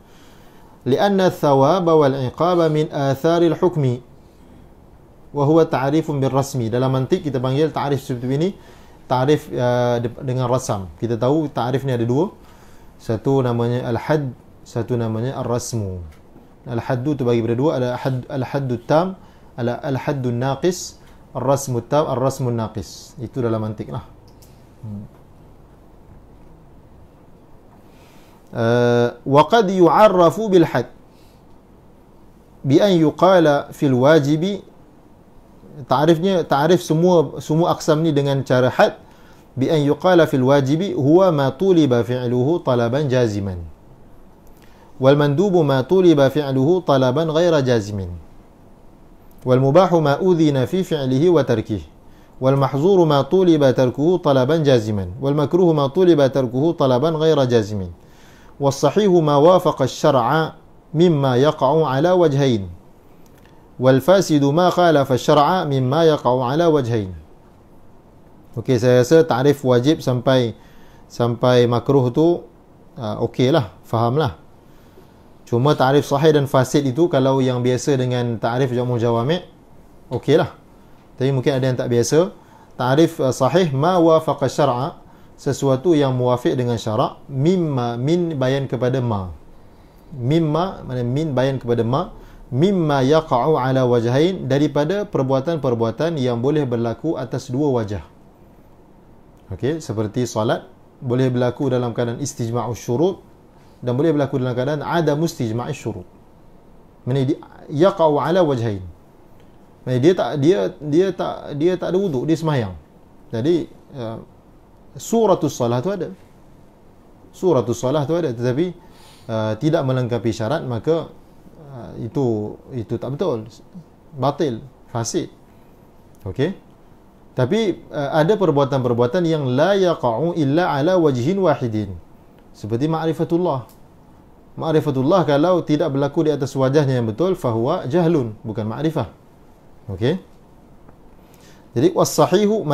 Lianna ath-thawaba wal 'iqaba min atharil hukmi wa huwa ta'rifun bil rasmi. Dalam mantik kita panggil ta'rif seperti ini ta'rif dengan rasam. Kita tahu ta'rif ni ada dua. Satu namanya al-hadd, satu namanya ar-rasmu. Al-haddu tu bagi pada dua, ada al-haddu tam, al-haddu naqis, ar-rasmu tam, ar-rasmu naqis. Itu dalam mantik lah. وقد يعرف بالحد بأن يقال في الواجب. Ta'rif semua aqsam ni dengan cara had bi an yuqala fil wajibi huwa ma tuliba fi'luhu talaban jaziman wal mandubu ma tuliba fi'luhu talaban ghaira jazimin wal mubahu ma udhina fi fi'lihi wa tarkihi wal mahzuru ma tuliba tarkuhu talaban jaziman wal makruhu ma tuliba tarkuhu talaban ghaira jazimin was sahihu ma wafaqa asy-syar'a mimma yaqa'u ala wajhain wal fasidu ma khalafa asy-syar'a mimma yaqa'u ala wajhain. Okey, saya rasa takrif wajib sampai makruh tu okeylah, fahamlah. Cuma takrif sahih dan fasid itu kalau yang biasa dengan takrif jamu jawami' okeylah. Tapi mungkin ada yang tak biasa. Takrif sahih ma wafaqa syar'a, sesuatu yang muwafiq dengan syarak. Mimma, min bayan kepada ma. Mimma, mana min bayan kepada ma. Mimma yaqa'u ala wajhain, daripada perbuatan-perbuatan yang boleh berlaku atas dua wajah. Okey, seperti solat boleh berlaku dalam keadaan istijma'us syurut dan boleh berlaku dalam keadaan adam istijma'us syurut. Maksudnya yaqa'u ala wajhain. Maksudnya dia tak ada wuduk, dia sembahyang. Jadi suratus salah tu ada. Suratus salah tu ada, tetapi tidak melengkapi syarat, maka itu tak betul. Batil, fasid. Okey. Tapi ada perbuatan-perbuatan yang la yaqa'u illa ala wajhin wahidin. Seperti ma'rifatullah. Ma'rifatullah kalau tidak berlaku di atas wajahnya yang betul, fahuwa jahlun, bukan ma'rifah. Okey. Jadi was-sahihu,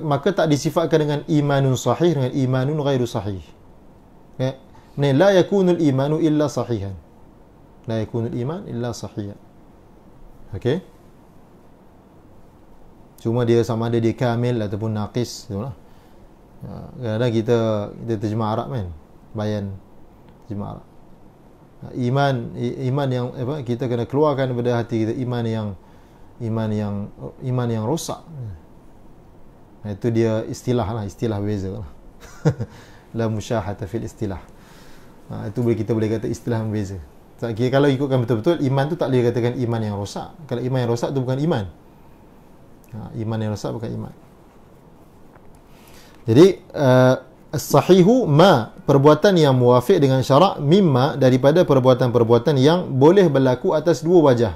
maka tak disifatkan dengan imanun sahih dengan imanun ghairu sahih. Ni la yakunul imanu illa sahihan. La yakunul iman illa sahihan. Okey. Cuma dia sama ada dia kamil ataupun naqis, itulah. Kadang-kadang kita terjemah Arab kan, bayan terjemah Arab. Iman yang kita kena keluarkan daripada hati kita iman yang rosak. Itu dia istilah beza lah. La musyahata fil istilah. Itu kita boleh kata istilah berbeza. Kalau ikutkan betul-betul, iman tu tak boleh katakan iman yang rosak. Kalau iman yang rosak tu bukan iman. Iman yang rosak bukan iman. Jadi as-sahihu ma, perbuatan yang muwafiq dengan syarak, mimma, daripada perbuatan-perbuatan yang boleh berlaku atas dua wajah.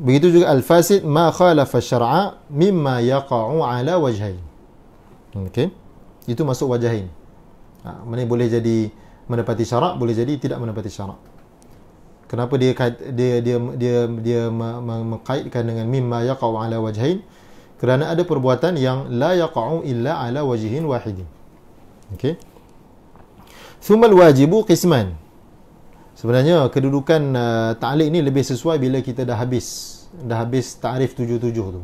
Begitu juga al-fasid ma khalafa syar'a mimma yaqa'u ala wajhain. Okey. Itu masuk wajhain. Mana boleh jadi menepati syarak, boleh jadi tidak menepati syarak. Kenapa dia mengkaitkan dengan mimma yaqa'u ala wajhain? Kerana ada perbuatan yang la yaqa'u illa ala wajhin wahidin. Okey. Thummal wajibu qisman. Sebenarnya kedudukan ta'liq ni lebih sesuai bila kita dah habis ta'rif 77 tu.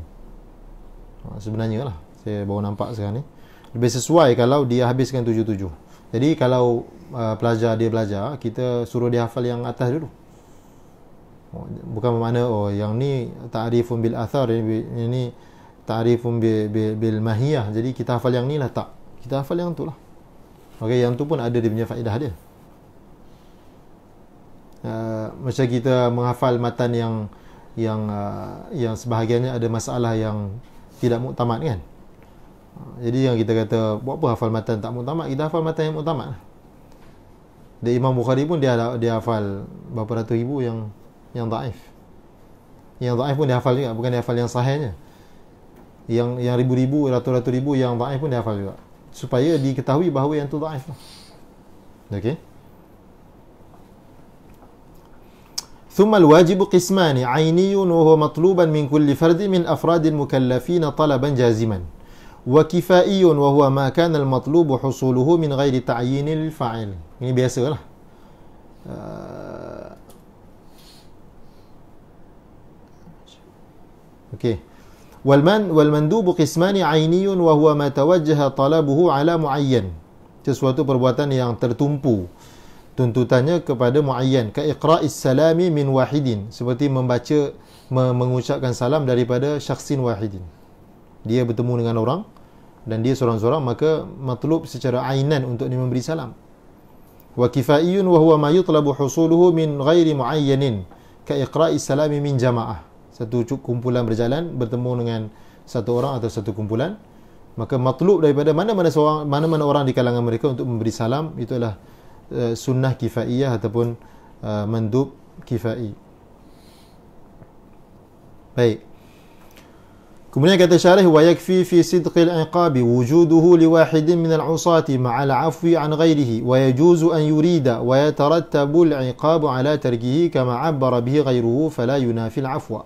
Sebenarnya lah, saya baru nampak sekarang ni. Lebih sesuai kalau dia habiskan 77. Jadi kalau pelajar dia belajar, kita suruh dia hafal yang atas dulu. Bukan bermakna yang ni ta'rifun bil athar, ini ta'rifun bil mahiyah, jadi kita hafal yang ni lah. Tak, kita hafal yang tu lah. Okey, yang tu pun ada dia punya faedah dia. Macam kita menghafal matan yang sebahagiannya ada masalah yang tidak muktamad kan. Jadi yang kita kata buat apa hafal matan tak muktamad, kita hafal matan yang muktamad. Dan Imam Bukhari pun dia hafal berapa ratus ribu yang dhaif. Yang dhaif pun dia hafal juga, bukan dia hafal yang sahihnya. Yang ribu-ribu, ratus-ratus ribu yang dhaif pun dia hafal juga, supaya diketahui bahawa yang tu dhaif lah. Okey. Thumma al-wajibu qismani 'ainiyun wa huwa matluban min kulli fardin min afradil mukallafin talaban jaziman, wa kifaiyun wa huwa ma kana al-matlubu husuluhu min ghairi ta'yinil fa'il. Ini biasalah. Okey. Wal mandubu qismani 'ainiyun wa huwa ma tawajjaha talabuhu 'ala muayyan. Sesuatu perbuatan yang tertumpu tuntutannya kepada muayyan, ka iqra'is salami min wahidin, seperti membaca mengucapkan salam daripada syakhsin wahidin. Dia bertemu dengan orang dan dia seorang-seorang, maka matlub secara ainan untuk dia memberi salam. Wa kifaiyun wa huwa ma yutlabu husuluhu min ghairi muayyanin, ka iqra'is salami min jama'ah. Satu kumpulan berjalan bertemu dengan satu orang atau satu kumpulan, Maka matlub daripada mana-mana orang di kalangan mereka untuk memberi salam, itu adalah sunnah kifaiyah ataupun mandub kifai. Baik. Kemudian kata syarih, wa yakfi fi sidqil iqabi wujuduhu liwahidin min al-usati ma'al afwi an ghairihi wa yajuzu an yurida wa yatarattabu al-iqabu ala tarkihi kama 'abbara bihi ghairuhu fala yunafi al-afwa.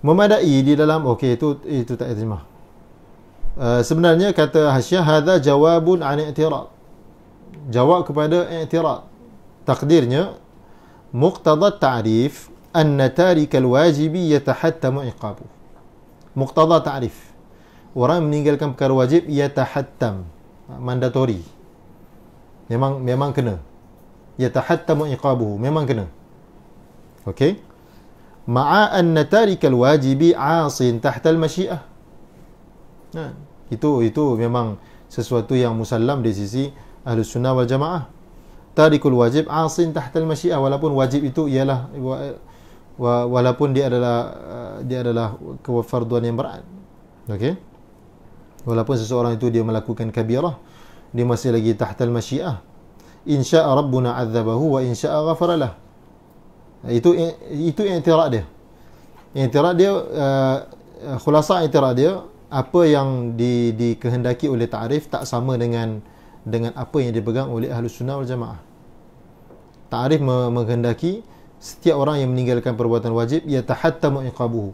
Memadai di dalam, okey, itu tak terjemah. Sebenarnya kata Hasyiah, hadza jawabun an i'tirad, jawab kepada i'tirad. Takdirnya muqtada ta'rif anna tarikal wajibi yatahattamu iqabu. Muqtada ta'rif, orang meninggalkan perkara wajib yatahattam, mandatory, memang kena. Yatahattamu iqabuhu, memang kena. okey. Ma'a anna tarikal wajibi 'asin tahta al-masyiah. Nah, itu memang sesuatu yang musallam di sisi Ahlus Sunnah wal Jamaah. Tarikul wajib 'asin tahta al-masyiah, walaupun wajib itu ialah walaupun dia adalah kefarduan yang berat. Okey. Walaupun seseorang itu dia melakukan kabirah, dia masih lagi tahta al-masyiah. Insya'a rabbuna 'adzabahu wa insya'a ghafara lah. Itu i'tirad dia. I'tirad dia, khulasa i'tirad dia, apa yang dikehendaki oleh ta'rif tak sama dengan apa yang dipegang oleh Ahlus Sunnah wal Jamaah. Ta'rif menghendaki setiap orang yang meninggalkan perbuatan wajib yatahattamu iqabuhu,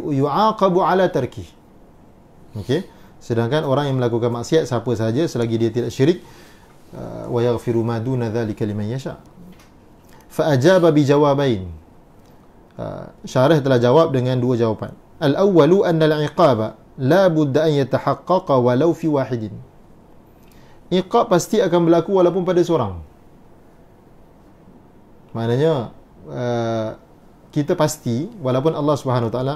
yu'aqabu ala tarki. Okey. Sedangkan orang yang melakukan maksiat, siapa saja selagi dia tidak syirik, wa yaghfiru ma duna dzalika liman yasha. Fa ajaba bi jawabain. Syarih telah jawab dengan dua jawapan. Al-awwalu anna al-iqaba la budda an yatahaqqaqa walau fi wahidin. Iqab pasti akan berlaku walaupun pada seorang. Maknanya kita pasti, walaupun Allah Subhanahu Wa Taala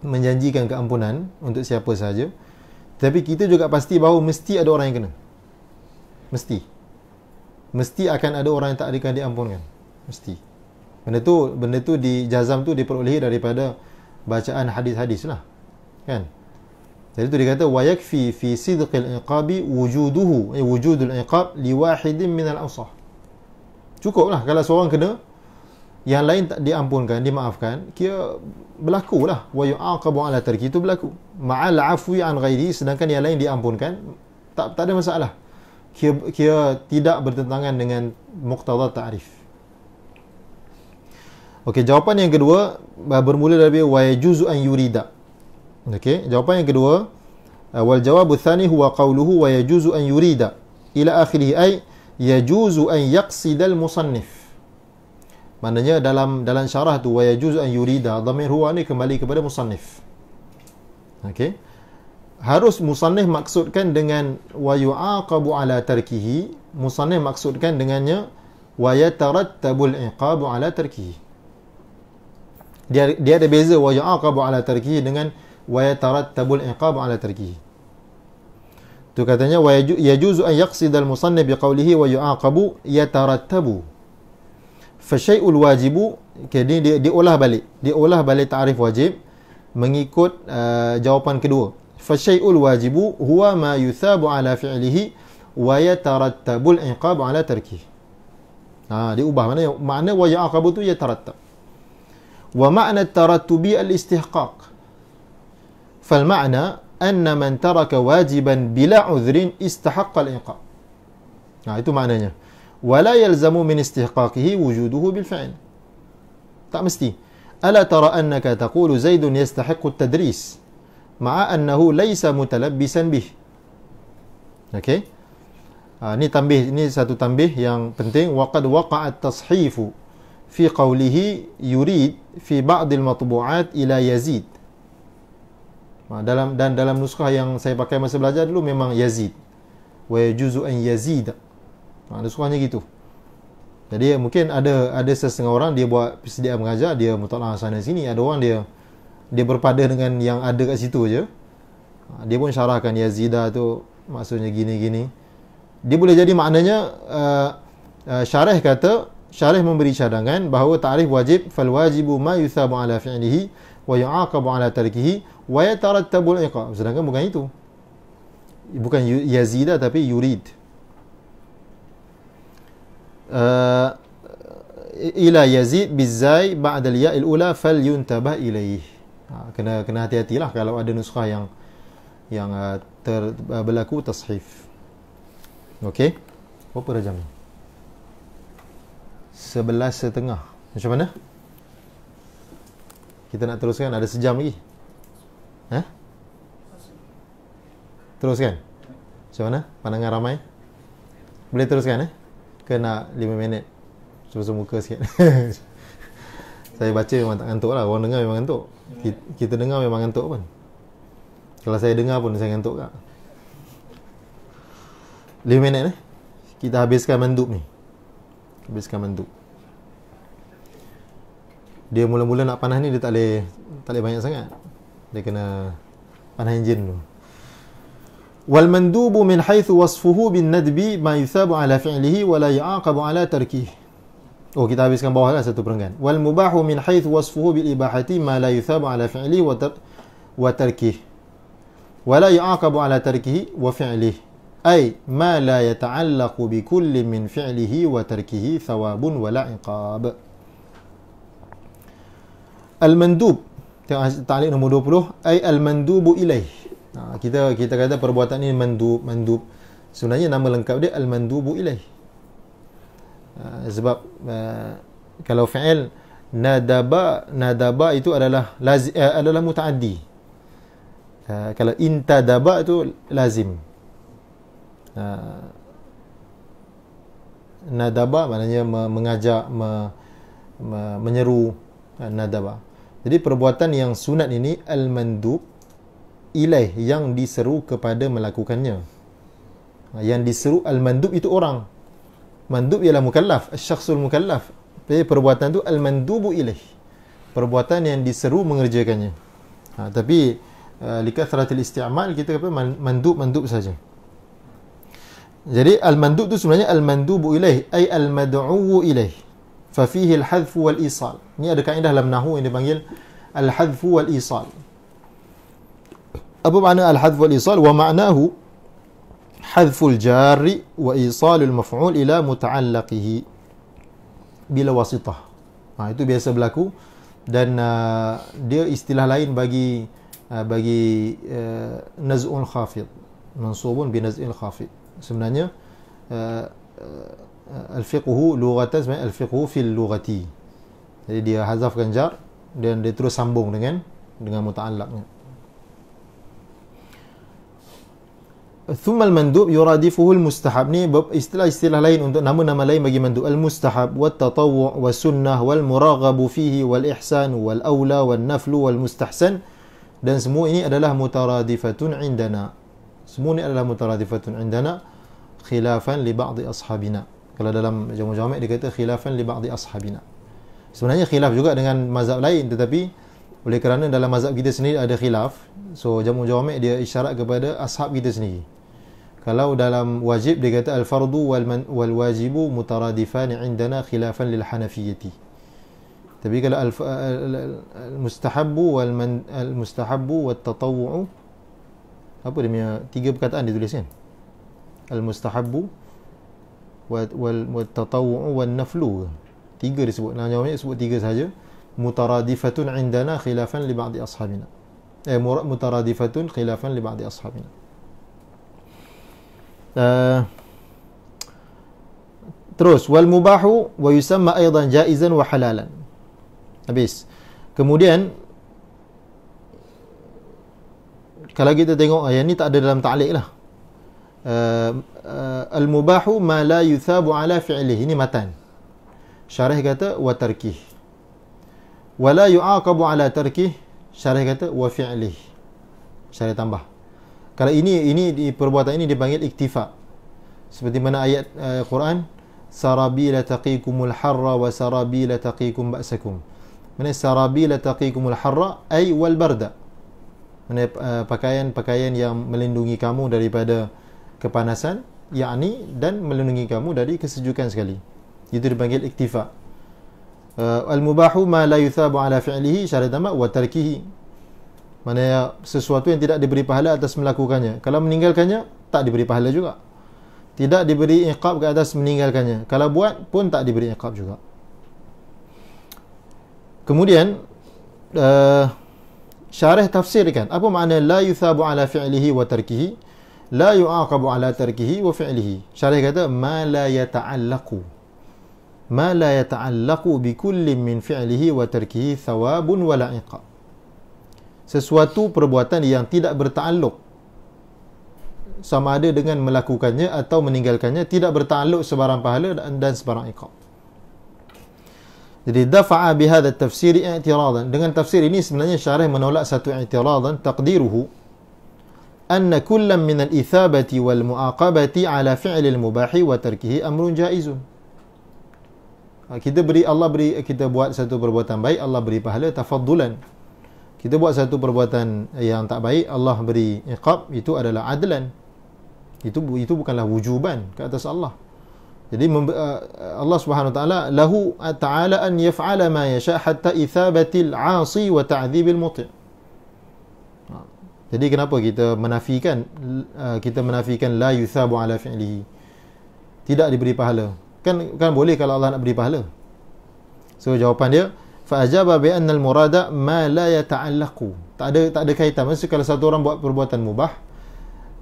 menjanjikan keampunan untuk siapa sahaja, tapi kita juga pasti bahawa mesti ada orang yang kena. Mesti akan ada orang yang tak akan diampunkan. Mesti. Benda tu dijazam tu diperolehi daripada bacaan hadis-hadis lah. Kan? Jadi tu dia kata wa yakfi fi sidqil iqabi wujuduhu, wujudul iqab li wahidin min al-awsah. Cukuplah kalau seorang kena, yang lain tak diampunkan, dimaafkan, kira berlakulah wa yu'aqabu ala tarki, itu berlaku. Ma'al afwi an ghairi, sedangkan yang lain diampunkan, tak ada masalah. Kira tidak bertentangan dengan muqtada ta'rif. Okey, jawapan yang kedua bermula dari wa yajuzu an yurida. Okey, jawapan yang kedua, wal jawabu tsani huwa qawluhu wa yajuzu an yurida ila akhirih, ay yajuzu an yaqsida al musannif. Maknanya dalam syarah tu wa yajuzu an yurida, dhamir huwa ni kembali kepada musannif. Okey, harus musannif maksudkan dengan wa yu'aqabu ala tarkihi, musannif maksudkan dengannya wa yatarattabul iqabu ala tarkihi. Dia ada beza wa yu'aqabu ala tarkihi dengan wa yatarattabul iqabu ala tarkihi. Tu katanya wa yajuzu an yaqsidal musannif biqaulihi wa yu'aqabu yatarattabu. Fa syai'ul wajibu, jadi dia olah balik ta'rif wajib mengikut jawapan kedua. Fa syai'ul wajibu huwa ma yuthabu ala fi'lihi wa yatarattabul iqabu ala tarkihi. Diubah makna wa yu'aqabu tu yatarattab. Wa ma'na at-tarattubi al-istihqaq. Fal ma'na anna man taraka wajiban bila udhrin istahaqqa al-iqab. Itu maknanya. Wala yalzamu min istihqaqihi wujuduhu bil fi'l. Tak mesti. Ala tara annaka taqulu Zaidun yastahiqqu at-tadris ma'a annahu laysa mutalabbisan bih. Okey. Ini satu tambih yang penting. Waqad waqa'a at-tashifu fi qawlihi yurid fi ba'd al-matbu'at ila Yazid. Dalam nuskah yang saya pakai masa belajar dulu memang Yazid. Wa yajuzu an yazid. Nuskahnya gitu. Jadi mungkin ada sesetengah orang dia buat persediaan mengajar, dia mutalaah sana sini, ada orang dia berpada dengan yang ada kat situ je. Dia pun syarahkan Yazidah tu maksudnya gini-gini. Dia boleh jadi maknanya syarih memberi cadangan bahawa ta'rif wajib, fal wajibu ma yuthabu ala fi'lihi wa yu'aqabu ala tarkihi wa yatarattabul iqab. Sedangkan bukan itu. Bukan yazida tapi yurid. Ila yazid bizai ba'da al-ya'il ula falyuntabah ilaih. Kena hati-hatilah kalau ada nuskah yang berlaku tashif. Okey. Berapa dah jam ni? 11.30. Macam mana? Kita nak teruskan, ada sejam lagi. Teruskan? Macam mana? Pandangan ramai? Boleh teruskan Ke nak 5 minit? Susah muka sikit. Saya baca memang tak ngantuk lah. Orang dengar memang ngantuk. Kita dengar memang ngantuk pun. Kalau saya dengar pun saya ngantuk tak? 5 minit kita habiskan mandub ni. Habiskan mandub. Dia mula-mula nak panah ni dia tak boleh banyak sangat. Dia kena panah enjin dulu. Wal mandubu min haythu wasfuhu bin nadbi ma yuthabu ala fi'lihi wa la yu'aqabu ala tarkihi. Oh, kita habiskan bawah lah satu perenggan. Wal mubahu min haythu wasfuhu bil ibahati ma la yuthabu ala fi'lihi wa tarkihi wa la yu'aqabu ala tarkihi wa fi'lihi. Ay ma la yata'allaqu bi kulli min fi'lihi wa tarkihi thawabun wa la iqab. Al-mandub, ta'liq nombor 20, ay al-mandubu ilaih. Kita kata perbuatan ini mandub. Sebenarnya nama lengkap dia al-mandubu ilaih. Sebab kalau fi'il nadaba itu adalah mutaaddi. Kalau intadaba itu lazim. Nadaba maknanya mengajak, menyeru, nadaba. Jadi perbuatan yang sunat ini al-mandub ilaih, yang diseru kepada melakukannya. Yang diseru al-mandub itu orang. Mandub ialah mukallaf, asy-syakhsul mukallaf. Jadi perbuatan itu al-mandubu ilaih, perbuatan yang diseru mengerjakannya. Tapi likathratil isti'mal kita kata mandub saja. Jadi al-mandub itu sebenarnya al-mandubu ilaih, ay al-mad'u ilaih. Fa fihi al-hadf wal isal. Ini ada kaedah dalam nahwu yang dipanggil al-hadf wal isal. Apa makna al-hadf wal isal? Wa ma'nahu hadful jari wa isalul maf'ul ila muta'allaqihi bila wasitah. Itu biasa berlaku, dan dia istilah lain bagi naz'ul khafid, mansubun bi naz'il khafid. Sebenarnya al-fiqhu lughatan sebenarnya al-fiqhu fil lughati. Jadi dia hazafkan jar dan dia terus sambung dengan muta'allaqnya. Thumma al-mandub yuradifuhu al-mustahab. Ni istilah lain untuk nama-nama lain bagi mandub. Al-mustahab wat tatawwu' was sunnah wal muraghabu fihi wal ihsan wal aula wan naflu wal mustahsan. Dan semua ini adalah mutaradifatun indana. Semua ini adalah mutaradifatun indana khilafan li ba'di ashabina. Kalau dalam jamu-jamu dia kata khilafan li ba'di ashabina. Sebenarnya khilaf juga dengan mazhab lain, tetapi oleh kerana dalam mazhab kita sendiri ada khilaf, so jamu-jamu dia isyarat kepada ashab kita sendiri. Kalau dalam wajib dia kata al-fardu wal wajibu mutaradifan indana khilafan lil hanafiyyati. Tapi kalau al-mustahabbu wat tatawwu, apa dia punya tiga perkataan ditulis kan? Al-mustahabbu wal tatawwu wan naflu. Tiga disebut. Nah, jawabnya sebut tiga saja. Mutaradifatun indana khilafan li ba'di ashabina. Mutaradifatun khilafan li ba'di ashabina. Terus wal mubahu wa yusamma aidan jaizan wa halalan. Habis. Kemudian kalau kita tengok ayat ni tak ada dalam ta'liq lah. Al mubahu ma la yuthabu ala fi'lihi. Ini matan. Syarih kata wa tarkih. Wa la yu'aqabu ala tarkih. Syarih kata wa fi'lih. Syarih tambah. Kalau ini di perbuatan ini dipanggil iktifa. Seperti mana ayat Quran, sarabila taqikumul harra wa sarabila taqikum ba'sakum. Mana sarabila taqikumul harra ay wal barda. Mana pakaian yang melindungi kamu daripada kepanasan, yakni dan melindungi kamu dari kesejukan sekali. Itu dipanggil iktifa. Al mubahu ma la yuthabu ala fi'lihi, syarih tambah wa tarkihi. Maknanya sesuatu yang tidak diberi pahala atas melakukannya. Kalau meninggalkannya, tak diberi pahala juga. Tidak diberi iqab ke atas meninggalkannya. Kalau buat pun tak diberi iqab juga. Kemudian syarih tafsirkan apa makna la yuthabu ala fi'lihi wa tarkihi, la yu'aqabu ala tarkihi wa fi'lihi. Syarih kata ma la yata'allaqu bi kullin min fi'lihi wa tarkihi thawabun wala iqab. Sesuatu perbuatan yang tidak bertaalluk sama ada dengan melakukannya atau meninggalkannya, tidak bertaalluk sebarang pahala dan sebarang iqab. Jadi dafa'a bihadha tafsir i'tiradan. Dengan tafsir ini sebenarnya syarih menolak satu i'tiradan, taqdiruhu anna kullam min al-ithabati wal mu'aqabati ala fi'li al-mubahi wa tarkihi amrun jaizun. Kita buat satu perbuatan baik, Allah beri pahala tafaddulan. Kita buat satu perbuatan yang tak baik, Allah beri iqab, itu adalah adlan. Itu bukanlah wujuban ke atas Allah. Jadi Allah Subhanahu wa taala lahu ta'ala an yaf'ala ma yasha hatta ithabatil 'asi wa ta'dhibil muti'. Jadi kenapa kita menafikan la yuthabu ala fi'lihi, tidak diberi pahala? Kan boleh kalau Allah nak beri pahala. So jawapan dia fa ajaba bi anna al murada ma la yata'allaqu. Tak ada kaitan. Maksud kalau satu orang buat perbuatan mubah,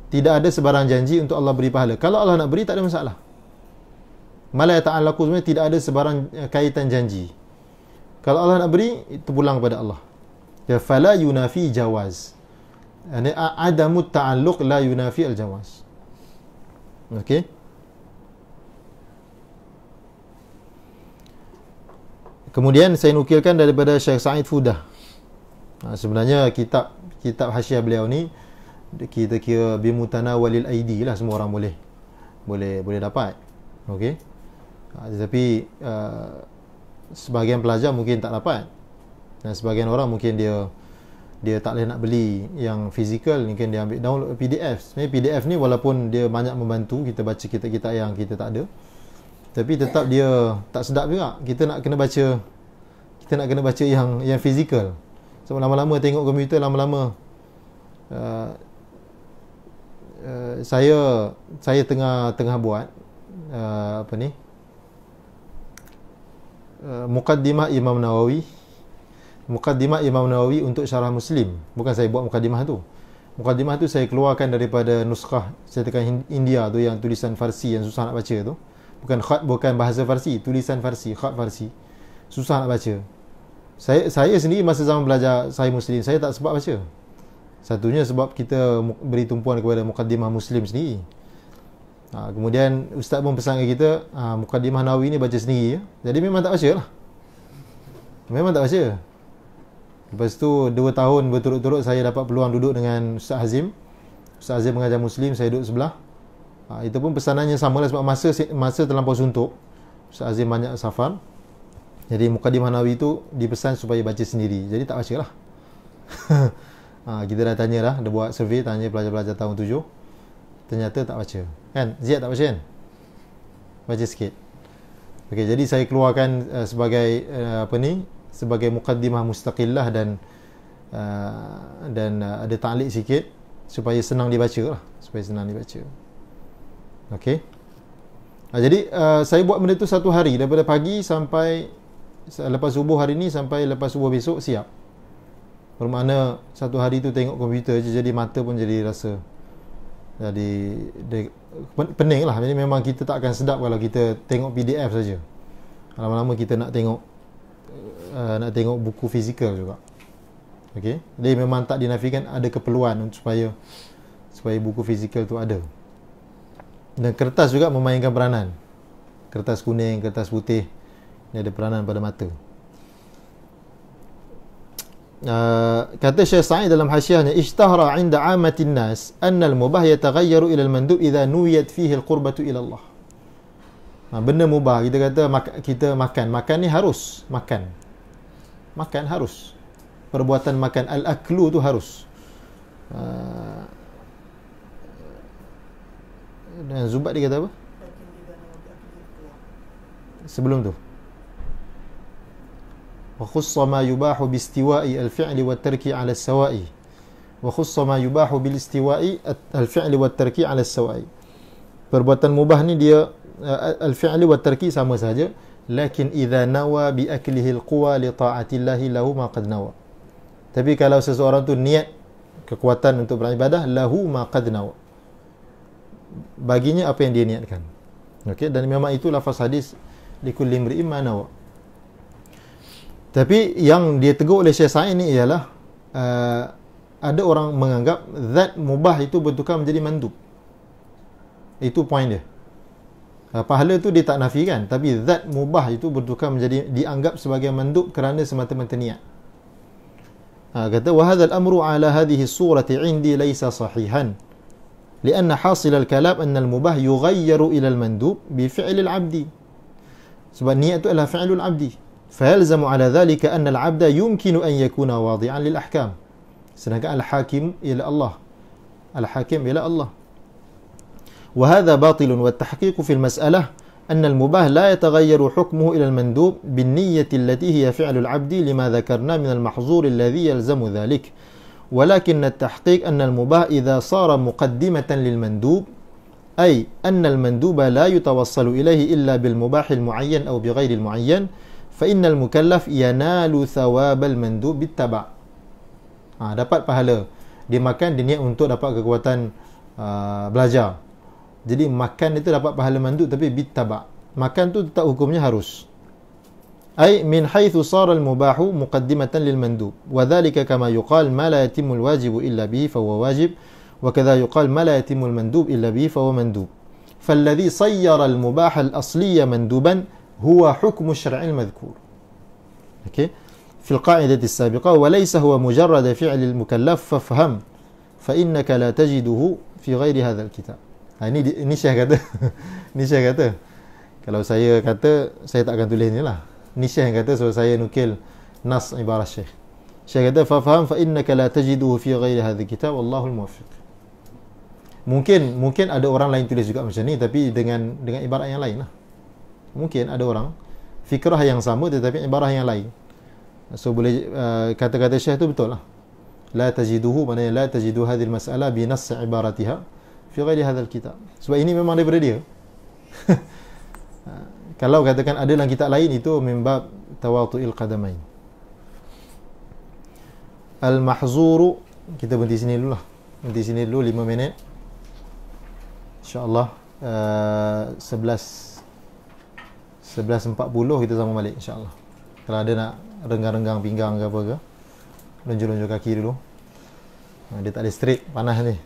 tidak ada sebarang janji untuk Allah beri pahala. Kalau Allah nak beri, tak ada masalah. Mala ta'allaqu sebenarnya tidak ada sebarang kaitan janji. Kalau Allah nak beri, itu pulang kepada Allah. Ya fala yunafi jawaz. Yani adamu ta'alluq la yunafi al-jawaz. Okey. Kemudian saya nukilkan daripada Syekh Sa'id Fudah. Sebenarnya kitab hasyiah beliau ni kita kira bimutanawalil aidi lah, semua orang boleh dapat. Okey. Tetapi sebahagian pelajar mungkin tak dapat, dan sebahagian orang mungkin dia tak boleh nak beli yang fizikal, mungkin dia ambil download PDF. Sebenarnya PDF ni walaupun dia banyak membantu kita baca kitab-kitab yang kita tak ada, tapi tetap dia tak sedap juga. Kita nak kena baca yang fizikal. Sebab lama-lama tengok komputer, lama-lama saya tengah buat Muqaddimah Imam Nawawi untuk syarah Muslim. Bukan saya buat muqaddimah tu. Muqaddimah tu saya keluarkan daripada nuskah cetakan India tu, yang tulisan Farsi yang susah nak baca tu. Bukan bahasa Farsi, tulisan Farsi, khat Farsi. Susah nak baca. Saya sendiri masa zaman belajar Sahih Muslim, saya tak sempat baca. Satunya sebab kita beri tumpuan kepada muqaddimah Muslim sendiri. Kemudian ustaz pun pesan ke kita, muqaddimah Nawawi ni baca sendiri ya. Jadi memang tak baca lah. Memang tak baca. Lepas tu 2 tahun berturut-turut saya dapat peluang duduk dengan Ustaz Hazim. Ustaz Hazim mengajar Muslim, saya duduk sebelah. Itu pun pesanannya sama lah, sebab masa terlampau suntuk. Ustaz Hazim banyak safar. Jadi muqaddimah Nawawi tu dipesan supaya baca sendiri. Jadi tak baca lah. Kita dah tanya dah, dia buat survey, tanya pelajar-pelajar tahun 7. Ternyata tak baca. Kan? Ziad tak baca kan? Baca sikit. Okey, jadi saya keluarkan sebagai muqaddimah mustaqillah dan ada ta'liq sikit supaya senang dibaca lah. Okey. Jadi saya buat benda tu satu hari, daripada pagi sampai lepas subuh hari ni sampai lepas subuh besok siap. Bermakna satu hari tu tengok komputer je, jadi mata pun jadi rasa pening lah. Jadi memang kita tak akan sedap kalau kita tengok PDF saja. Lama-lama kita nak tengok buku fizikal juga. Okey. Jadi memang tak dinafikan ada keperluan supaya buku fizikal tu ada. Dan kertas juga memainkan peranan. Kertas kuning, kertas putih, ini ada peranan pada mata. Kata Syekh Sa'id dalam hasyiahnya, ishtahara 'inda 'ammatin nas anna al-mubah yataghayyaru ila al-mandub idza nuwiyat fihi al-qurbatu ila Allah. Benda mubah, kita kata kita makan ni harus makan harus, perbuatan makan, al-aklu tu harus. Dan Zubat dia kata apa sebelum tu? Wa khussa ma yubahu biistiwa'i al-fi'li wa tarki 'ala as-sawa'i. wa khussa ma yubahu bil istiwa'i al-fi'li wa tarki 'ala as-sawa'i. Perbuatan mubah ni dia al-fi'li wa tarki sama saja, lakin idza nawa bi aklihi al-quwa li ta'atillahi lahu ma qad nawa. Tapi kalau seseorang tu niat kekuatan untuk beribadah, lahu ma qad nawa, baginya apa yang dia niatkan. Okey, dan memang itu lafaz hadis likulli imri'in ma nawa. Tapi yang dia tegur oleh Syekh Sa'id ni ialah ada orang menganggap zat mubah itu bertukar menjadi mandub. Itu poin dia. Pahala tu dia tak nafikan, tapi zat mubah itu bertukar menjadi dianggap sebagai mandub kerana semata-mata niat. Kata wa hadzal amru ala hadhihi surati 'indi laysa sahihan lianna hasil al-kalam anna al-mubah yughayyaru ila al-mandub bi fi'l al-'abdi. Sebab niat itu adalah fi'lul 'abdi. فيلزم على ذلك أن العبد يمكن أن يكون واضعا للأحكام. Sedangkan al-hakim ialah Allah. Al-hakim ialah Allah. وهذا باطل والتحقيق في المسألة أن المباح لا يتغير حكمه إلى المندوب بالنية التي هي فعل العبد لما ذكرنا من المحظور الذي يلزم ذلك. ولكن التحقيق أن المباح إذا صار مقدمة للمندوب أي أن المندوب لا يتوصل إليه إلا بالمباح المعين أو بغير المعين فإن المكلف ينال ثواب المندوب بالتبع. Dapat pahala. Dia makan, dia niat untuk dapat kekuatan belajar. Jadi makan itu dapat pahala mandub, tapi bittaba. Makan tu tetap hukumnya harus. Ay min haythu sara al-mubahu muqaddimatan lil mandub. Wa dhalika kama yuqal ma la yatimmu al-wajib illa bihi fa huwa wajib, wa kadha yuqal ma la yatimmu al-mandub illa bihi fa huwa mandub. فالذي صير المباح الأصلي مندوبا هو حكم الشرع المذكور. Okay. في القاعدة السابقة وليس هو مجرد فعل المكلف فافهم فإنك لا تجده في غير هذا الكتاب. Ini Syekh kata. Ini Syekh kata. Kalau saya kata, saya tak akan tulis ni lah. Ini Syekh yang kata, so saya nukil nas ibarat Syekh. Syekh kata fafaham فإنك لا تجده في غير هذا الكتاب والله الموفق. Mungkin ada orang lain tulis juga macam ni, tapi dengan ibarat yang lain lah. Mungkin ada orang fikrah yang sama tetapi ibarah yang lain. So boleh kata-kata Syekh tu betul lah. La tajiduhu, maknanya la tajidu hadhihi al-mas'alah bi nass ibaratiha fi ghairi hadha al-kitab. Sebab ini memang daripada dia. Kalau katakan ada dalam kitab lain, itu mimbab tawatu'il qadamain. Al-mahzuru, kita berhenti sini dulu lah. Berhenti sini dulu 5 minit. InsyaAllah 11.40 kita sama balik insyaAllah. Kalau ada nak renggang-renggang pinggang ke apa ke, lonjor-lonjor kaki dulu. Dia tak ada straight, panas ni.